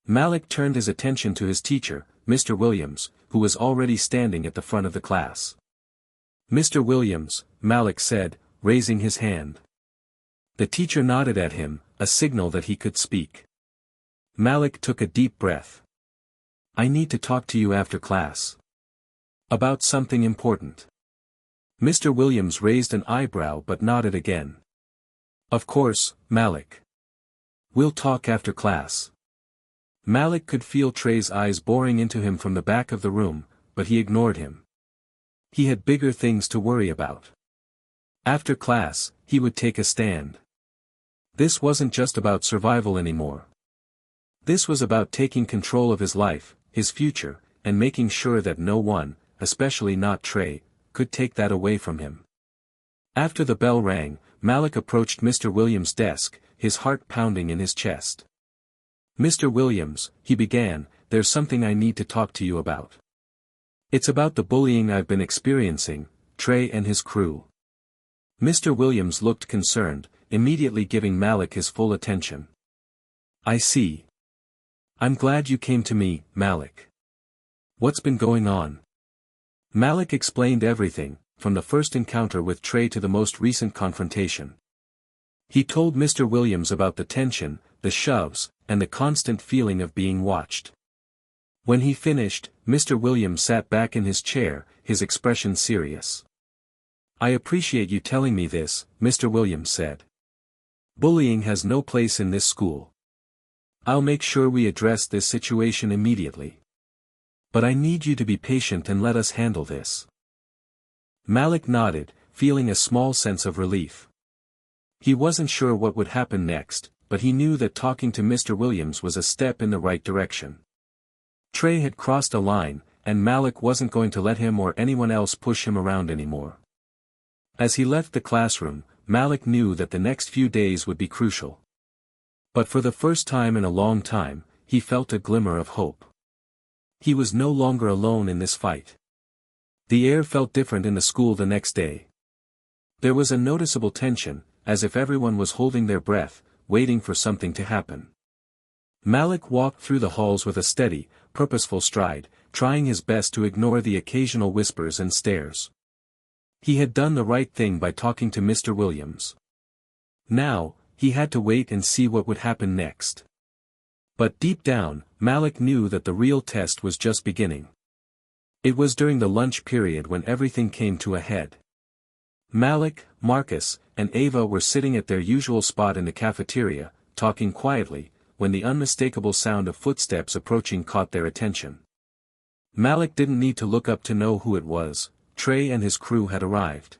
Malik turned his attention to his teacher, Mr. Williams, who was already standing at the front of the class. "Mr. Williams," Malik said, raising his hand. The teacher nodded at him, a signal that he could speak. Malik took a deep breath. I need to talk to you after class. About something important. Mr. Williams raised an eyebrow but nodded again. Of course, Malik. We'll talk after class. Malik could feel Trey's eyes boring into him from the back of the room, but he ignored him. He had bigger things to worry about. After class, he would take a stand. This wasn't just about survival anymore. This was about taking control of his life, his future, and making sure that no one, especially not Trey, could take that away from him. After the bell rang, Malik approached Mr. Williams' desk, his heart pounding in his chest. Mr. Williams, he began, there's something I need to talk to you about. It's about the bullying I've been experiencing, Trey and his crew. Mr. Williams looked concerned, immediately giving Malik his full attention. I see. I'm glad you came to me, Malik. What's been going on? Malik explained everything, from the first encounter with Trey to the most recent confrontation. He told Mr. Williams about the tension, the shoves, and the constant feeling of being watched. When he finished, Mr. Williams sat back in his chair, his expression serious. I appreciate you telling me this, Mr. Williams said. Bullying has no place in this school. I'll make sure we address this situation immediately. But I need you to be patient and let us handle this. Malik nodded, feeling a small sense of relief. He wasn't sure what would happen next, but he knew that talking to Mr. Williams was a step in the right direction. Trey had crossed a line, and Malik wasn't going to let him or anyone else push him around anymore. As he left the classroom, Malik knew that the next few days would be crucial. But for the first time in a long time, he felt a glimmer of hope. He was no longer alone in this fight. The air felt different in the school the next day. There was a noticeable tension, as if everyone was holding their breath, waiting for something to happen. Malik walked through the halls with a steady, purposeful stride, trying his best to ignore the occasional whispers and stares. He had done the right thing by talking to Mr. Williams. Now, he had to wait and see what would happen next. But deep down, Malik knew that the real test was just beginning. It was during the lunch period when everything came to a head. Malik, Marcus, and Ava were sitting at their usual spot in the cafeteria, talking quietly, when the unmistakable sound of footsteps approaching caught their attention. Malik didn't need to look up to know who it was. Trey and his crew had arrived.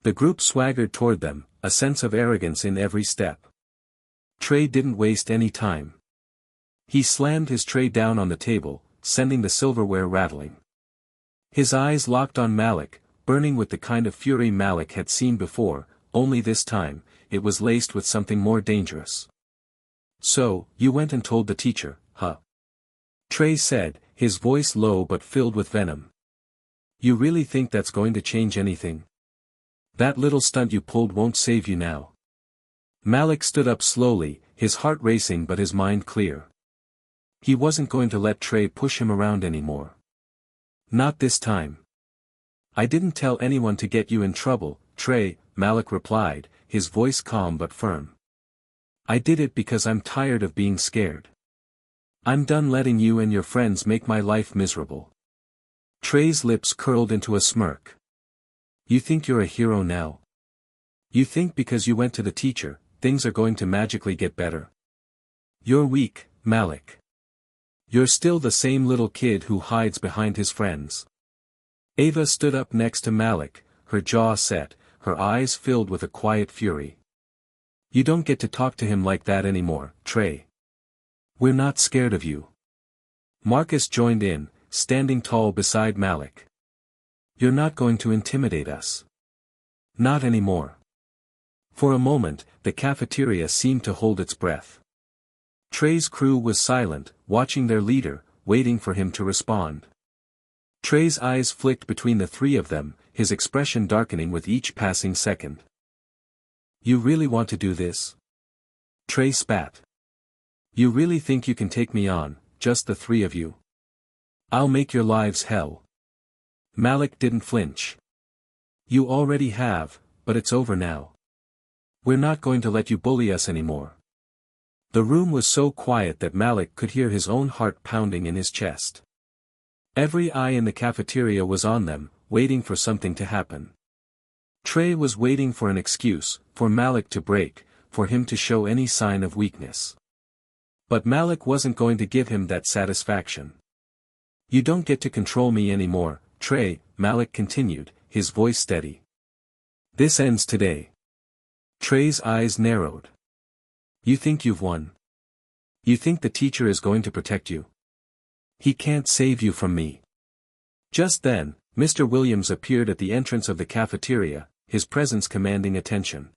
The group swaggered toward them, a sense of arrogance in every step. Trey didn't waste any time. He slammed his tray down on the table, sending the silverware rattling. His eyes locked on Malik, burning with the kind of fury Malik had seen before, only this time, it was laced with something more dangerous. So, you went and told the teacher, huh? Trey said, his voice low but filled with venom. You really think that's going to change anything? That little stunt you pulled won't save you now. Malik stood up slowly, his heart racing but his mind clear. He wasn't going to let Trey push him around anymore. Not this time. I didn't tell anyone to get you in trouble, Trey, Malik replied, his voice calm but firm. I did it because I'm tired of being scared. I'm done letting you and your friends make my life miserable. Trey's lips curled into a smirk. You think you're a hero now? You think because you went to the teacher, things are going to magically get better? You're weak, Malik. You're still the same little kid who hides behind his friends. Ava stood up next to Malik, her jaw set, her eyes filled with a quiet fury. You don't get to talk to him like that anymore, Trey. We're not scared of you. Marcus joined in, standing tall beside Malik. You're not going to intimidate us. Not anymore. For a moment, the cafeteria seemed to hold its breath. Trey's crew was silent, watching their leader, waiting for him to respond. Trey's eyes flicked between the three of them, his expression darkening with each passing second. You really want to do this? Trey spat. You really think you can take me on, just the three of you? I'll make your lives hell. Malik didn't flinch. You already have, but it's over now. We're not going to let you bully us anymore. The room was so quiet that Malik could hear his own heart pounding in his chest. Every eye in the cafeteria was on them, waiting for something to happen. Trey was waiting for an excuse, for Malik to break, for him to show any sign of weakness. But Malik wasn't going to give him that satisfaction. You don't get to control me anymore, Trey, Malik continued, his voice steady. This ends today. Trey's eyes narrowed. You think you've won? You think the teacher is going to protect you? He can't save you from me. Just then, Mr. Williams appeared at the entrance of the cafeteria, his presence commanding attention.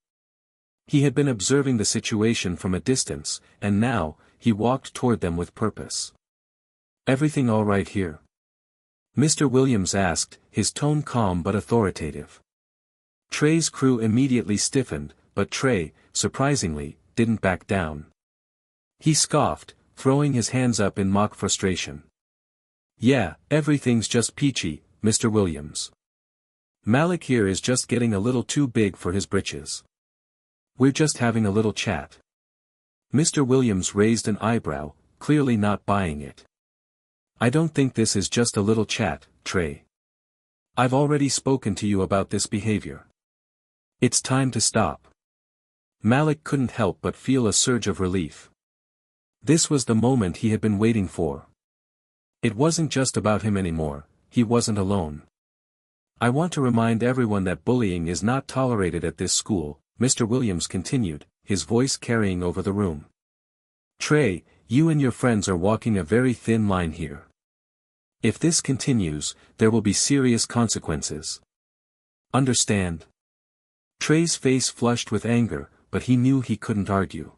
He had been observing the situation from a distance, and now, he walked toward them with purpose. Everything all right here? Mr. Williams asked, his tone calm but authoritative. Trey's crew immediately stiffened, but Trey, surprisingly, didn't back down. He scoffed, throwing his hands up in mock frustration. Yeah, everything's just peachy, Mr. Williams. Malik here is just getting a little too big for his britches. We're just having a little chat. Mr. Williams raised an eyebrow, clearly not buying it. I don't think this is just a little chat, Trey. I've already spoken to you about this behavior. It's time to stop. Malik couldn't help but feel a surge of relief. This was the moment he had been waiting for. It wasn't just about him anymore, he wasn't alone. I want to remind everyone that bullying is not tolerated at this school, Mr. Williams continued, his voice carrying over the room. Trey, you and your friends are walking a very thin line here. If this continues, there will be serious consequences. Understand? Trey's face flushed with anger, but he knew he couldn't argue.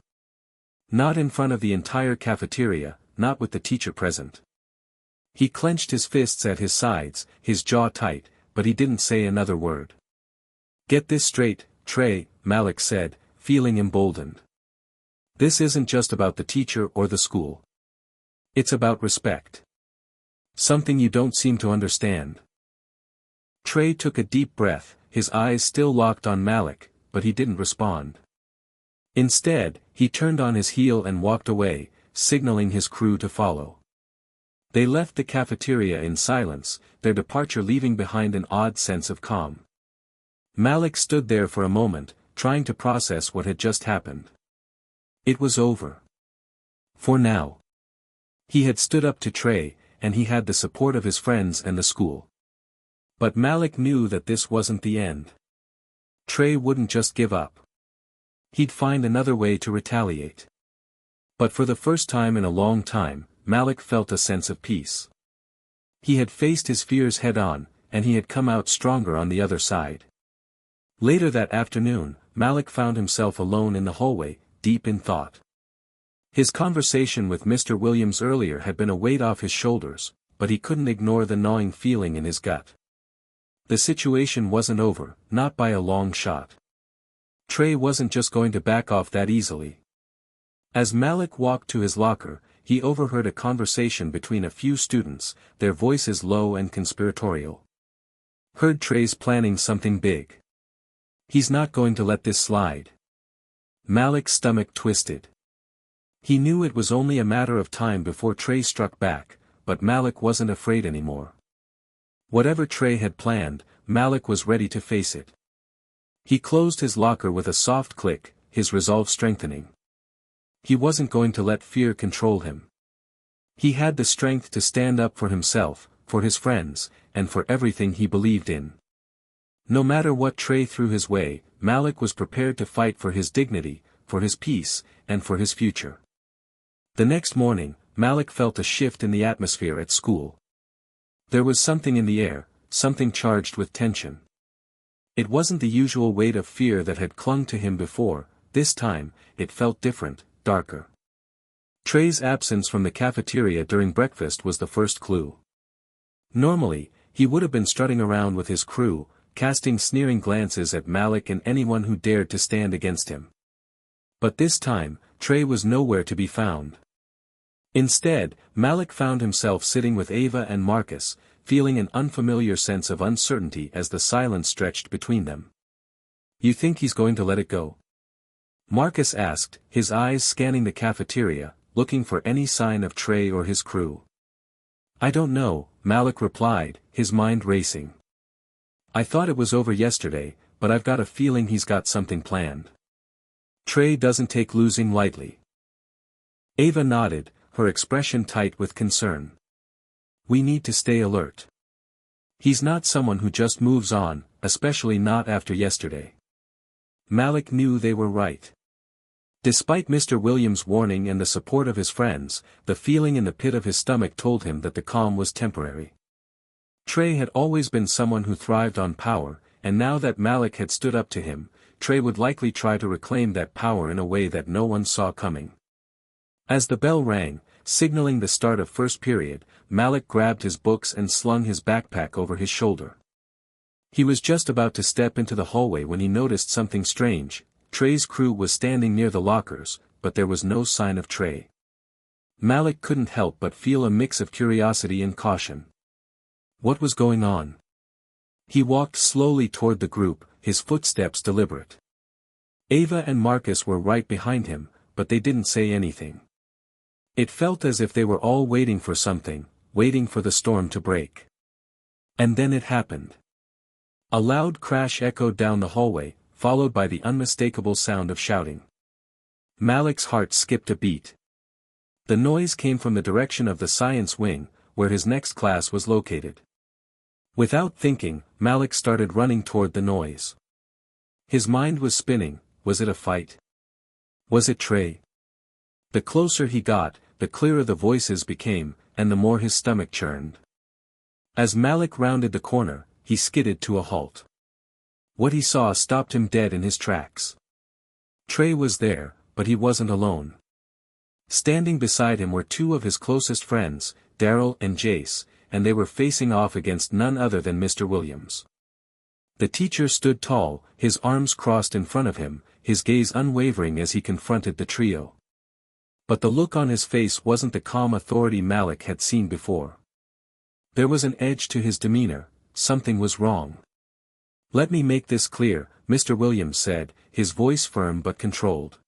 Not in front of the entire cafeteria, not with the teacher present. He clenched his fists at his sides, his jaw tight, but he didn't say another word. Get this straight, Trey, Malik said, feeling emboldened. This isn't just about the teacher or the school. It's about respect. Something you don't seem to understand. Trey took a deep breath, his eyes still locked on Malik, but he didn't respond. Instead, he turned on his heel and walked away, signaling his crew to follow. They left the cafeteria in silence, their departure leaving behind an odd sense of calm. Malik stood there for a moment, trying to process what had just happened. It was over. For now. He had stood up to Trey, and he had the support of his friends and the school. But Malik knew that this wasn't the end. Trey wouldn't just give up. He'd find another way to retaliate. But for the first time in a long time, Malik felt a sense of peace. He had faced his fears head-on, and he had come out stronger on the other side. Later that afternoon, Malik found himself alone in the hallway, deep in thought. His conversation with Mr. Williams earlier had been a weight off his shoulders, but he couldn't ignore the gnawing feeling in his gut. The situation wasn't over, not by a long shot. Trey wasn't just going to back off that easily. As Malik walked to his locker, he overheard a conversation between a few students, their voices low and conspiratorial. Heard Trey's planning something big. He's not going to let this slide. Malik's stomach twisted. He knew it was only a matter of time before Trey struck back, but Malik wasn't afraid anymore. Whatever Trey had planned, Malik was ready to face it. He closed his locker with a soft click, his resolve strengthening. He wasn't going to let fear control him. He had the strength to stand up for himself, for his friends, and for everything he believed in. No matter what Trey threw his way, Malik was prepared to fight for his dignity, for his peace, and for his future. The next morning, Malik felt a shift in the atmosphere at school. There was something in the air, something charged with tension. It wasn't the usual weight of fear that had clung to him before, this time, it felt different, darker. Trey's absence from the cafeteria during breakfast was the first clue. Normally, he would have been strutting around with his crew, casting sneering glances at Malik and anyone who dared to stand against him. But this time, Trey was nowhere to be found. Instead, Malik found himself sitting with Ava and Marcus, feeling an unfamiliar sense of uncertainty as the silence stretched between them. "You think he's going to let it go?" Marcus asked, his eyes scanning the cafeteria, looking for any sign of Trey or his crew. "I don't know," Malik replied, his mind racing. "I thought it was over yesterday, but I've got a feeling he's got something planned. Trey doesn't take losing lightly." Ava nodded, her expression tight with concern. "We need to stay alert. He's not someone who just moves on, especially not after yesterday." Malik knew they were right. Despite Mr. Williams' warning and the support of his friends, the feeling in the pit of his stomach told him that the calm was temporary. Trey had always been someone who thrived on power, and now that Malik had stood up to him, Trey would likely try to reclaim that power in a way that no one saw coming. As the bell rang, signaling the start of first period, Malik grabbed his books and slung his backpack over his shoulder. He was just about to step into the hallway when he noticed something strange. Trey's crew was standing near the lockers, but there was no sign of Trey. Malik couldn't help but feel a mix of curiosity and caution. What was going on? He walked slowly toward the group, his footsteps deliberate. Ava and Marcus were right behind him, but they didn't say anything. It felt as if they were all waiting for something, waiting for the storm to break. And then it happened. A loud crash echoed down the hallway, followed by the unmistakable sound of shouting. Malik's heart skipped a beat. The noise came from the direction of the science wing, where his next class was located. Without thinking, Malik started running toward the noise. His mind was spinning. Was it a fight? Was it Trey? The closer he got, the clearer the voices became, and the more his stomach churned. As Malik rounded the corner, he skidded to a halt. What he saw stopped him dead in his tracks. Trey was there, but he wasn't alone. Standing beside him were two of his closest friends, Daryl and Jace, and they were facing off against none other than Mr. Williams. The teacher stood tall, his arms crossed in front of him, his gaze unwavering as he confronted the trio. But the look on his face wasn't the calm authority Malik had seen before. There was an edge to his demeanor. Something was wrong. "Let me make this clear," Mr. Williams said, his voice firm but controlled.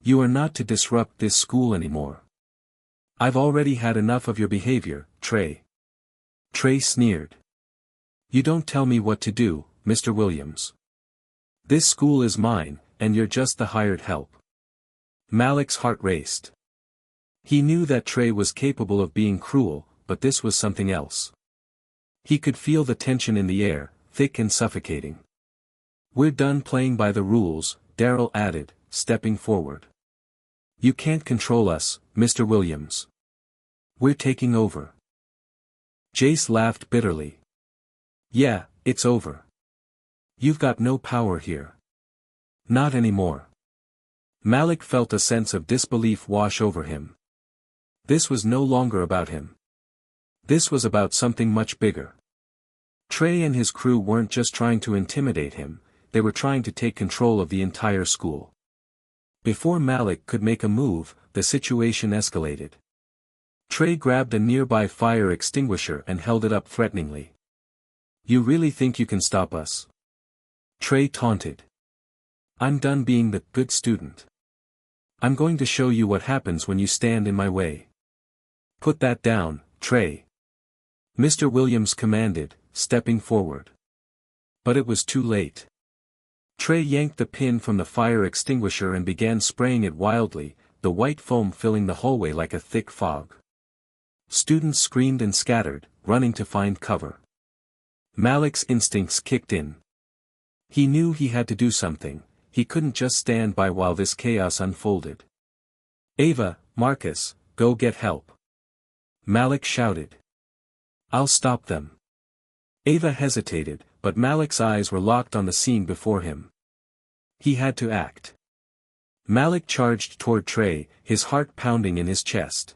"You are not to disrupt this school anymore. I've already had enough of your behavior, Trey." Trey sneered. "You don't tell me what to do, Mr. Williams. This school is mine, and you're just the hired help." Malik's heart raced. He knew that Trey was capable of being cruel, but this was something else. He could feel the tension in the air, thick and suffocating. "We're done playing by the rules," Daryl added, stepping forward. "You can't control us, Mr. Williams. We're taking over." Jace laughed bitterly. "Yeah, it's over. You've got no power here. Not anymore." Malik felt a sense of disbelief wash over him. This was no longer about him. This was about something much bigger. Trey and his crew weren't just trying to intimidate him, they were trying to take control of the entire school. Before Malik could make a move, the situation escalated. Trey grabbed a nearby fire extinguisher and held it up threateningly. "You really think you can stop us?" Trey taunted. "I'm done being the good student. I'm going to show you what happens when you stand in my way." "Put that down, Trey," Mr. Williams commanded, stepping forward. But it was too late. Trey yanked the pin from the fire extinguisher and began spraying it wildly, the white foam filling the hallway like a thick fog. Students screamed and scattered, running to find cover. Malik's instincts kicked in. He knew he had to do something. He couldn't just stand by while this chaos unfolded. "Ava, Marcus, go get help," Malik shouted. "I'll stop them." Ava hesitated, but Malik's eyes were locked on the scene before him. He had to act. Malik charged toward Trey, his heart pounding in his chest.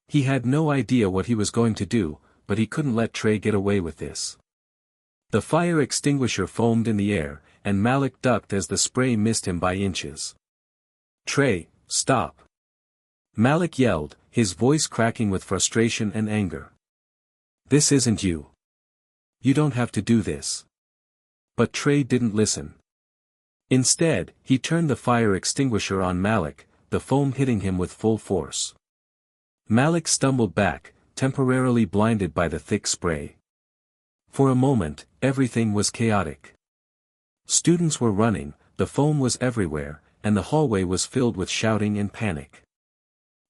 He had no idea what he was going to do, but he couldn't let Trey get away with this. The fire extinguisher foamed in the air, and Malik ducked as the spray missed him by inches. "Trey, stop!" Malik yelled, his voice cracking with frustration and anger. This isn't you. You don't have to do this. But Trey didn't listen. Instead, he turned the fire extinguisher on Malik, the foam hitting him with full force. Malik stumbled back, temporarily blinded by the thick spray. For a moment, everything was chaotic. Students were running, the foam was everywhere, and the hallway was filled with shouting and panic.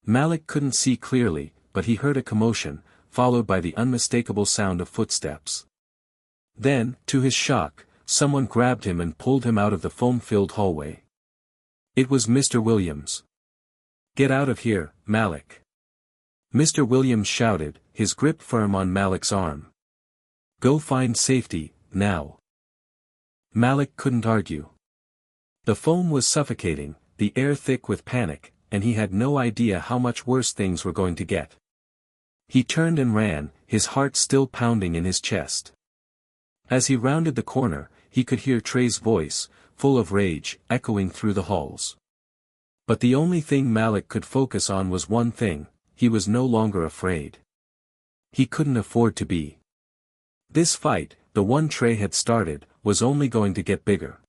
Malik couldn't see clearly, but he heard a commotion, followed by the unmistakable sound of footsteps. Then, to his shock, someone grabbed him and pulled him out of the foam-filled hallway. It was Mr. Williams. "Get out of here, Malik." Mr. Williams shouted, his grip firm on Malik's arm. "Go find safety, now." Malik couldn't argue. The foam was suffocating, the air thick with panic, and he had no idea how much worse things were going to get. He turned and ran, his heart still pounding in his chest. As he rounded the corner, he could hear Trey's voice, full of rage, echoing through the halls. But the only thing Malik could focus on was one thing: he was no longer afraid. He couldn't afford to be. This fight, the one Trey had started, was only going to get bigger.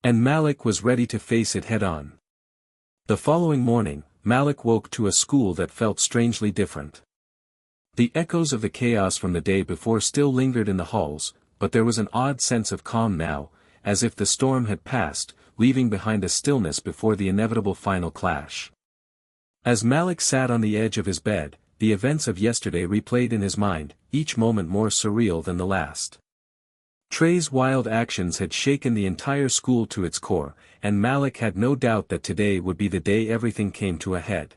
And Malik was ready to face it head-on. The following morning, Malik woke to a school that felt strangely different. The echoes of the chaos from the day before still lingered in the halls, but there was an odd sense of calm now, as if the storm had passed, leaving behind a stillness before the inevitable final clash. As Malik sat on the edge of his bed, the events of yesterday replayed in his mind, each moment more surreal than the last. Trey's wild actions had shaken the entire school to its core, and Malik had no doubt that today would be the day everything came to a head.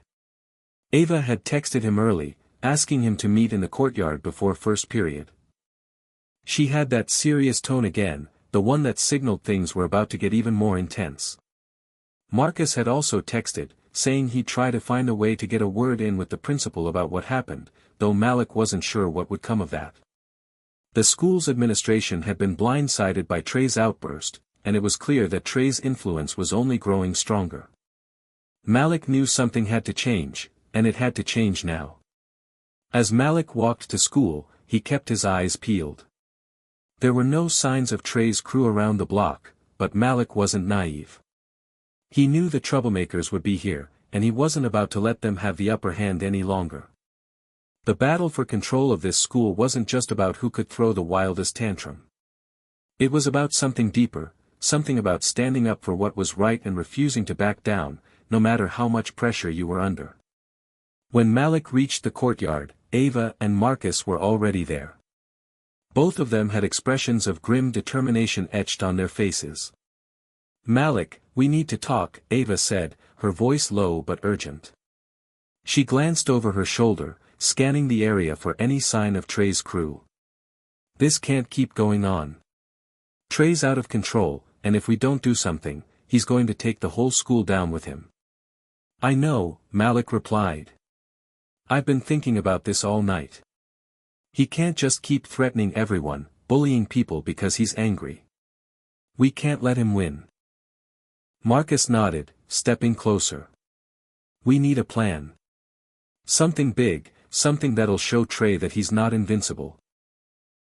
Ava had texted him early, asking him to meet in the courtyard before first period. She had that serious tone again, the one that signaled things were about to get even more intense. Marcus had also texted, saying he'd try to find a way to get a word in with the principal about what happened, though Malik wasn't sure what would come of that. The school's administration had been blindsided by Trey's outburst, and it was clear that Trey's influence was only growing stronger. Malik knew something had to change, and it had to change now. As Malik walked to school, he kept his eyes peeled. There were no signs of Trey's crew around the block, but Malik wasn't naive. He knew the troublemakers would be here, and he wasn't about to let them have the upper hand any longer. The battle for control of this school wasn't just about who could throw the wildest tantrum. It was about something deeper, something about standing up for what was right and refusing to back down, no matter how much pressure you were under. When Malik reached the courtyard, Ava and Marcus were already there. Both of them had expressions of grim determination etched on their faces. "Malik, we need to talk," Ava said, her voice low but urgent. She glanced over her shoulder, scanning the area for any sign of Trey's crew. "This can't keep going on. Trey's out of control, and if we don't do something, he's going to take the whole school down with him." "I know," Malik replied. "I've been thinking about this all night. He can't just keep threatening everyone, bullying people because he's angry. We can't let him win." Marcus nodded, stepping closer. "We need a plan. Something big, something that'll show Trey that he's not invincible.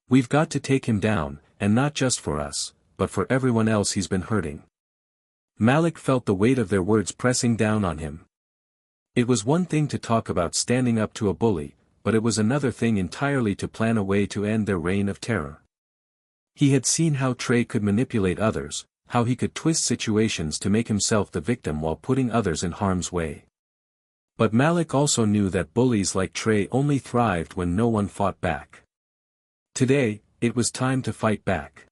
We've got to take him down, and not just for us, but for everyone else he's been hurting." Malik felt the weight of their words pressing down on him. It was one thing to talk about standing up to a bully, but it was another thing entirely to plan a way to end their reign of terror. He had seen how Trey could manipulate others, how he could twist situations to make himself the victim while putting others in harm's way. But Malik also knew that bullies like Trey only thrived when no one fought back. Today, it was time to fight back.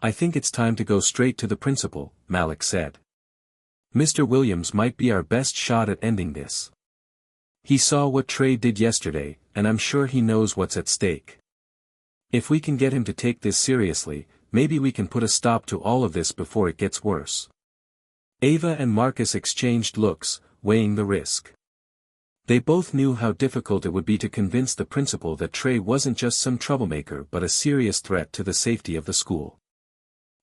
"I think it's time to go straight to the principal," Malik said. "Mr. Williams might be our best shot at ending this. He saw what Trey did yesterday, and I'm sure he knows what's at stake. If we can get him to take this seriously, maybe we can put a stop to all of this before it gets worse." Ava and Marcus exchanged looks, weighing the risk. They both knew how difficult it would be to convince the principal that Trey wasn't just some troublemaker but a serious threat to the safety of the school.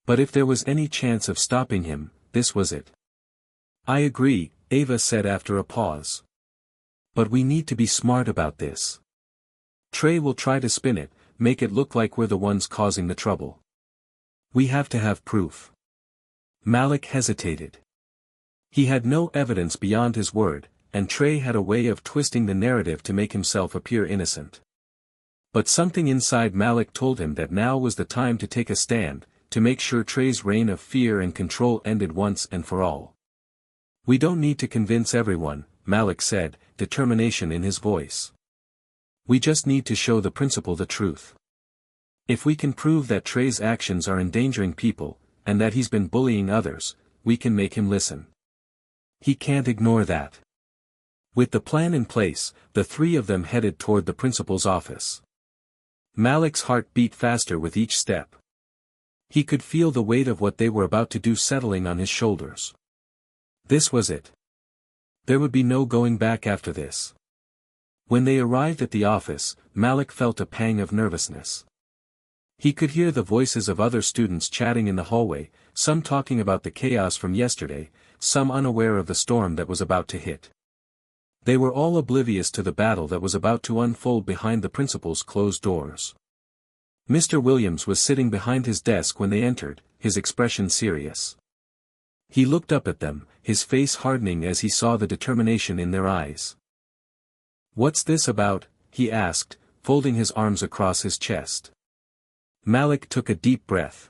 But if there was any chance of stopping him, this was it. "I agree," Ava said after a pause. "But we need to be smart about this. Trey will try to spin it, make it look like we're the ones causing the trouble. We have to have proof. Malik hesitated. He had no evidence beyond his word, and Trey had a way of twisting the narrative to make himself appear innocent. But something inside Malik told him that now was the time to take a stand, to make sure Trey's reign of fear and control ended once and for all. We don't need to convince everyone, Malik said, determination in his voice. We just need to show the principal the truth. If we can prove that Trey's actions are endangering people, and that he's been bullying others, we can make him listen. He can't ignore that. With the plan in place, the three of them headed toward the principal's office. Malik's heart beat faster with each step. He could feel the weight of what they were about to do settling on his shoulders. This was it. There would be no going back after this. When they arrived at the office, Malik felt a pang of nervousness. He could hear the voices of other students chatting in the hallway, some talking about the chaos from yesterday, some unaware of the storm that was about to hit. They were all oblivious to the battle that was about to unfold behind the principal's closed doors. Mr. Williams was sitting behind his desk when they entered, his expression serious. He looked up at them, his face hardening as he saw the determination in their eyes. "What's this about?" he asked, folding his arms across his chest. Malik took a deep breath.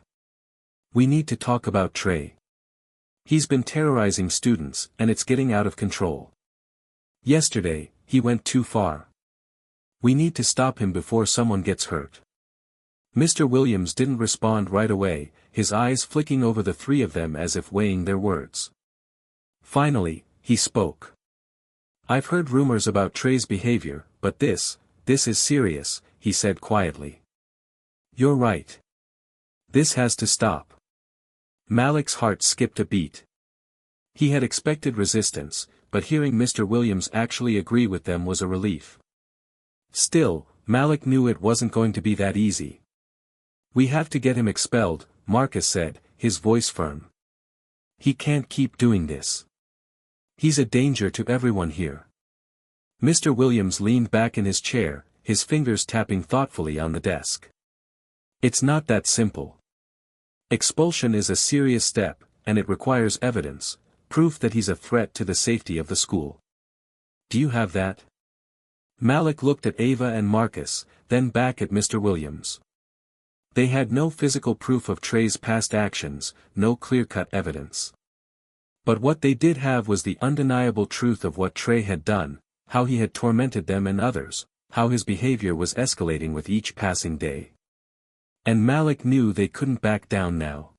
"We need to talk about Trey. He's been terrorizing students, and it's getting out of control. Yesterday, he went too far. We need to stop him before someone gets hurt." Mr. Williams didn't respond right away, his eyes flicking over the three of them as if weighing their words. Finally, he spoke. "I've heard rumors about Trey's behavior, but this is serious," he said quietly. "You're right. This has to stop." Malik's heart skipped a beat. He had expected resistance, but hearing Mr. Williams actually agree with them was a relief. Still, Malik knew it wasn't going to be that easy. "We have to get him expelled," Marcus said, his voice firm. "He can't keep doing this. He's a danger to everyone here." Mr. Williams leaned back in his chair, his fingers tapping thoughtfully on the desk. "It's not that simple. Expulsion is a serious step, and it requires evidence, proof that he's a threat to the safety of the school. Do you have that?" Malik looked at Ava and Marcus, then back at Mr. Williams. They had no physical proof of Trey's past actions, no clear-cut evidence. But what they did have was the undeniable truth of what Trey had done, how he had tormented them and others, how his behavior was escalating with each passing day. And Malik knew they couldn't back down now.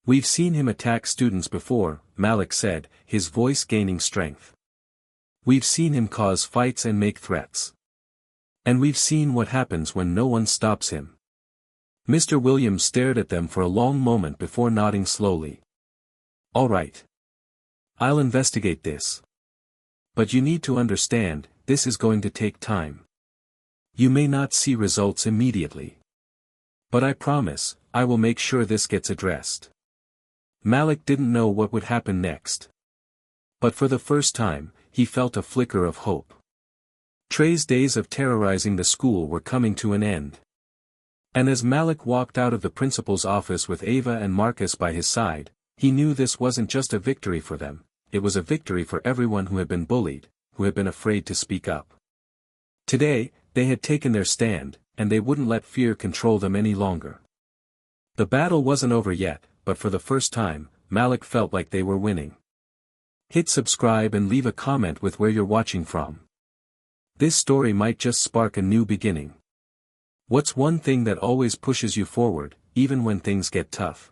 "We've seen him attack students before," Malik said, his voice gaining strength. "We've seen him cause fights and make threats. And we've seen what happens when no one stops him." Mr. Williams stared at them for a long moment before nodding slowly. "All right. I'll investigate this. But you need to understand, this is going to take time. You may not see results immediately. But I promise, I will make sure this gets addressed." Malik didn't know what would happen next. But for the first time, he felt a flicker of hope. Trey's days of terrorizing the school were coming to an end. And as Malik walked out of the principal's office with Ava and Marcus by his side, he knew this wasn't just a victory for them, it was a victory for everyone who had been bullied, who had been afraid to speak up. Today, they had taken their stand, and they wouldn't let fear control them any longer. The battle wasn't over yet, but for the first time, Malik felt like they were winning. Hit subscribe and leave a comment with where you're watching from. This story might just spark a new beginning. What's one thing that always pushes you forward, even when things get tough?